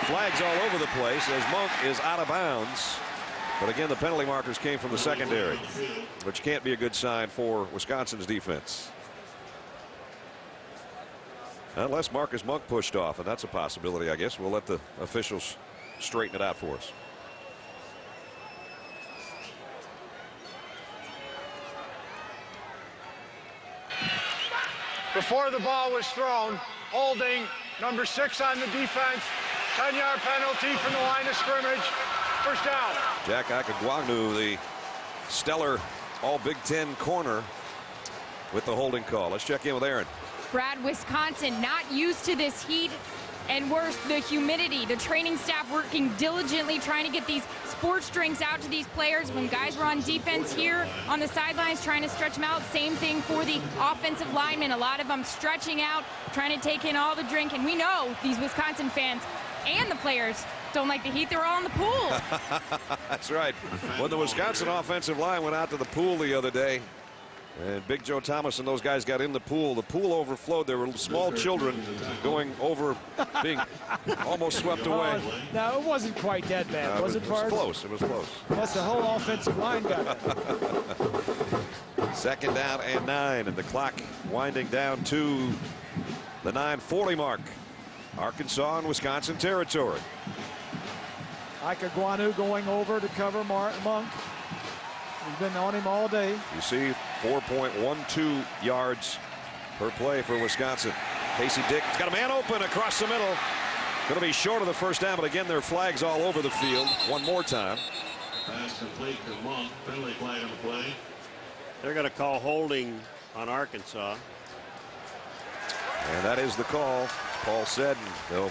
Flags all over the place as Monk is out of bounds. But again, the penalty markers came from the secondary, which can't be a good sign for Wisconsin's defense. Unless Marcus Monk pushed off, and that's a possibility, I guess. We'll let the officials straighten it out for us. Before the ball was thrown, holding, number 6 on the defense, 10-yard penalty from the line of scrimmage, first down. Jack Akagwanu, the stellar all Big Ten corner, with the holding call. Let's check in with Aaron. Brad, Wisconsin not used to this heat, and worse, the humidity. The training staff working diligently trying to get these sports drinks out to these players. When guys were on defense here on the sidelines trying to stretch them out, same thing for the offensive linemen. A lot of them stretching out, trying to take in all the drink. And we know these Wisconsin fans and the players don't like the heat. They're all in the pool. That's right. When the Wisconsin offensive line went out to the pool the other day, and Big Joe Thomas and those guys got in the pool overflowed. There were small children going over, being almost swept away. No, it wasn't quite that bad, was it, It was Bart? close. It was close. That's the whole offensive line got it. 2nd down and 9, and the clock winding down to the 9:40 mark. Arkansas and Wisconsin territory. Akagwanu going over to cover Monk. He's been on him all day. You see 4.12 yards per play for Wisconsin. Casey Dick got a man open across the middle. Going to be short of the first down, but again, there are flags all over the field. One more time. Pass complete to Monk. Penalty flag on the play. They're going to call holding on Arkansas. And that is the call. Paul said, and they'll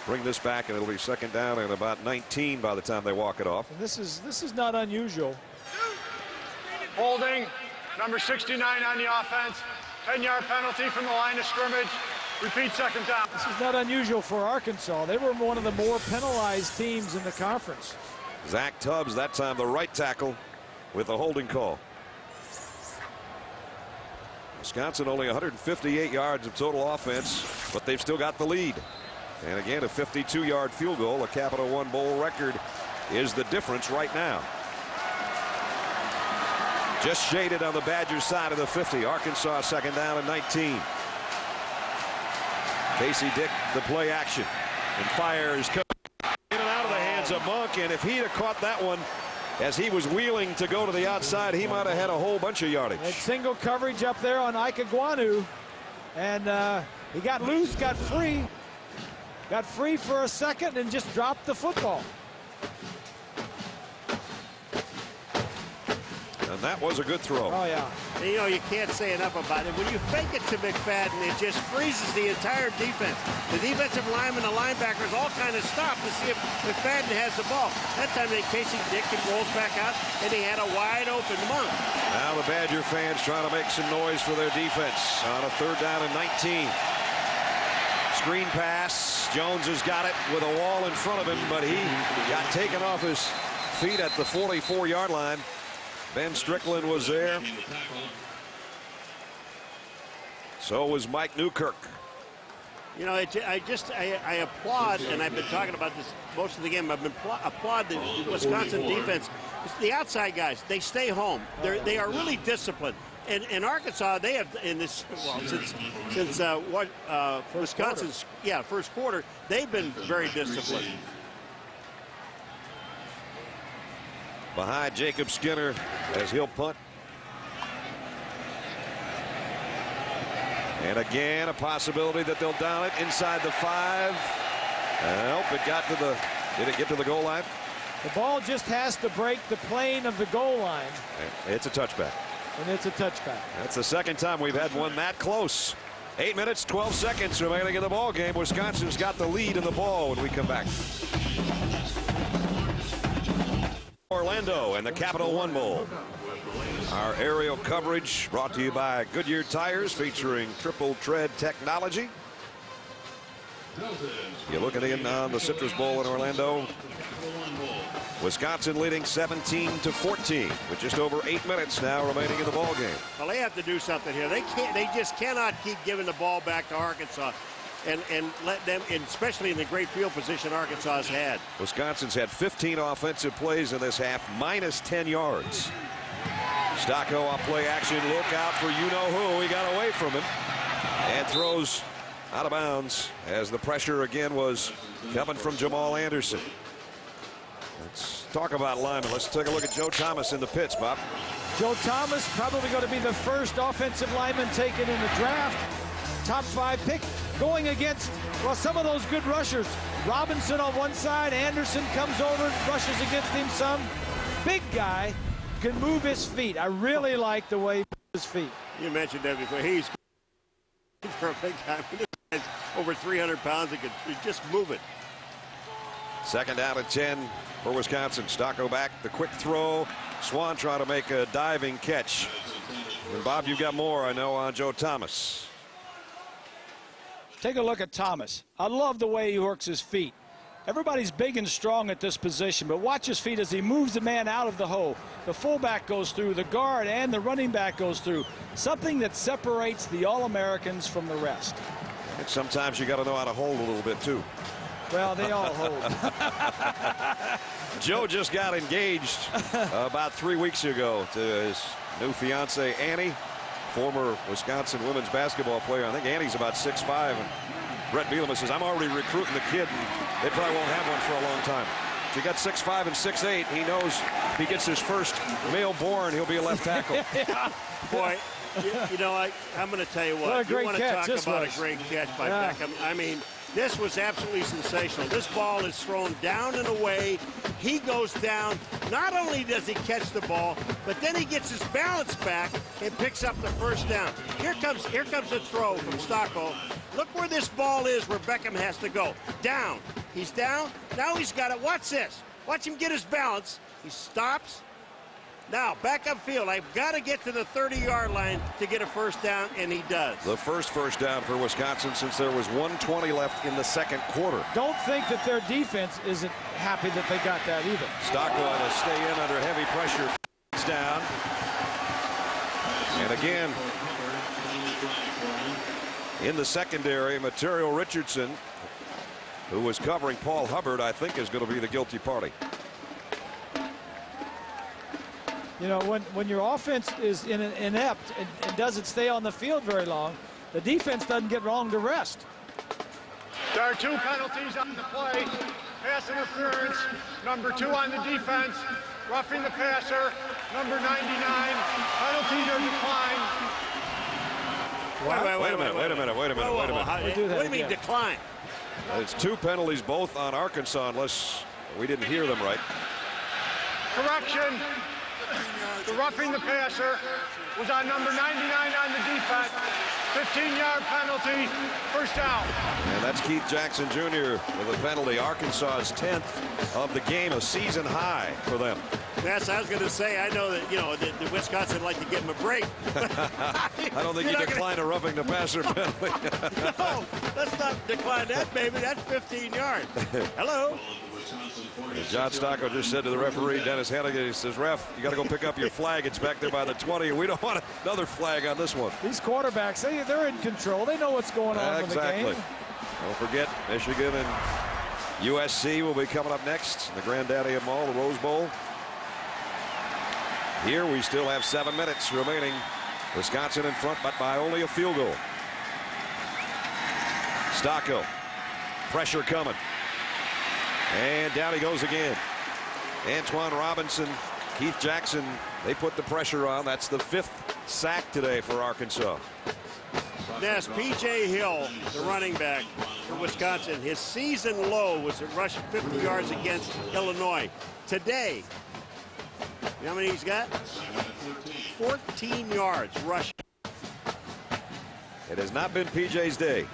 bring this back, and it'll be 2nd down and about 19 by the time they walk it off. And this is not unusual. Holding, number 69 on the offense, 10-yard penalty from the line of scrimmage, repeat 2nd down. This is not unusual for Arkansas. They were one of the more penalized teams in the conference. Zach Tubbs, that time the right tackle, with a holding call. Wisconsin only 158 yards of total offense, but they've still got the lead. And again, a 52-yard field goal, a Capital One Bowl record, is the difference right now. Just shaded on the Badgers side of the 50. Arkansas 2nd down and 19. Casey Dick, the play action, and fires in and out of the hands of Monk. And if he'd have caught that one as he was wheeling to go to the outside, he might have had a whole bunch of yardage. And single coverage up there on Akagwanu, and he got loose, got free for a second, and just dropped the football. And that was a good throw. Oh, yeah. And, you know, you can't say enough about it. When you fake it to McFadden, it just freezes the entire defense. The defensive linemen, the linebackers all kind of stop to see if McFadden has the ball. That time, then Casey Dick rolls back out, and he had a wide open Monk. Now the Badger fans trying to make some noise for their defense on a 3rd down and 19. Screen pass. Jones has got it with a wall in front of him, but he got taken off his feet at the 44-yard line. Ben Strickland was there. So was Mike Newkirk. You know, I applaud, and I've been talking about this most of the game. I've been applaud the Wisconsin defense. The outside guys, they stay home. They are really disciplined. And in Arkansas, they have in this since Wisconsin's first quarter, they've been very disciplined. Behind Jacob Skinner as he'll punt. And again, a possibility that they'll down it inside the 5. Nope, it got to the Did it get to the goal line? The ball just has to break the plane of the goal line. It's a touchback. And it's a touchback. That's the second time we've had one that close. 8 minutes, 12 seconds remaining in the ball game. Wisconsin's got the lead in the ball when we come back. Orlando and the Capital One Bowl. Our aerial coverage brought to you by Goodyear Tires, featuring triple tread technology. You're looking in on the Citrus Bowl in Orlando. Wisconsin leading 17-14 with just over 8 minutes now remaining in the ball game. Well, they have to do something here. They just cannot keep giving the ball back to Arkansas and let them, and especially in the great field position Arkansas has had. Wisconsin's had 15 offensive plays in this half, minus 10 yards. Stocko on play action. Look out for you-know-who. He got away from him and throws out of bounds as the pressure again was coming from Jamal Anderson. Let's talk about linemen. Let's take a look at Joe Thomas in the pits, Bob. Joe Thomas probably going to be the first offensive lineman taken in the draft. Top 5 pick going against, well, some of those good rushers. Robinson on one side, Anderson comes over, rushes against him some. Big guy, can move his feet. I really like the way he moves his feet. You mentioned that before. He's for a big guy. Over 300 pounds, he could just move it. Second down at 10 for Wisconsin. Stocko back, the quick throw. Swan trying to make a diving catch. And Bob, you've got more, I know, on Joe Thomas. Take a look at Thomas. I love the way he works his feet. Everybody's big and strong at this position, but watch his feet as he moves the man out of the hole. The fullback goes through, the guard and the running back goes through. Something that separates the All-Americans from the rest. And sometimes you got to know how to hold a little bit, too. Well, they all hold. Joe just got engaged about 3 weeks ago to his new fiancee, Annie, former Wisconsin women's basketball player. I think Annie's about 6'5", and Brett Bielema says, I'm already recruiting the kid, and they probably won't have one for a long time. If he got 6'5" and 6'8", he knows if he gets his first male born, he'll be a left tackle. Yeah. Boy, you know, I'm going to tell you what. You want to talk about a great catch by Beckham. I mean, this was absolutely sensational. This ball is thrown down and away. He goes down. Not only does he catch the ball, but then he gets his balance back and picks up the first down. Here comes a throw from Stocko. Look where this ball is where Beckham has to go. Down. He's down. Now he's got it. Watch this. Watch him get his balance. He stops. Now, back upfield. I've got to get to the 30-yard line to get a first down, and he does. The first down for Wisconsin since there was 1:20 left in the second quarter. Don't think that their defense isn't happy that they got that either. Stocko to stay in under heavy pressure. Down. And again, in the secondary, Material Richardson, who was covering Paul Hubbard, I think is going to be the guilty party. You know, when your offense is inept and doesn't stay on the field very long, the defense doesn't get wrong to rest. There are 2 penalties on the play. Pass interference, number 2 on the defense. Roughing the passer, number 99. Penalties are declined. Wait a minute. What do you mean decline? It's 2 penalties, both on Arkansas, unless we didn't hear them right. Correction. The roughing the passer was on number 99 on the defense. 15-yard penalty, first down. And that's Keith Jackson Jr. with a penalty. Arkansas's 10th of the game, a season high for them. Yes, I was going to say, I know that, you know, the Wisconsin like to give him a break. I don't think you decline a roughing the passer penalty. No, let's not decline that, baby. That's 15 yards. Hello. John Stocko just said to the referee, Dennis Hennigan, he says, ref, you got to go pick up your flag. It's back there by the 20. We don't want another flag on this one. These quarterbacks, they're in control. They know what's going on with the game. Don't forget, Michigan and USC will be coming up next in the granddaddy of them all, the Rose Bowl. Here we still have 7 minutes remaining. Wisconsin in front, but by only a field goal. Stocko, pressure coming. And down he goes again. Antoine Robinson, Keith Jackson, they put the pressure on. That's the 5th sack today for Arkansas. Ness, P.J. Hill, the running back for Wisconsin. His season low was at rushing 50 yards against Illinois. Today, you know how many he's got? 14 yards rushing. It has not been P.J.'s day.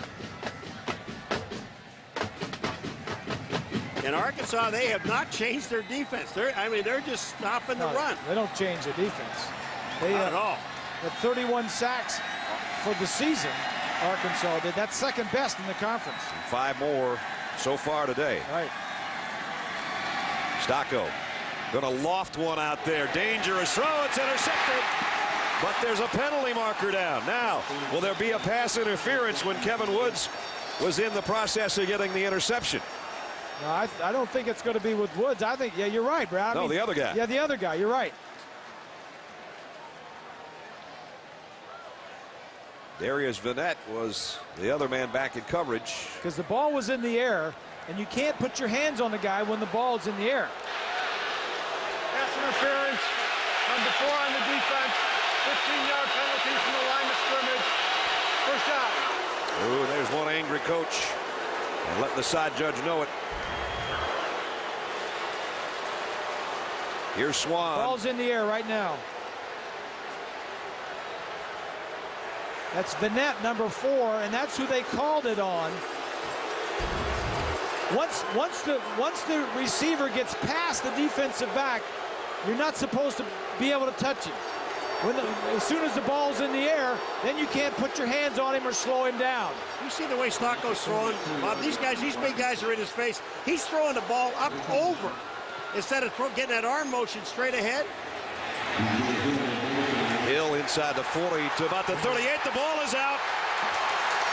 In Arkansas, they have not changed their defense. They're just stopping the run. They don't change the defense. They Not at all. At 31 sacks for the season, Arkansas did. That's second best in the conference. 5 more so far today. Right. Stocco gonna loft one out there. Dangerous throw. It's intercepted. But there's a penalty marker down. Now, will there be a pass interference when Kevin Woods was in the process of getting the interception? No, I don't think it's going to be with Woods. I think, yeah, you're right, Brad. No, the other guy. Yeah, the other guy. You're right. Darius Vanette was the other man back in coverage. Because the ball was in the air, and you can't put your hands on the guy when the ball's in the air. Pass interference. Number 4 on the defense. 15-yard penalty from the line of scrimmage. First down. Ooh, there's one angry coach. And letting the side judge know it. Here's Swan. Ball's in the air right now. That's Vanette, number 4, and that's who they called it on. Once the receiver gets past the defensive back, you're not supposed to be able to touch him. As soon as the ball's in the air, then you can't put your hands on him or slow him down. You see the way Stocco's throwing? Bob, these big guys are in his face. He's throwing the ball up over instead of getting that arm motion straight ahead. Hill inside the 40 to about the 38. The ball is out.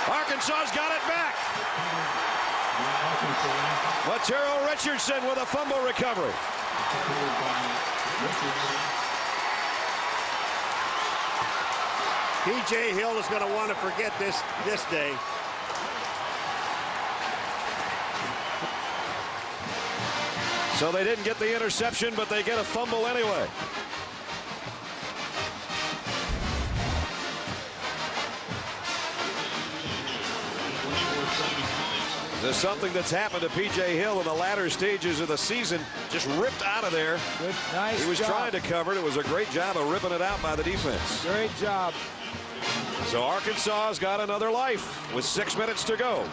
Arkansas's got it back. Matero Richardson with a fumble recovery. P.J. Hill is going to want to forget this day. So they didn't get the interception, but they get a fumble anyway. There's something that's happened to P.J. Hill in the latter stages of the season. Just ripped out of there. Good, nice He was job. trying to cover it. It was a great job of ripping it out by the defense. Great job. So Arkansas's got another life with 6 minutes to go.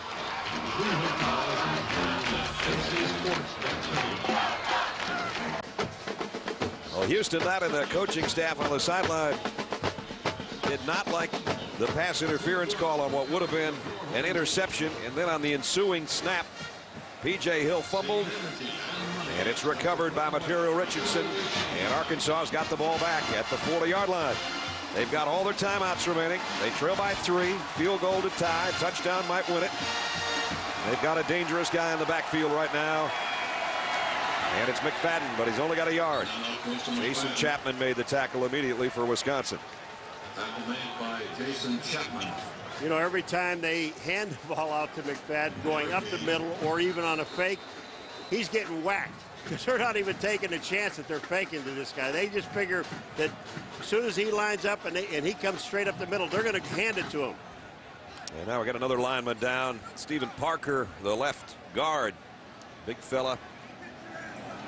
Well, Houston, that and the coaching staff on the sideline did not like the pass interference call on what would have been an interception, and then on the ensuing snap, P.J. Hill fumbled, and it's recovered by Matero Richardson, and Arkansas's got the ball back at the 40-yard line. They've got all their timeouts remaining. They trail by 3, field goal to tie, touchdown might win it. They've got a dangerous guy in the backfield right now, and it's McFadden, but he's only got a yard. Jason Chapman made the tackle immediately for Wisconsin. Tackle made by Jason Chapman. You know, every time they hand the ball out to McFadden going up the middle or even on a fake, he's getting whacked because they're not even taking a chance that they're faking to this guy. They just figure that as soon as he lines up and he comes straight up the middle, they're going to hand it to him. And now we got another lineman down. Stephen Parker, the left guard. Big fella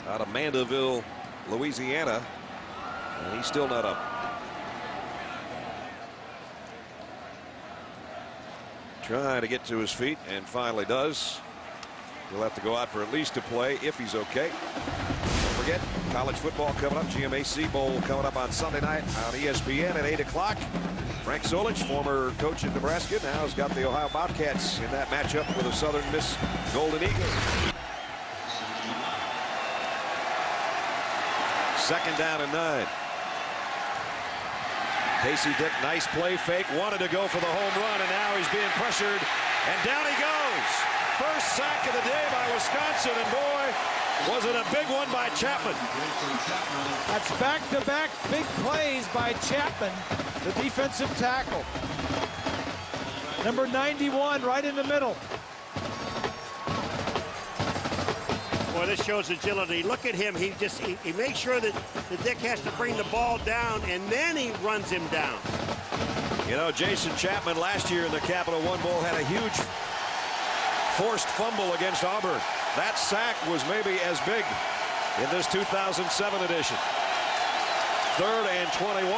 out of Mandeville, Louisiana. And he's still not up. Trying to get to his feet and finally does. He'll have to go out for at least a play if he's okay. Don't forget, college football coming up. GMAC Bowl coming up on Sunday night on ESPN at 8 o'clock. Frank Solich, former coach in Nebraska, now has got the Ohio Bobcats in that matchup with the Southern Miss Golden Eagles. Second down and 9. Casey Dick, nice play fake, wanted to go for the home run, and now he's being pressured, and down he goes. First sack of the day by Wisconsin, and boy, was it a big one by Chapman. That's back-to-back big plays by Chapman, the defensive tackle. Number 91 right in the middle. Boy, this shows agility. Look at him. He makes sure that the Dick has to bring the ball down, and then he runs him down. You know, Jason Chapman last year in the Capital One Bowl had a huge forced fumble against Auburn. That sack was maybe as big in this 2007 edition. 3rd and 21.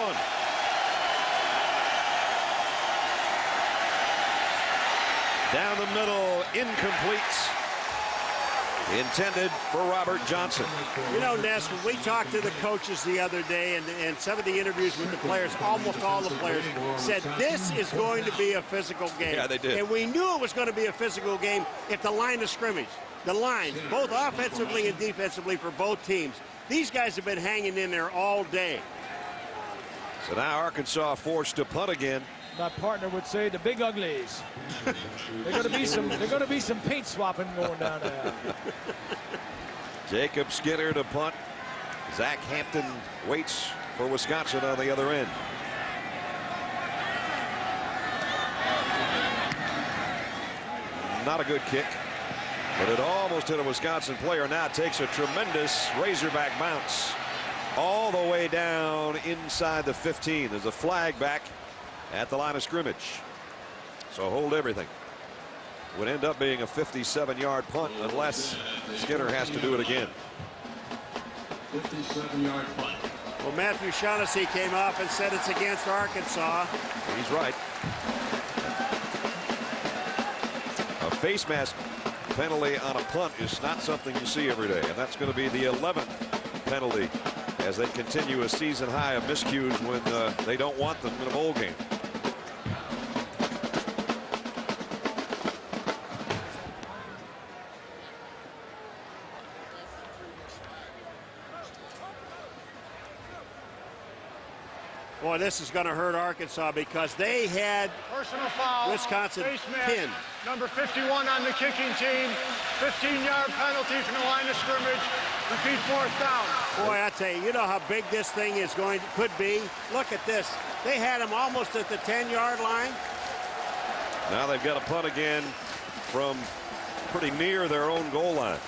Down the middle, incomplete. Intended for Robert Johnson. You know, Ness, when we talked to the coaches the other day and some of the interviews with the players, almost all the players said this is going to be a physical game. Yeah, they did. And we knew it was going to be a physical game at the line of scrimmage. The line, both offensively and defensively for both teams. These guys have been hanging in there all day. So now Arkansas forced to punt again. My partner would say the big uglies. There's going to be some paint swapping going down there. Jacob Skinner to punt. Zach Hampton waits for Wisconsin on the other end. Not a good kick, but it almost hit a Wisconsin player. Now it takes a tremendous Razorback bounce all the way down inside the 15. There's a flag back at the line of scrimmage. So hold everything. Would end up being a 57-yard punt unless Skinner has to do it again. 57-yard punt. Well, Matthew Shaughnessy came off and said it's against Arkansas. He's right. A face mask penalty on a punt is not something you see every day, and that's going to be the 11th penalty as they continue a season high of miscues when they don't want them in a bowl game. Boy, this is going to hurt Arkansas because they had Personal foul. Wisconsin Face mask. pinned. Number 51 on the kicking team. 15-yard penalty from the line of scrimmage. Repeat 4th down. Boy, I tell you, you know how big this thing is could be. Look at this. They had him almost at the 10-yard line. Now they've got a punt again from pretty near their own goal line.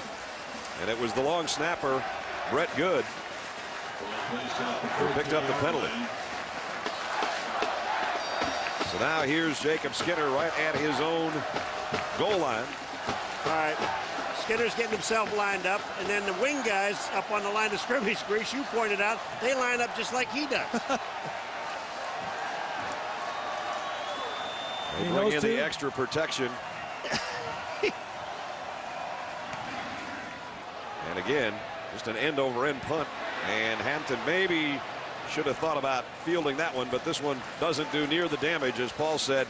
And it was the long snapper, Brett Good, who picked up the penalty. So now here's Jacob Skinner right at his own goal line. All right. Skinner's getting himself lined up, and then the wing guys up on the line of scrimmage, Grease, you pointed out, they line up just like he does. They bring in the extra protection. And again, just an end-over-end punt. And Hampton maybe should have thought about fielding that one, but this one doesn't do near the damage. As Paul said,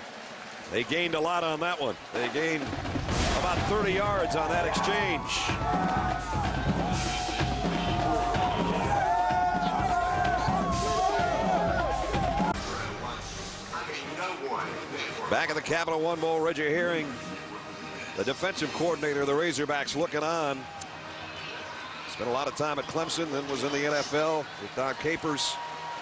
they gained a lot on that one. They gained about 30 yards on that exchange. Back at the Capital One Bowl, Reggie Herring, the defensive coordinator of the Razorbacks, looking on. Spent a lot of time at Clemson, then was in the NFL with Don Capers,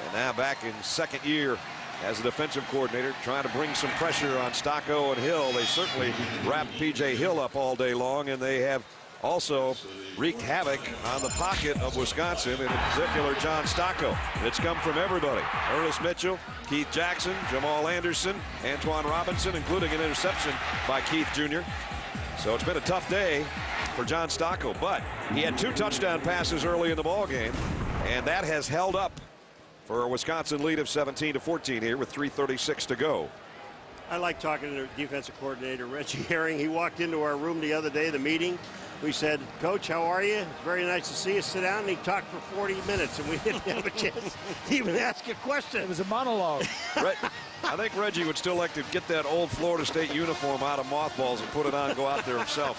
and now back in second year as a defensive coordinator, trying to bring some pressure on Stocco and Hill. They certainly wrapped P.J. Hill up all day long, and they have also wreaked havoc on the pocket of Wisconsin, and in particular John Stocco. It's come from everybody. Ernest Mitchell, Keith Jackson, Jamal Anderson, Antoine Robinson, including an interception by Keith Jr. So it's been a tough day for John Stocco, but he had 2 touchdown passes early in the ball game, and that has held up for a Wisconsin lead of 17-14 here with 3:36 to go. I like talking to the defensive coordinator, Reggie Herring. He walked into our room the other day, the meeting. We said, Coach, how are you? It's very nice to see you. Sit down. And he talked for 40 minutes, and we didn't have a chance to even ask a question. It was a monologue. I think Reggie would still like to get that old Florida State uniform out of mothballs and put it on and go out there himself.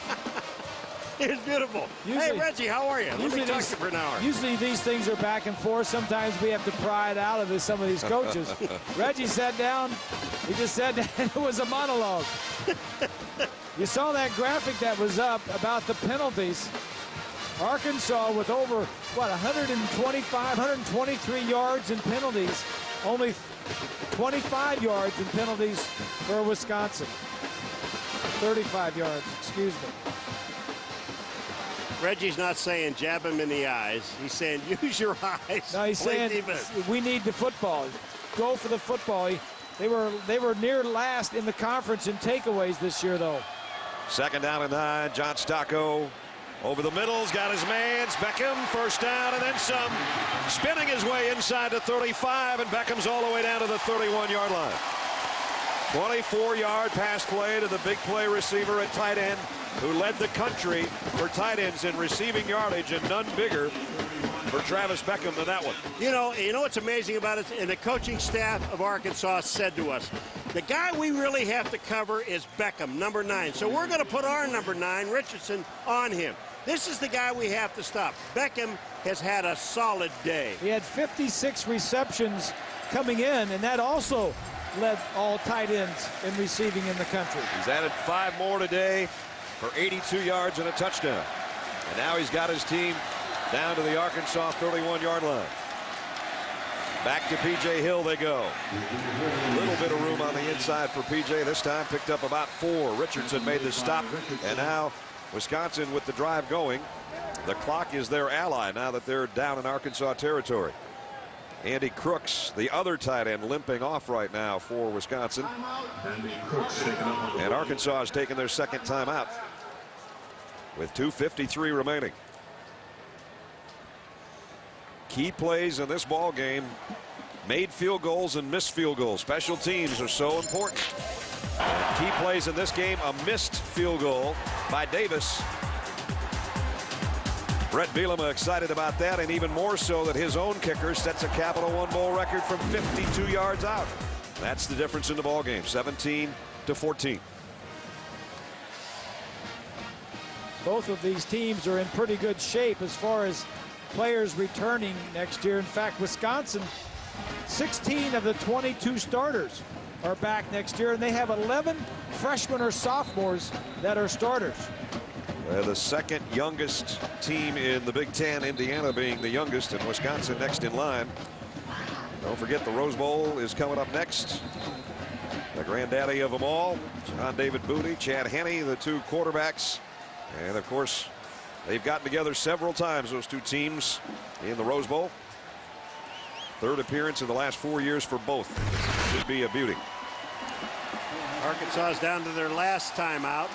It's beautiful. Hey, Reggie, how are you? Let me talk to you for an hour. Usually these things are back and forth. Sometimes we have to pry it out of some of these coaches. Reggie sat down. He just said that it was a monologue. You saw that graphic that was up about the penalties. Arkansas with over, 125, 123 yards in penalties. Only 25 yards in penalties for Wisconsin. 35 yards, excuse me. Reggie's not saying jab him in the eyes. He's saying use your eyes. No, he's Play saying defense. we need the football. Go for the football. They were near last in the conference in takeaways this year, though. 2nd down and 9. John Stocco over the middle's got his man. Beckham, first down and then some. Spinning his way inside the 35, and Beckham's all the way down to the 31-yard line. 24-yard pass play to the big play receiver at tight end, who led the country for tight ends in receiving yardage, and none bigger for Travis Beckham than that one. You know what's amazing about it? And the coaching staff of Arkansas said to us, the guy we really have to cover is Beckham, number 9. So we're going to put our number 9, Richardson, on him. This is the guy we have to stop. Beckham has had a solid day. He had 56 receptions coming in, and that also led all tight ends in receiving in the country. He's added 5 more today for 82 yards and a touchdown. And now he's got his team down to the Arkansas 31-yard line. Back to P.J. Hill they go. A little bit of room on the inside for P.J. this time. Picked up about 4. Richardson made the stop. And now Wisconsin with the drive going. The clock is their ally now that they're down in Arkansas territory. Andy Crooks, the other tight end, limping off right now for Wisconsin. And Arkansas has taken their 2nd timeout with 2:53 remaining. Key plays in this ball game: made field goals and missed field goals. Special teams are so important. Key plays in this game: a missed field goal by Davis. Brett Bielema excited about that, and even more so that his own kicker sets a Capital One Bowl record from 52 yards out. That's the difference in the ball game, 17-14. Both of these teams are in pretty good shape as far as players returning next year. In fact, Wisconsin, 16 of the 22 starters are back next year, and they have 11 freshmen or sophomores that are starters. The 2nd youngest team in the Big Ten, Indiana being the youngest, and Wisconsin next in line. Don't forget the Rose Bowl is coming up next. The granddaddy of them all, John David Booty, Chad Henne, the 2 quarterbacks. And of course, they've gotten together several times, those 2 teams, in the Rose Bowl. 3rd appearance in the last 4 years for both. Should be a beauty. Arkansas is down to their last timeout.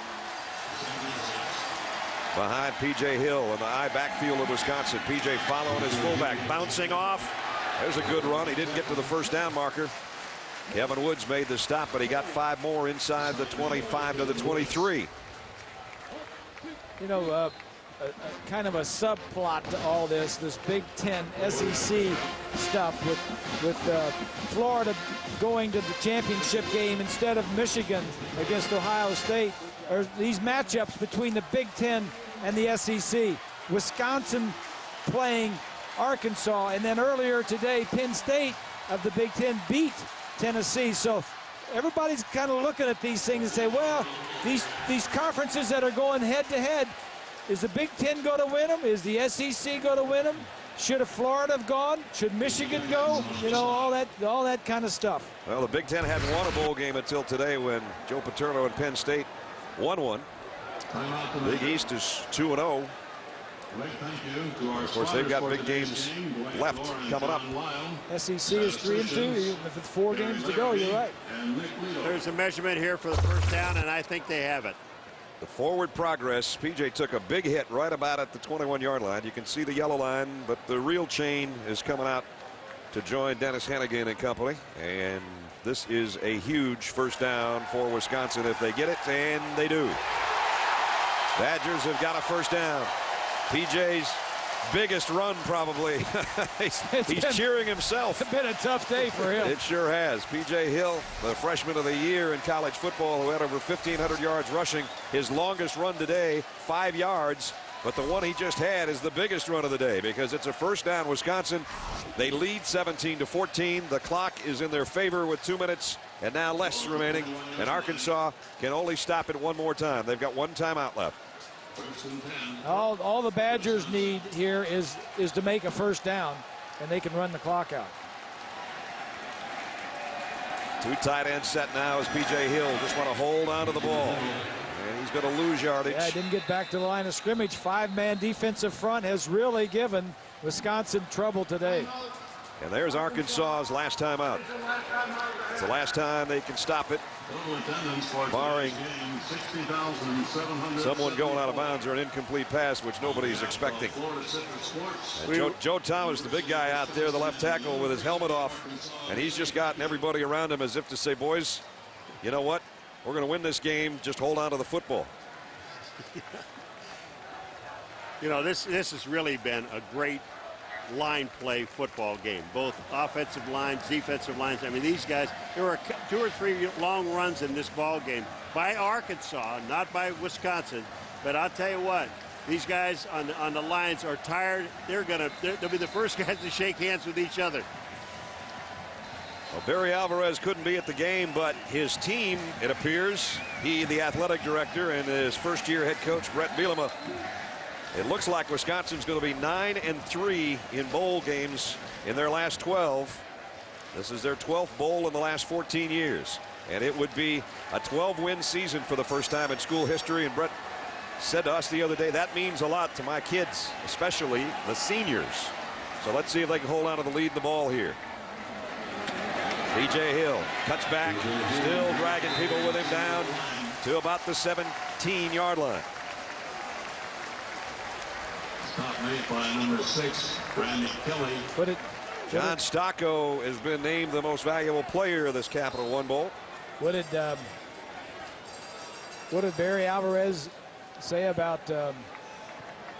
Behind P.J. Hill in the high backfield of Wisconsin. P.J. following his fullback, bouncing off. There's a good run. He didn't get to the first down marker. Kevin Woods made the stop, but he got 5 more inside the 25 to the 23. You know, kind of a subplot to all this Big Ten SEC stuff with Florida going to the championship game instead of Michigan against Ohio State. Or these matchups between the Big Ten and the SEC. Wisconsin playing Arkansas, and then earlier today Penn State of the Big Ten beat Tennessee. So everybody's kind of looking at these things and say, well, these conferences that are going head to head, is the Big Ten going to win them? Is the SEC going to win them? Should have Florida have gone? Should Michigan go? You know, all that kind of stuff. Well, the Big Ten hadn't won a bowl game until today when Joe Paterno and Penn State won one. Big East is 2-0. Of course, they've got big games left coming up. SEC is 3-2, even if it's 4 games to go. You're right. There's a measurement here for the first down, and I think they have it. The forward progress. PJ took a big hit right about at the 21-yard line. You can see the yellow line, but the real chain is coming out to join Dennis Hennigan and company. And this is a huge first down for Wisconsin if they get it, and they do. Badgers have got a first down. PJ's biggest run probably. he's cheering himself. It's been a tough day for him. It sure has. P.J. Hill, the freshman of the year in college football, who had over 1,500 yards rushing. His longest run today, 5 yards. But the one he just had is the biggest run of the day because it's a first down, Wisconsin. They lead 17-14. The clock is in their favor with 2 minutes and now less remaining. And Arkansas can only stop it one more time. They've got 1 timeout left. All the Badgers need here is to make a first down, and they can run the clock out. 2 tight ends set now as P.J. Hill just want to hold on to the ball. and he's going to lose yardage. Yeah, didn't get back to the line of scrimmage. 5-man defensive front has really given Wisconsin trouble today. And there's Arkansas's last time out. It's the last time they can stop it, barring someone going out of bounds or an incomplete pass, which nobody's expecting. And Joe Thomas, the big guy out there, the left tackle with his helmet off, and he's just gotten everybody around him as if to say, boys, you know what? We're going to win this game. Just hold on to the football. You know, this has really been a great line play football game, both offensive lines, defensive lines. I mean, these guys, there were 2 or 3 long runs in this ball game by Arkansas, not by Wisconsin. But I'll tell you what, these guys on the lines are tired. They'll be the first guys to shake hands with each other. Well, Barry Alvarez couldn't be at the game, but his team, it appears, he, the athletic director, and his first-year head coach, Brett Bielema, it looks like Wisconsin's going to be 9-3 in bowl games in their last 12. This is their 12th bowl in the last 14 years. And it would be a 12-win season for the first time in school history. And Brett said to us the other day, that means a lot to my kids, especially the seniors. So let's see if they can hold on to the lead in the ball here. B.J. Hill cuts back, still dragging people with him down to about the 17-yard line. Stop made by number 6, Brandon Kelly. John Stocco has been named the most valuable player of this Capital One Bowl. What did Barry Alvarez say about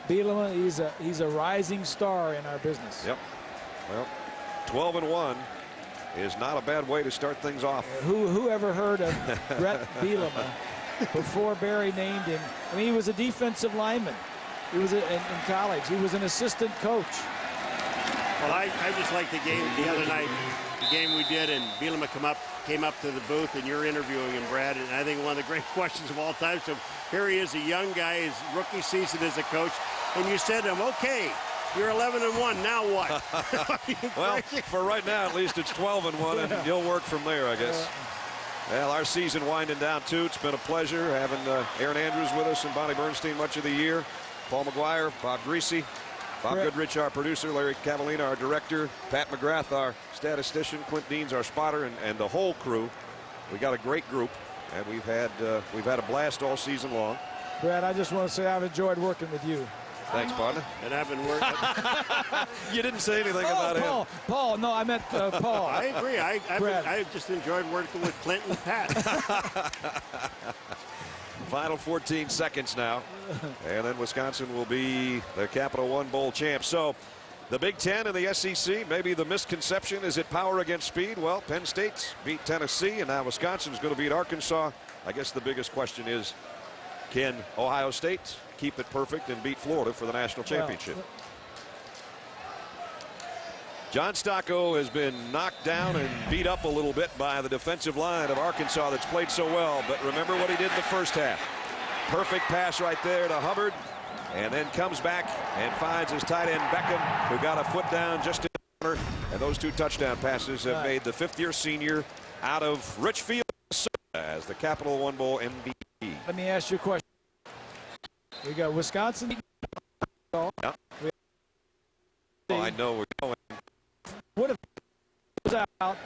Bielema? He's a rising star in our business. Yep. Well, 12-1 is not a bad way to start things off. Who ever heard of Brett Bielema before Barry named him? I mean, he was a defensive lineman. He was in college. He was an assistant coach. Well, I just like the game the other night, the game we did, and Bielema came up to the booth, and you're interviewing him, Brad, and I think one of the great questions of all time. So here he is, a young guy, his rookie season as a coach, and you said to him, okay, you're 11-1, now what? Well, for right now, at least it's 12-1, and you'll work from there, I guess. Well, our season winding down, too. It's been a pleasure having Aaron Andrews with us and Bonnie Bernstein much of the year. Paul McGuire, Bob Greasy, Bob Goodrich, our producer, Larry Cavallina, our director, Pat McGrath, our statistician, Quint Deans, our spotter, and the whole crew. We got a great group, and we've had a blast all season long. Brad, I just want to say I've enjoyed working with you. Thanks, partner. And I've been working. You didn't say anything about him. Paul, no, I meant Paul. I agree. I just enjoyed working with Clint and Pat. Final 14 seconds now, and then Wisconsin will be the Capital One Bowl champs. So the Big Ten and the SEC, maybe the misconception, is it power against speed? Well, Penn State's beat Tennessee, and now Wisconsin's going to beat Arkansas. I guess the biggest question is, can Ohio State keep it perfect and beat Florida for the national championship? Well, John Stocco has been knocked down and beat up a little bit by the defensive line of Arkansas that's played so well. But remember what he did in the first half. Perfect pass right there to Hubbard, and then comes back and finds his tight end Beckham, who got a foot down just in the corner. And those 2 touchdown passes have made the 5th-year senior out of Richfield as the Capital One Bowl MVP. Let me ask you a question. We got Wisconsin. Yeah. Oh, I know we're going. What if it was out